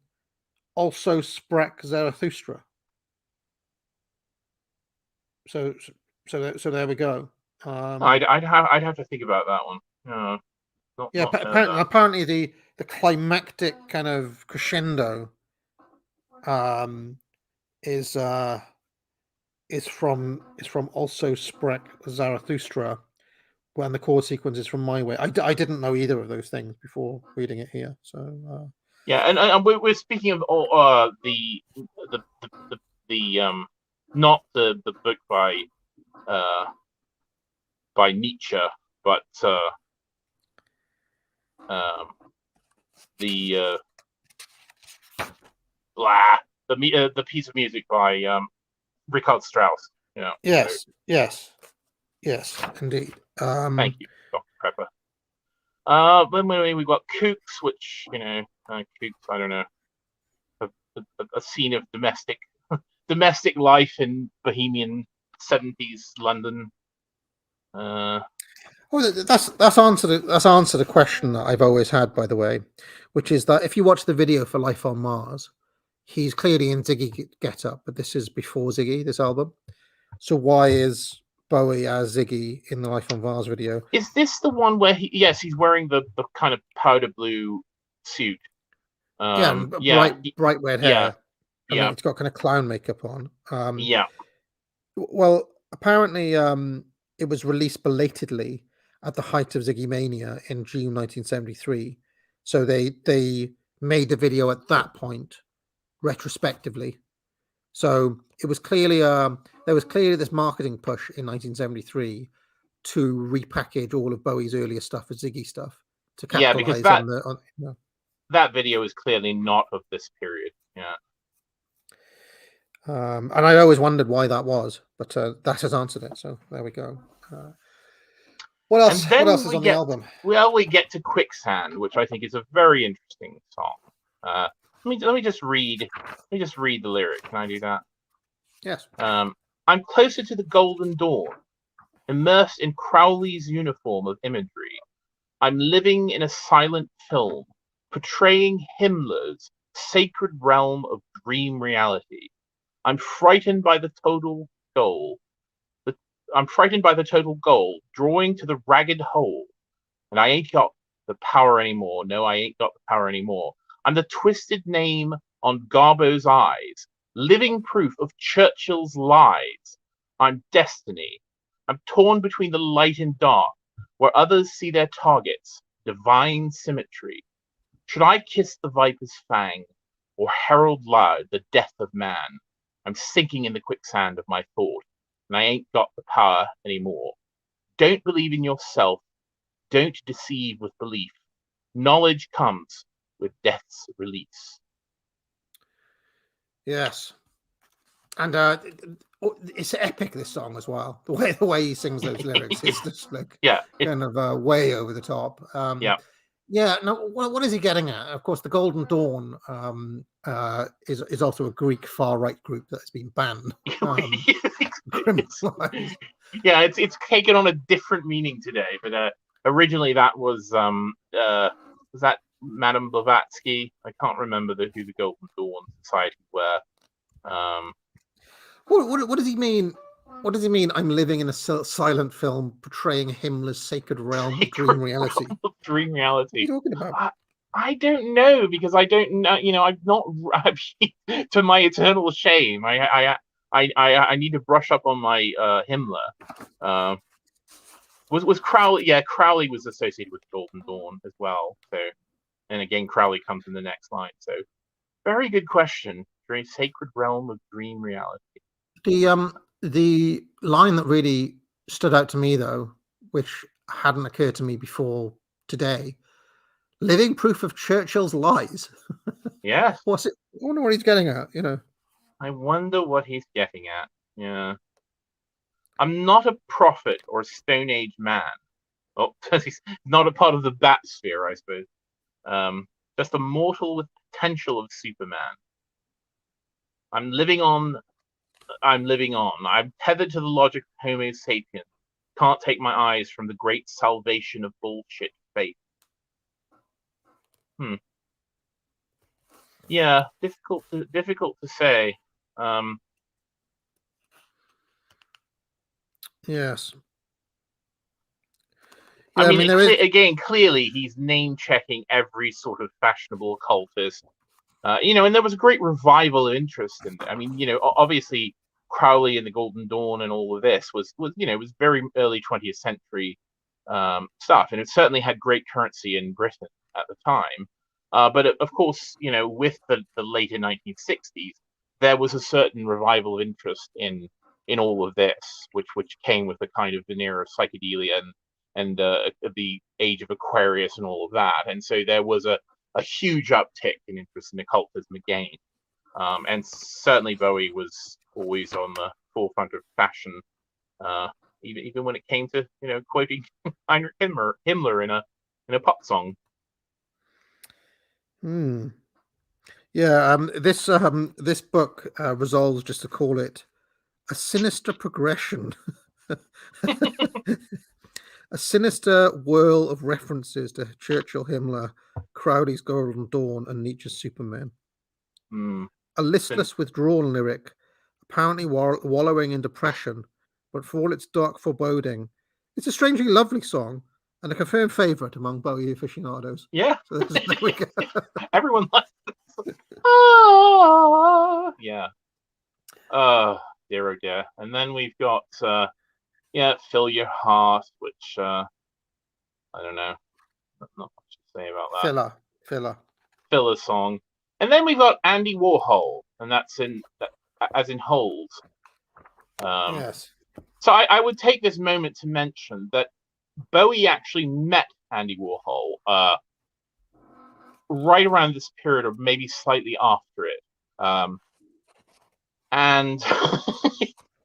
Also Sprach Zarathustra. So there we go. I'd have to think about that one. No, not know that. Apparently the climactic kind of crescendo is from Also Sprach Zarathustra, when the chord sequence is from My Way. I didn't know either of those things before reading it here. So yeah, and we're speaking of the not the book by Nietzsche, but the the piece of music by Richard Strauss. yes, indeed. Thank you, Dr. Pepper. Then we've got Kooks, which Kooks, I don't know, a scene of domestic life in Bohemian 70s London. Well, that's answered a question that I've always had, by the way, which is that if you watch the video for Life on Mars, he's clearly in Ziggy get-up, but this is before Ziggy, this album. So why is Bowie as Ziggy in the Life on Mars video? Is this the one where he's wearing the kind of powder blue suit? Bright red hair. Yeah. It's got kind of clown makeup on. Yeah. Well, apparently, it was released belatedly at the height of Ziggy Mania in June 1973. So they made the video at that point retrospectively. So it was clearly there was clearly this marketing push in 1973 to repackage all of Bowie's earlier stuff as Ziggy stuff to capitalize that video is clearly not of this period. Yeah. And I always wondered why that was, but that has answered it. So there we go. What else? What else is on the album? Well, we get to Quicksand, which I think is a very interesting song. Let me just read the lyric. Can I do that? Yes. I'm closer to the golden dawn, immersed in Crowley's uniform of imagery. I'm living in a silent film, portraying Himmler's sacred realm of dream reality. I'm frightened by the total goal. Drawing to the ragged hole. And I ain't got the power anymore. No, I ain't got the power anymore. I'm the twisted name on Garbo's eyes, living proof of Churchill's lies. I'm destiny. I'm torn between the light and dark, where others see their targets, divine symmetry. Should I kiss the viper's fang, or herald loud the death of man? I'm sinking in the quicksand of my thought, and I ain't got the power anymore. Don't believe in yourself. don't deceive with belief. Knowledge comes with death's release. Yes. And it's epic, this song as well. The way he sings those lyrics is just like kind of way over the top. Yeah. Now, what is he getting at? Of course, the Golden Dawn is also a Greek far right group that has been banned. Criminalized. Yeah, it's taken on a different meaning today, but originally that was that Madame Blavatsky? I can't remember who the Golden Dawn Society were. What does he mean? What does he mean? I'm living in a silent film portraying Himmler's sacred realm of dream reality. Dream reality. What are you talking about? I don't know, because I don't know. You know, I'm not. To my eternal shame, I need to brush up on my Himmler. Was Crowley? Yeah, Crowley was associated with Golden Dawn as well. So, and again, Crowley comes in the next line. So, very good question. Very sacred realm of dream reality. The line that really stood out to me, though, which hadn't occurred to me before today, living proof of Churchill's lies. Yeah. What's it? I wonder what he's getting at, you know. I wonder what he's getting at. Yeah. I'm not a prophet or a Stone Age man. Oh, he's not a part of the Bat sphere, I suppose. Just a mortal with potential of Superman. I'm living on. I'm tethered to the logic of Homo sapien. Can't take my eyes from the great salvation of bullshit faith. Yeah, difficult to say. Yes. Yeah, I mean, again, clearly he's name checking every sort of fashionable occultist. You know, and there was a great revival of interest in. I mean, you know, obviously Crowley and the Golden Dawn and all of this was very early 20th century stuff, and it certainly had great currency in Britain at the time. But of course, you know, with the later 1960s, there was a certain revival of interest in all of this, which came with a kind of veneer of psychedelia and the age of Aquarius and all of that, and so there was a huge uptick in interest in occultism again. And certainly Bowie was always on the forefront of fashion, even when it came to, you know, quoting Heinrich Himmler in a pop song. Yeah, this book resolves just to call it a sinister progression. A sinister whirl of references to Churchill, Himmler, Crowley's Golden Dawn, and Nietzsche's Superman. A listless, withdrawn lyric, apparently wallowing in depression, but for all its dark foreboding, it's a strangely lovely song and a confirmed favourite among Bowie aficionados. Yeah. So there we go. Everyone likes it. Yeah. Dear oh dear. And then we've got Fill Your Heart, which I don't know. Not much to say about that. Filler song. And then we've got Andy Warhol, and that's as in Hold. Yes. So I would take this moment to mention that Bowie actually met Andy Warhol right around this period, or maybe slightly after it. And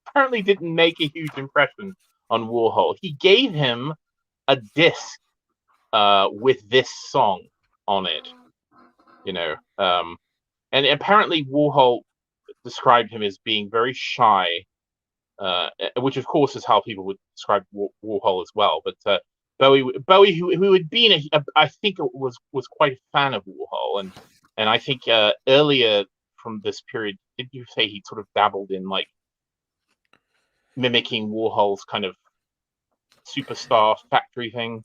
apparently didn't make a huge impression on Warhol. He gave him a disc with this song on it, you know. And apparently Warhol described him as being very shy, which of course is how people would describe Warhol as well. But Bowie, who had been I think was quite a fan of Warhol, and I think earlier from this period, did you say he sort of dabbled in like mimicking Warhol's kind of superstar factory thing?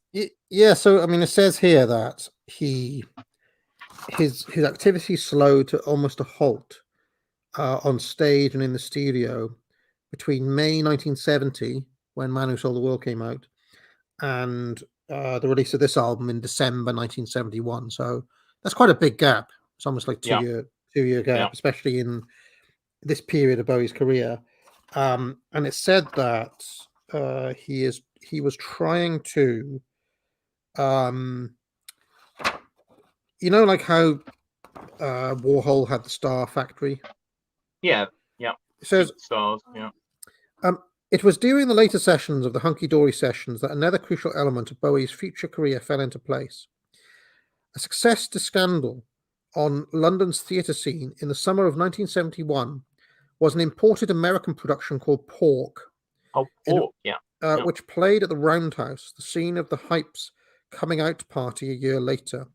Yeah. So I mean, it says here that his activity slowed to almost a halt on stage and in the studio between May 1970, when Man Who Sold the World came out, and the release of this album in December 1971. So that's quite a big gap. It's almost like two year gap, especially in this period of Bowie's career. And it said that he was trying to You know, like how Warhol had the Star Factory. Yeah, yeah. It says, Stars, yeah. it was during the later sessions of the Hunky Dory sessions that another crucial element of Bowie's future career fell into place. A success to scandal on London's theatre scene in the summer of 1971 was an imported American production called Pork, Oh, yeah. which played at the Roundhouse, the scene of the Hype's coming out party a year later,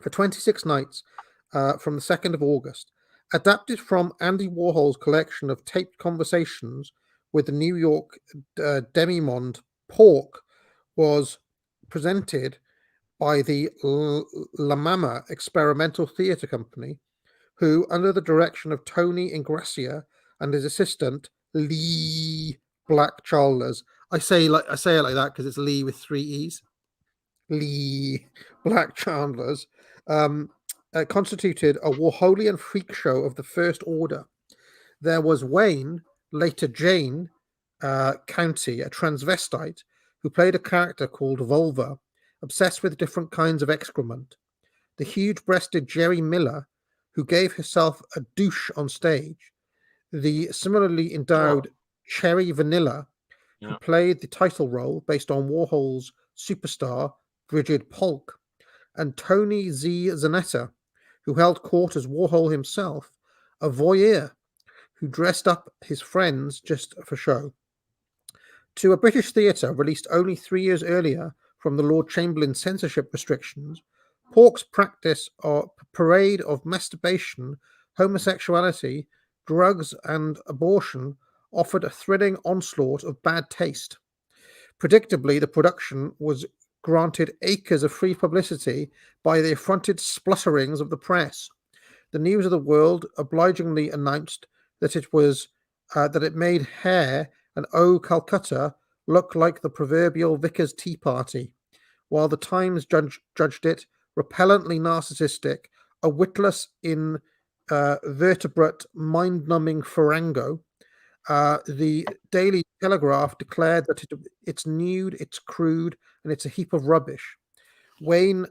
for 26 nights from the 2nd of August. Adapted from Andy Warhol's collection of taped conversations with the New York demimonde, Pork was presented by the La Mama Experimental Theatre Company, who, under the direction of Tony Ingrassia and his assistant Lee Black Chalmers, I say it like that because it's Lee with 3 E's. Lee Black Chalmers constituted a Warholian freak show of the first order. There was Wayne, later Jane County, a transvestite who played a character called Vulva, obsessed with different kinds of excrement. The huge-breasted Jerry Miller, who gave herself a douche on stage. The similarly endowed Cherry Vanilla, who played the title role based on Warhol's superstar Bridget Polk, and Tony Z. Zanetta, who held court as Warhol himself, a voyeur who dressed up his friends just for show. To a British theatre released only 3 years earlier from the Lord Chamberlain's censorship restrictions, Pork's practice or parade of masturbation, homosexuality, drugs, and abortion offered a thrilling onslaught of bad taste. Predictably, the production was granted acres of free publicity by the affronted splutterings of the press. The News of the World obligingly announced that it made Hair and O Calcutta look like the proverbial Vicar's Tea Party, while the Times judged it repellently narcissistic, a witless, invertebrate, mind-numbing farrago. The Daily Telegraph declared that it's nude, it's crude, and it's a heap of rubbish. Wayne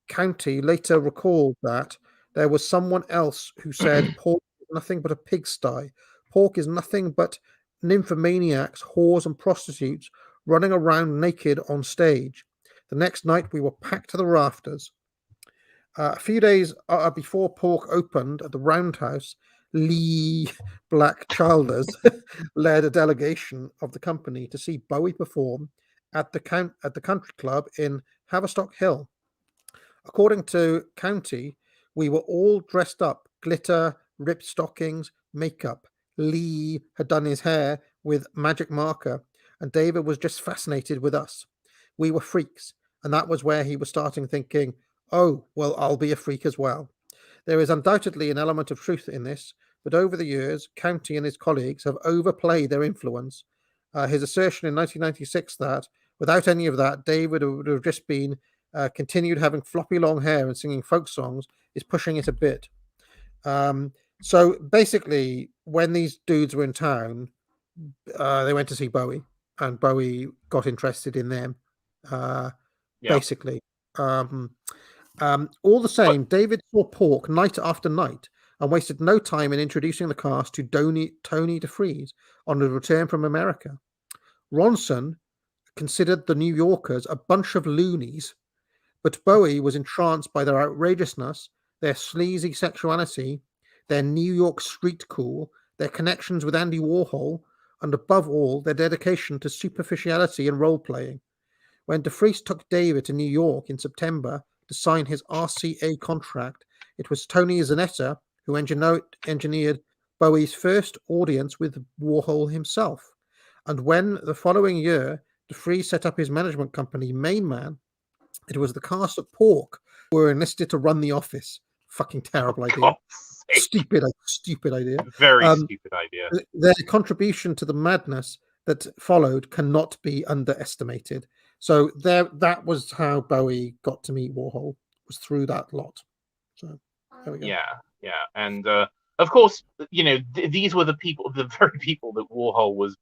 County later recalled that there was someone else who said pork is nothing but a pigsty. Pork is nothing but nymphomaniacs, whores, and prostitutes running around naked on stage. The next night, we were packed to the rafters. A few days before Pork opened at the Roundhouse, Lee Black Chalmers led a delegation of the company to see Bowie perform at the country club in Haverstock Hill. According to County, we were all dressed up, glitter, ripped stockings, makeup. Lee had done his hair with magic marker, and David was just fascinated with us. We were freaks, and that was where he was starting thinking, oh, well, I'll be a freak as well. There is undoubtedly an element of truth in this, but over the years, County and his colleagues have overplayed their influence. His assertion in 1996 that, without any of that, David would have just been continued having floppy long hair and singing folk songs is pushing it a bit. So basically, when these dudes were in town, they went to see Bowie, and Bowie got interested in them, basically. All the same, David saw Pork night after night and wasted no time in introducing the cast to Tony DeFries on his return from America. Ronson considered the New Yorkers a bunch of loonies, but Bowie was entranced by their outrageousness, their sleazy sexuality, their New York street cool, their connections with Andy Warhol, and above all, their dedication to superficiality and role-playing. When DeFries took David to New York in September to sign his RCA contract, it was Tony Zanetta who engineered Bowie's first audience with Warhol himself. And when the following year, DeFries set up his management company, Main Man, it was the cast of Pork who were enlisted to run the office. Fucking terrible idea. Stupid idea. Very stupid idea. Their contribution to the madness that followed cannot be underestimated. So that was how Bowie got to meet Warhol, was through that lot. So there we go. Yeah. And of course, these were the very people that Warhol was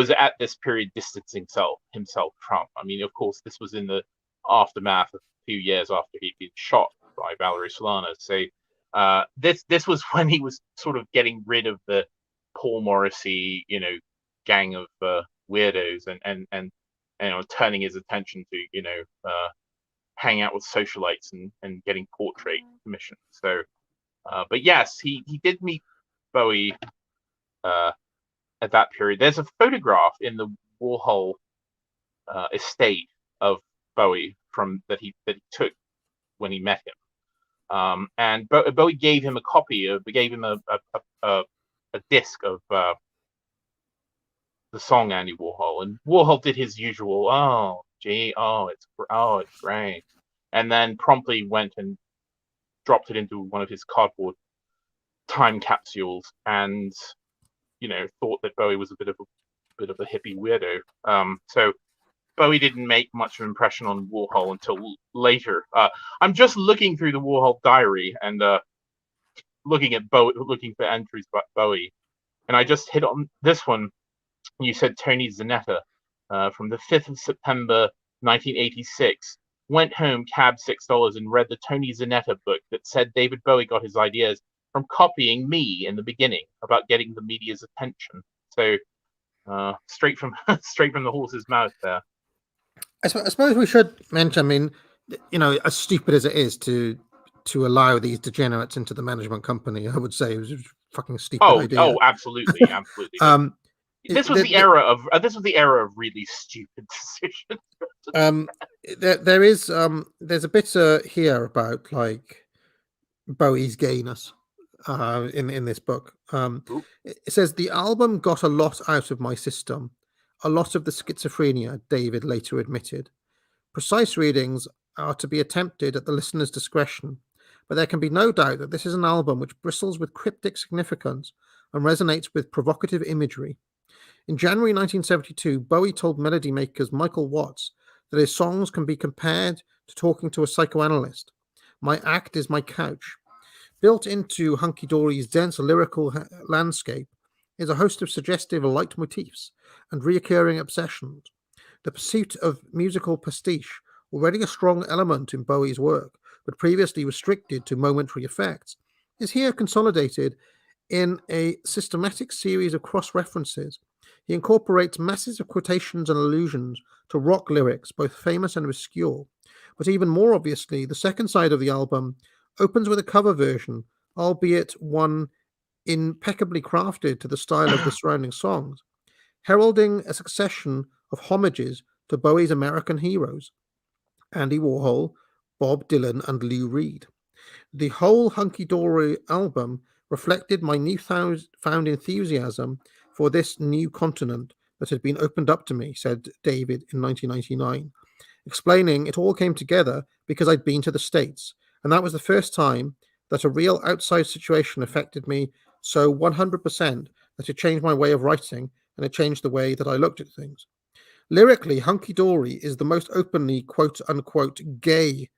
at this period distancing himself from. I mean, of course, this was in the aftermath a few years after he'd been shot by Valerie Solana. So this was when he was sort of getting rid of the Paul Morrissey, gang of weirdos, and turning his attention to hang out with socialites and getting portrait commissions. So, but yes, he did meet Bowie at that period. There's a photograph in the Warhol estate of Bowie that he took when he met him, and Bowie gave him a disc of the song Andy Warhol, and Warhol did his usual, it's great, and then promptly went and dropped it into one of his cardboard time capsules, and thought that Bowie was a bit of a hippie weirdo. So Bowie didn't make much of an impression on Warhol until later. I'm just looking through the Warhol diary and looking for entries about Bowie, and I just hit on this one. You said Tony Zanetta from the 5th of September 1986. Went home, cabbed $6, and read the Tony Zanetta book that said David Bowie got his ideas from copying me in the beginning about getting the media's attention. So straight from the horse's mouth there. I suppose we should mention, I mean, as stupid as it is to allow these degenerates into the management company, I would say it was a fucking stupid idea. Oh, absolutely. This was the era of really stupid decisions. There's a bit here about like Bowie's gayness in this book. It says the album got a lot out of my system, a lot of the schizophrenia, David later admitted. Precise readings are to be attempted at the listener's discretion, but there can be no doubt that this is an album which bristles with cryptic significance and resonates with provocative imagery. In January 1972, Bowie told melody makers Michael Watts that his songs can be compared to talking to a psychoanalyst. My act is my couch. Built into Hunky Dory's dense lyrical landscape is a host of suggestive leitmotifs and reoccurring obsessions. The pursuit of musical pastiche, already a strong element in Bowie's work, but previously restricted to momentary effects, is here consolidated in a systematic series of cross-references. He incorporates masses of quotations and allusions to rock lyrics, both famous and obscure. But even more obviously, the second side of the album opens with a cover version, albeit one impeccably crafted to the style of the surrounding songs, heralding a succession of homages to Bowie's American heroes, Andy Warhol, Bob Dylan, and Lou Reed. The whole Hunky Dory album reflected my newfound enthusiasm for this new continent that had been opened up to me, said David in 1999, explaining it all came together because I'd been to the States, and that was the first time that a real outside situation affected me so 100% that it changed my way of writing and it changed the way that I looked at things. Lyrically, Hunky Dory is the most openly quote-unquote gay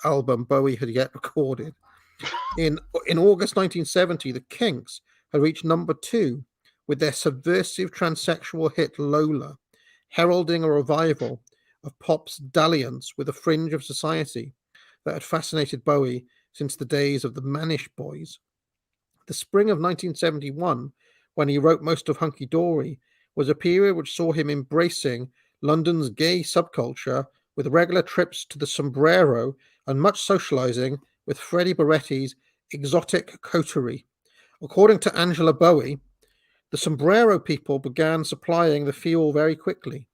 album Bowie had yet recorded. In August 1970, the Kinks had reached number 2 with their subversive transsexual hit Lola, heralding a revival of pop's dalliance with a fringe of society that had fascinated Bowie since the days of the Manish Boys. The spring of 1971, when he wrote most of Hunky Dory, was a period which saw him embracing London's gay subculture with regular trips to the Sombrero and much socializing with Freddie Baretti's exotic coterie. According to Angela Bowie, the Sombrero people began supplying the fuel very quickly.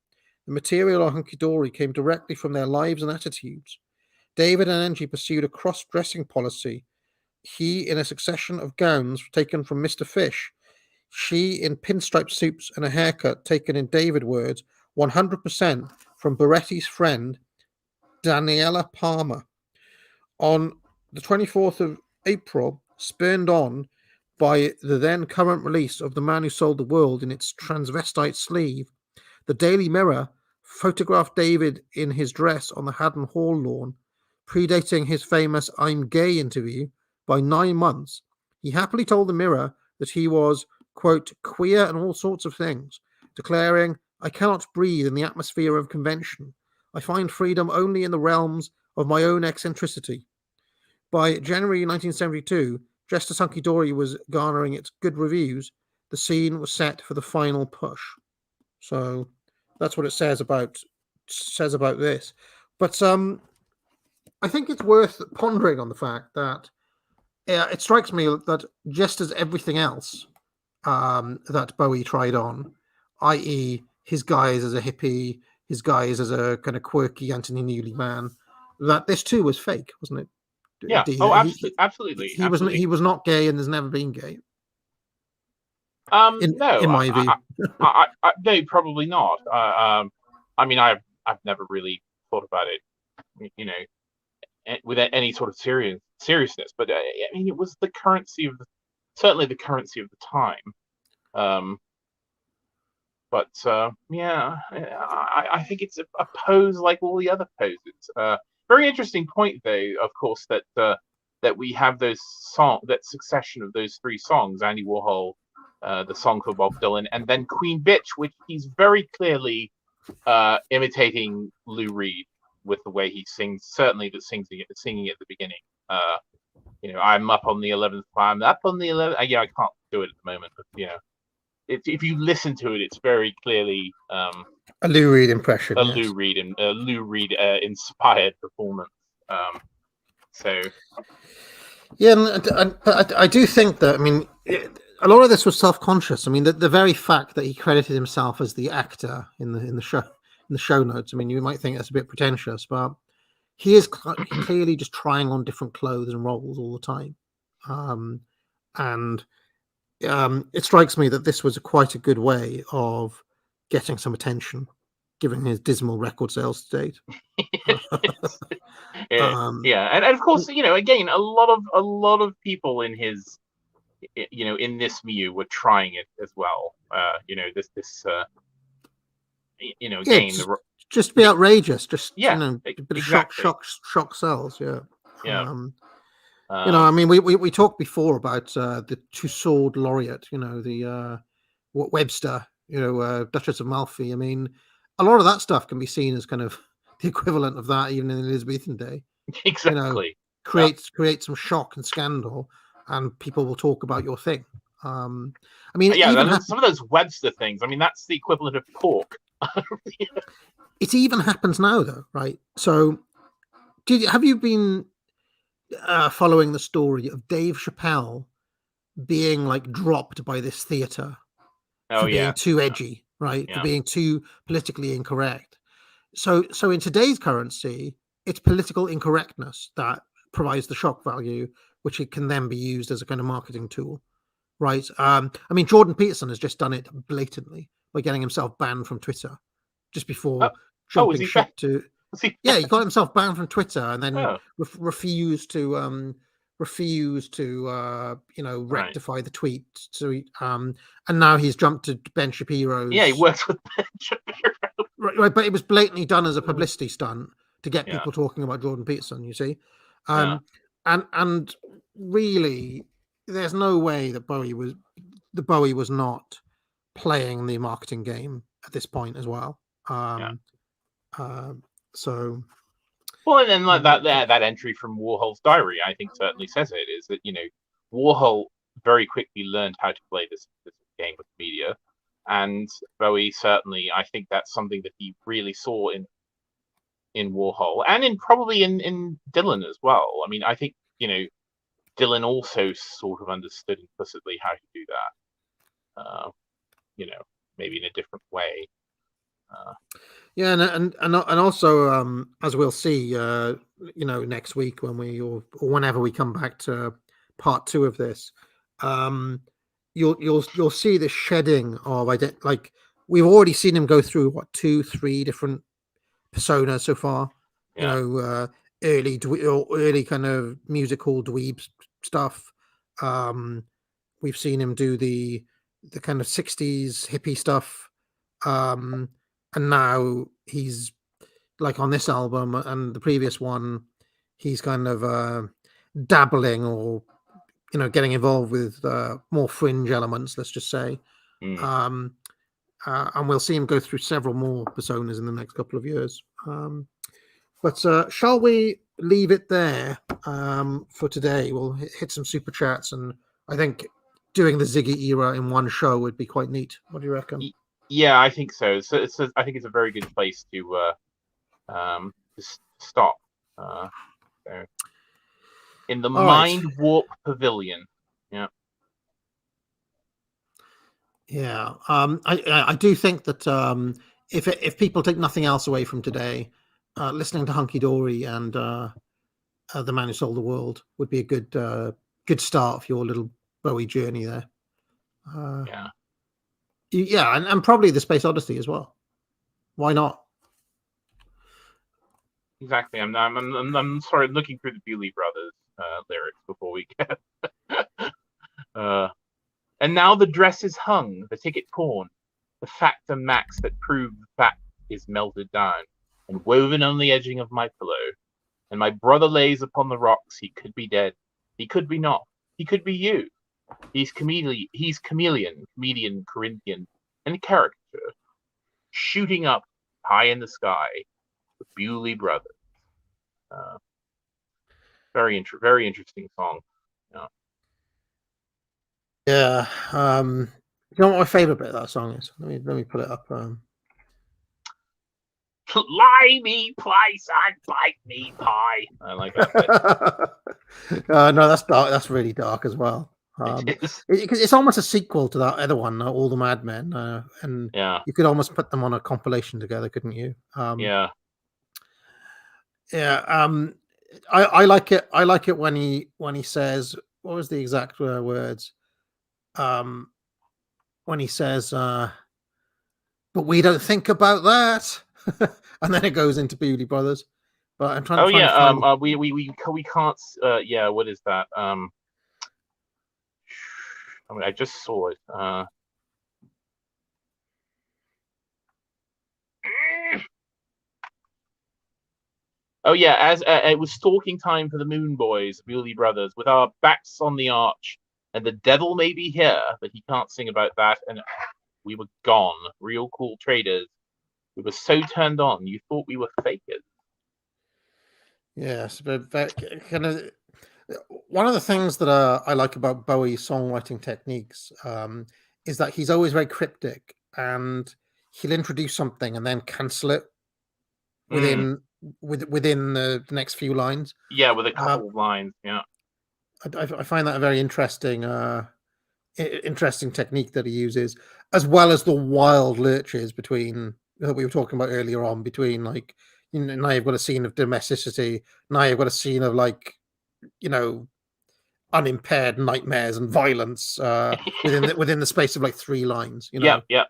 The material on Hunky Dory came directly from their lives and attitudes. David and Angie pursued a cross-dressing policy. He in a succession of gowns taken from Mr. Fish. She in pinstripe suits and a haircut taken, in David words, 100% from Baretti's friend, Daniela Palmer. On the 24th of April, spurned on by the then current release of The Man Who Sold the World in its transvestite sleeve, the Daily Mirror photographed David in his dress on the Haddon Hall lawn, predating his famous I'm Gay interview by 9 months. He happily told the Mirror that he was, quote, queer and all sorts of things, declaring, I cannot breathe in the atmosphere of convention. I find freedom only in the realms of my own eccentricity. By January 1972, just as Hunky Dory was garnering its good reviews, the scene was set for the final push. So that's what it says about this. But I think it's worth pondering on the fact that it strikes me that just as everything else that Bowie tried on, i.e., his guise as a hippie, his guise as a kind of quirky Anthony Newley man, that this too was fake, wasn't it? Yeah. D, Oh, that absolutely. He was not gay and has never been gay. No, in my view. no, probably not. I mean, I've never really thought about it, you know, with any sort of seriousness. But I mean, it was certainly the currency of the time. But yeah, I think it's a pose like all the other poses. Very interesting point, though, of course, that we have that succession of those three songs: Andy Warhol, the song for Bob Dylan, and then Queen Bitch, which he's very clearly imitating Lou Reed with the way he sings. Certainly, singing at the beginning. You know, I'm up on the 11th. I'm up on the 11th. Yeah, I can't do it at the moment, but you know. If you listen to it, it's very clearly a Lou Reed impression. A Lou Reed inspired performance. So yeah, but I do think that, I mean, a lot of this was self-conscious. I mean, the very fact that he credited himself as the actor in the show notes. I mean, you might think that's a bit pretentious, but he is clearly just trying on different clothes and roles all the time, and. It strikes me that this was quite a good way of getting some attention, given his dismal record sales to date. Yeah, and of course, you know, again, a lot of people in his, you know, in this milieu were trying it as well. You know, this you know, again, just be outrageous, just yeah, you know, but exactly. shock sells, yeah. You know, I mean, we talked before about the two-sword laureate, you know, the Webster, you know, Duchess of Malfi. I mean, a lot of that stuff can be seen as kind of the equivalent of that, even in the Elizabethan day. Exactly. You know, create some shock and scandal, and people will talk about your thing. I mean, yeah, some of those Webster things. I mean, that's the equivalent of pork. It even happens now, though, right? So, have you been following the story of Dave Chappelle being like dropped by this theater for being too edgy, right? For being too politically incorrect. So in today's currency, it's political incorrectness that provides the shock value, which it can then be used as a kind of marketing tool, right? I mean, Jordan Peterson has just done it blatantly by getting himself banned from Twitter just before jumping ship to. Yeah, he got himself banned from Twitter and then refused to you know, rectify the tweet. So and now he's jumped to Ben Shapiro's. Yeah, he works with Ben Shapiro. Right, but it was blatantly done as a publicity stunt to get people talking about Jordan Peterson. You see, and really, there's no way that Bowie was not playing the marketing game at this point as well. So, well, and then like that entry from Warhol's diary, I think certainly says it, is that, you know, Warhol very quickly learned how to play this game with media, and Bowie certainly, I think that's something that he really saw in Warhol, and probably in Dylan as well. I mean, I think, you know, Dylan also sort of understood implicitly how to do that. You know, maybe in a different way. Yeah, and also as we'll see, you know, next week when or whenever we come back to part 2 of this, you'll see the shedding of like we've already seen him go through 2-3 different personas so far. You know, early kind of musical dweeb stuff. We've seen him do the kind of 60s hippie stuff. And now he's like on this album and the previous one, he's kind of dabbling or, you know, getting involved with more fringe elements, let's just say. And we'll see him go through several more personas in the next couple of years. But shall we leave it there for today? We'll hit some super chats, and I think doing the Ziggy era in one show would be quite neat. What do you reckon? Yeah, I think so. So I think it's a very good place to stop. So in the All right. Mind Warp Pavilion. Yeah. Yeah. I do think that if people take nothing else away from today, listening to Hunky Dory and The Man Who Sold the World would be a good start for your little Bowie journey there. Yeah. Yeah, and probably the Space Odyssey as well. Why not? Exactly. I'm sorry, looking through the Bowie Brothers lyrics before we get. And now the dress is hung, the ticket torn, the factor max that proved the fact is melted down and woven on the edging of my pillow. And my brother lays upon the rocks. He could be dead. He could be not. He could be you. He's chameleon, Corinthian, and caricature, shooting up high in the sky. The Bowie Brothers. Very interesting song. Yeah. You know what my favorite bit of that song is? Let me put it up. Lie me place and bite me pie. I like that bit. No, that's dark. That's really dark as well. It is. It's almost a sequel to that other one, All the Madmen, and Yeah. you could almost put them on a compilation together, couldn't you? Yeah. Yeah. I like it. I like it when he says, what was the exact words? When he says, "But we don't think about that," and then it goes into Bowie Brothers. But I'm trying. Oh yeah. To find... We can't. Yeah. What is that? I mean, I just saw it. Oh yeah, as it was stalking time for the Moon Boys, Bowie Brothers, with our backs on the arch, and the devil may be here, but he can't sing about that. And we were gone, real cool traders. We were so turned on, you thought we were fakers. Yes, but kind of one of the things that I like about Bowie's songwriting techniques is that he's always very cryptic, and he'll introduce something and then cancel it within the next few lines. Yeah, with a couple of lines. Yeah, I find that a very interesting technique that he uses, as well as the wild lurches between that we were talking about earlier on, between like, you know, now you've got a scene of domesticity, now you've got a scene of like, you know, unimpaired nightmares and violence within the space of like 3 lines. You know, yeah.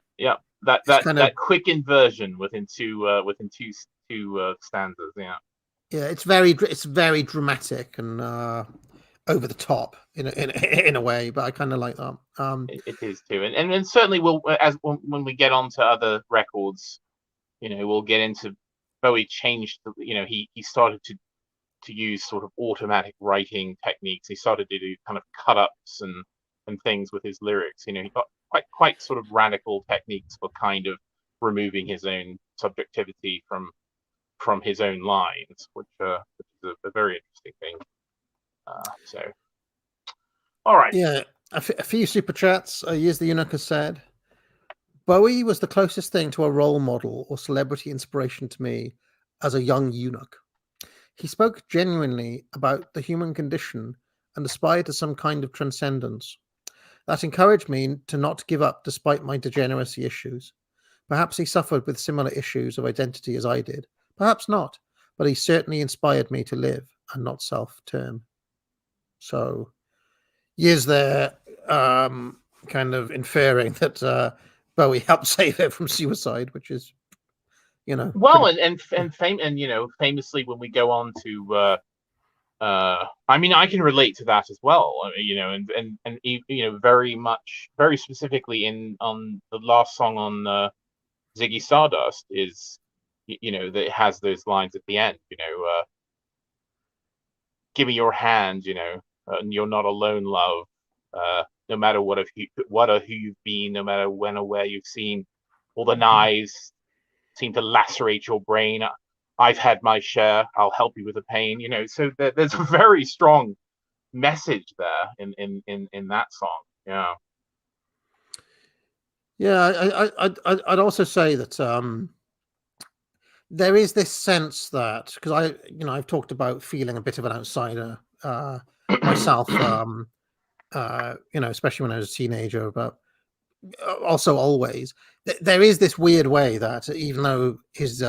That quick inversion within two stanzas. Yeah, it's very dramatic and over the top in a way, but I kind of like that. It is too, and certainly when we get on to other records, you know, we'll get into Bowie changed. You know, he started to use sort of automatic writing techniques. He started to do kind of cut ups and things with his lyrics. You know, he got quite sort of radical techniques for kind of removing his own subjectivity from his own lines, which is a very interesting thing. So, all right. Yeah, a few super chats. Here's the Eunuch has said, Bowie was the closest thing to a role model or celebrity inspiration to me as a young eunuch. He spoke genuinely about the human condition and aspired to some kind of transcendence. That encouraged me to not give up despite my degeneracy issues. Perhaps he suffered with similar issues of identity as I did. Perhaps not, but he certainly inspired me to live and not self-term. So, is there kind of inferring that Bowie helped save her from suicide, which is, you know, well, and you know, famously when we go on to I mean, I can relate to that as well, you know, and you know, very specifically on the last song on Ziggy Stardust is, you know, that it has those lines at the end, you know, give me your hand, you know, and you're not alone, love, no matter what or who you've been, no matter when or where you've seen, all the knives seem to lacerate your brain. I've had my share. I'll help you with the pain. So there's a very strong message there in that song. Yeah. Yeah, I'd also say that there is this sense that, because I've talked about feeling a bit of an outsider myself, especially when I was a teenager, but also always there is this weird way that even though he's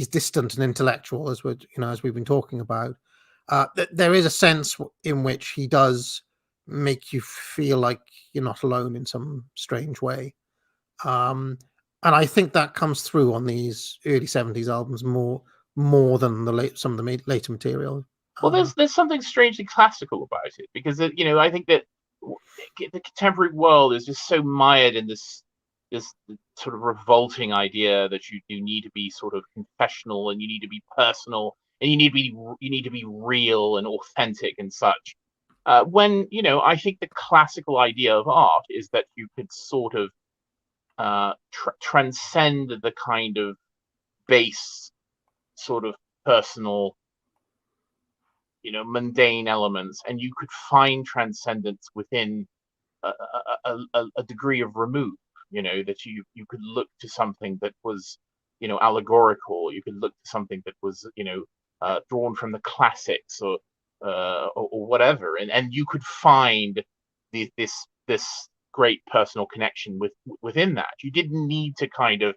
distant and intellectual, as we've been talking about, there is a sense in which he does make you feel like you're not alone in some strange way. And I think that comes through on these early 70s albums more than some of the later material. Well, there's something strangely classical about it, because I think that the contemporary world is just so mired in this sort of revolting idea that you need to be sort of confessional, and you need to be personal, and you need to be real and authentic and such. When I think the classical idea of art is that you could sort of transcend the kind of base, sort of personal, mundane elements, and you could find transcendence within a degree of remove. That you could look to something that was, allegorical. You could look to something that was, drawn from the classics or whatever, and you could find this great personal connection within that. You didn't need to kind of,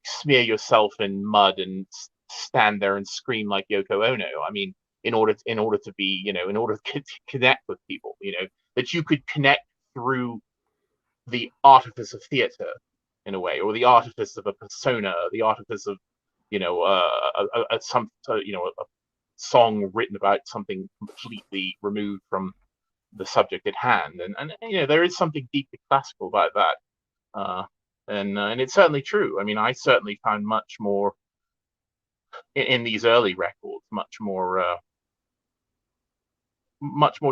smear yourself in mud and stand there and scream like Yoko Ono. I mean, in order to be, in order to connect with people, that you could connect through the artifice of theatre, in a way, or the artifice of a persona, the artifice of, a song written about something completely removed from the subject at hand, and there is something deeply classical about that, and it's certainly true. I mean, I certainly found much more in these early records, much more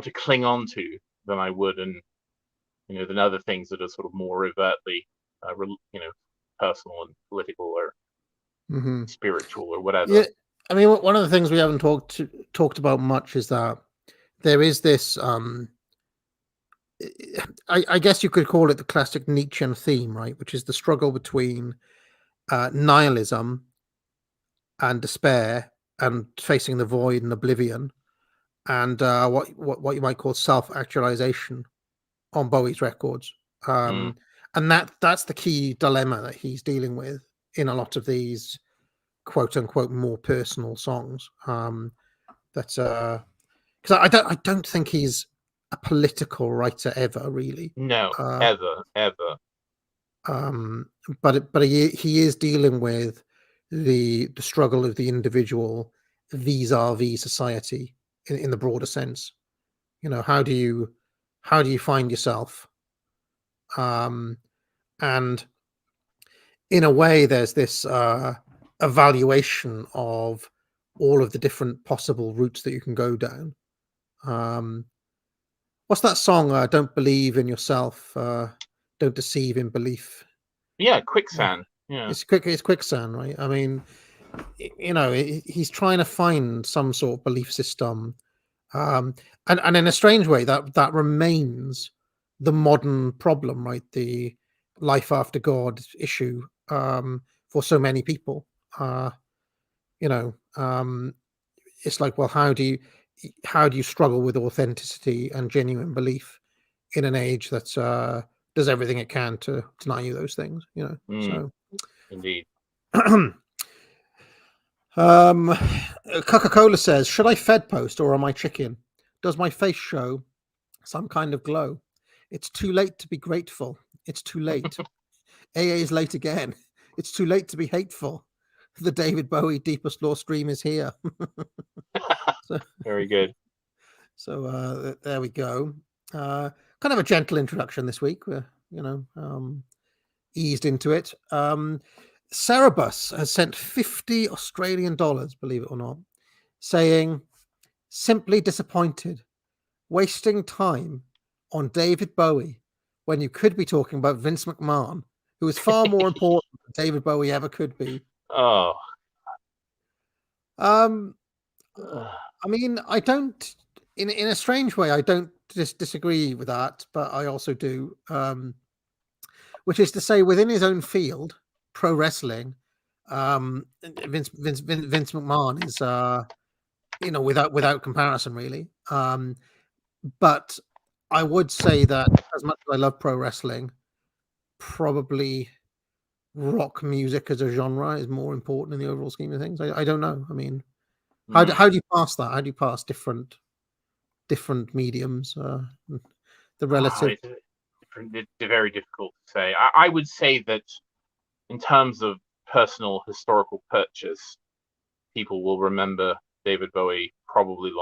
to cling on to than I would in than other things that are sort of more overtly personal and political or spiritual or whatever. Yeah, I mean, one of the things we haven't talked about much is that there is this I guess you could call it the classic Nietzschean theme, right, which is the struggle between nihilism and despair and facing the void and oblivion, and what you might call self-actualization on Bowie's records. And that's the key dilemma that he's dealing with in a lot of these quote unquote more personal songs. Because I don't think he's a political writer ever, really. No, ever. But he is dealing with the struggle of the individual vis-a-vis society in the broader sense. How do you find yourself? And in a way, there's this evaluation of all of the different possible routes that you can go down. What's that song? Don't believe in yourself. Don't deceive in belief. Yeah, quicksand. Yeah. It's quicksand, right? I mean, he's trying to find some sort of belief system, and in a strange way, that remains the modern problem, right? The life after God issue for so many people. It's like, well, how do you struggle with authenticity and genuine belief in an age that does everything it can to deny you those things? So indeed. Coca-Cola says, should I Fed post or am I chicken? Does my face show some kind of glow? It's too late to be grateful. It's too late. AA is late again. It's too late to be hateful. The David Bowie Deepest Law stream is here. Very good. So there we go. Kind of a gentle introduction this week. We're, eased into it. Cerebus has sent $50 Australian, believe it or not, saying, simply disappointed, wasting time on David Bowie when you could be talking about Vince McMahon, who is far more important than David Bowie ever could be. Oh. Um, Ugh. I mean, I don't, in a strange way, I don't disagree with that, but I also do. Which is to say, within his own field, pro wrestling, Vince McMahon is, without comparison, really. But I would say that as much as I love pro wrestling, probably rock music as a genre is more important in the overall scheme of things. I don't know. I mean, how do you pass that? How do you pass different mediums? The relative. It's very difficult to say. I would say that in terms of personal historical purchase, people will remember David Bowie probably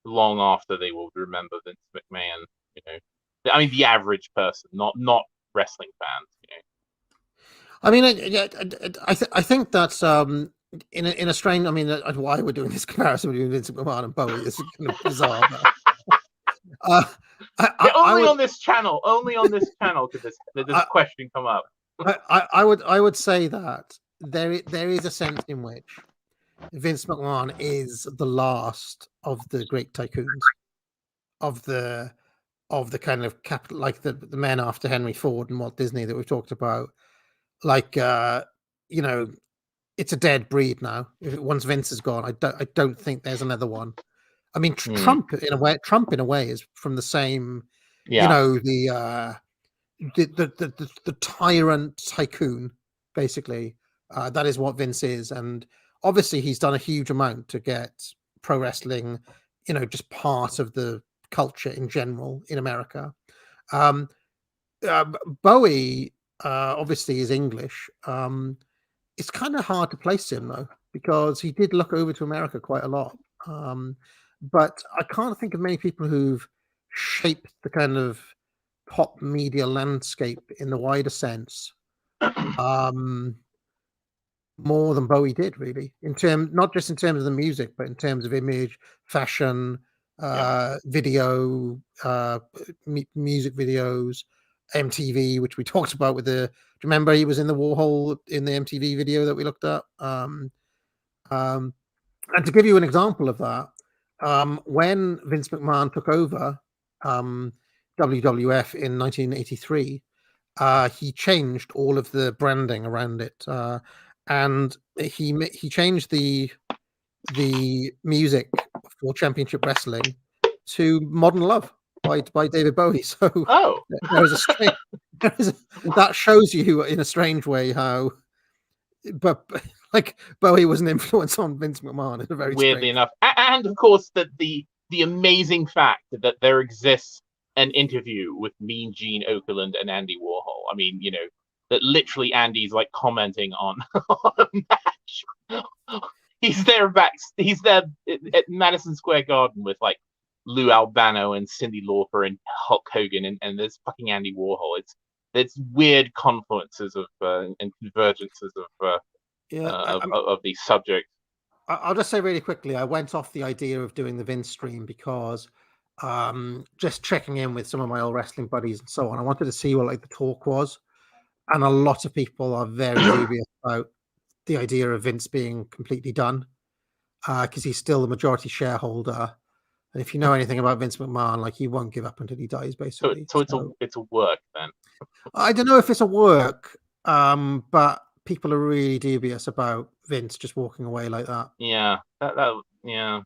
long after they will remember Vince McMahon. You know, I mean, the average person, not wrestling fans. You know. I mean, I think that's in a strange. I mean, why we're doing this comparison between Vince McMahon and Bowie is kind of bizarre. But, only on this channel could this question come up. I would say that there is a sense in which Vince McMahon is the last of the great tycoons of the kind of capital, like the men after Henry Ford and Walt Disney that we've talked about. Like it's a dead breed now. Once Vince is gone, I don't think there's another one. I mean, Trump in a way is from the same. Yeah. The tyrant tycoon, basically. That is what Vince is, and obviously he's done a huge amount to get pro wrestling, just part of the culture in general in America. Bowie obviously is English. It's kind of hard to place him though, because he did look over to America quite a lot. But I can't think of many people who've shaped the kind of pop media landscape in the wider sense more than Bowie did, really, not just in terms of the music, but in terms of image, fashion, video, music videos, MTV, which we talked about with do you remember he was in the Warhol in the MTV video that we looked at? And to give you an example of that, when Vince McMahon took over WWF in 1983, he changed all of the branding around it, and he changed the music for Championship Wrestling to Modern Love by David Bowie. So that shows you in a strange way how, but like Bowie was an influence on Vince McMahon in a very weirdly enough, and of course that the amazing fact that there exists an interview with Mean Gene Okerlund and Andy Warhol. I mean, that literally Andy's like commenting on a match. He's there at Madison Square Garden with like Lou Albano and Cyndi Lauper and Hulk Hogan, and there's fucking Andy Warhol. It's weird confluences of and convergences of these subjects. I'll just say really quickly, I went off the idea of doing the Vince stream because just checking in with some of my old wrestling buddies and so on, I wanted to see what like the talk was, and a lot of people are very dubious about the idea of Vince being completely done, because he's still the majority shareholder, and if you know anything about Vince McMahon, like he won't give up until he dies, basically. So it's a work then. I don't know if it's a work, but people are really dubious about Vince just walking away like that. Yeah, yeah.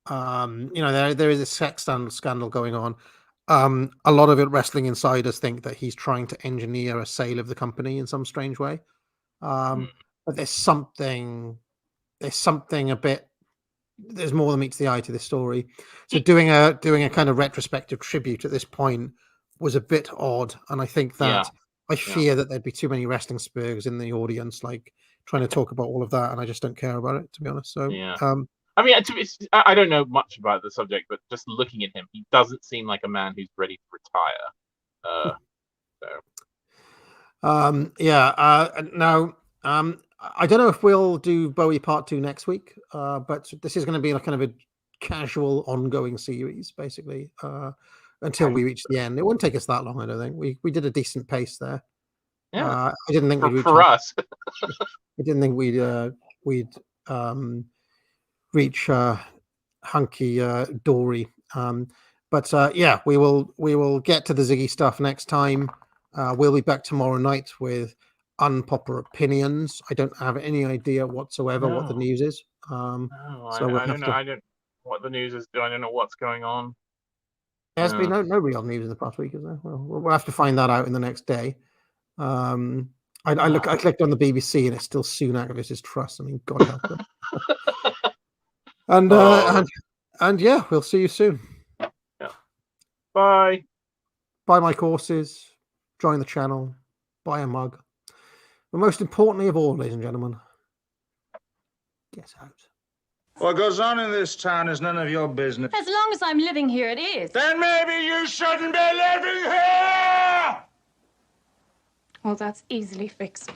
There is a sex scandal going on. A lot of it, wrestling insiders think that he's trying to engineer a sale of the company in some strange way. But there's something a bit. There's more than meets the eye to this story. So doing a kind of retrospective tribute at this point was a bit odd, and I think that I fear that there'd be too many wrestling spurs in the audience, like trying to talk about all of that, and I just don't care about it, to be honest. So I mean, I don't know much about the subject, but just looking at him, he doesn't seem like a man who's ready to retire. Now, I don't know if we'll do Bowie Part 2 next week, but this is going to be like kind of a casual, ongoing series, basically, until we reach the end. It won't take us that long, I don't think. We did a decent pace there. Yeah. I didn't think we'd reach For us. I didn't think we'd reach Hunky Dory. But yeah, we will get to the Ziggy stuff next time. We'll be back tomorrow night with unpopular opinions. I don't have any idea whatsoever what the news is. No, So I don't know. I don't what the news is. I don't know what's going on. There's been no real news in the past week, is there? Well, we'll have to find that out in the next day. I clicked on the BBC and it's still Sunak versus Truss. I mean, God help them. And yeah, we'll see you soon. Yeah. Bye. Buy my courses, join the channel, buy a mug. But most importantly of all, ladies and gentlemen, get out. What goes on in this town is none of your business. As long as I'm living here, it is. Then maybe you shouldn't be living here! Well, that's easily fixed.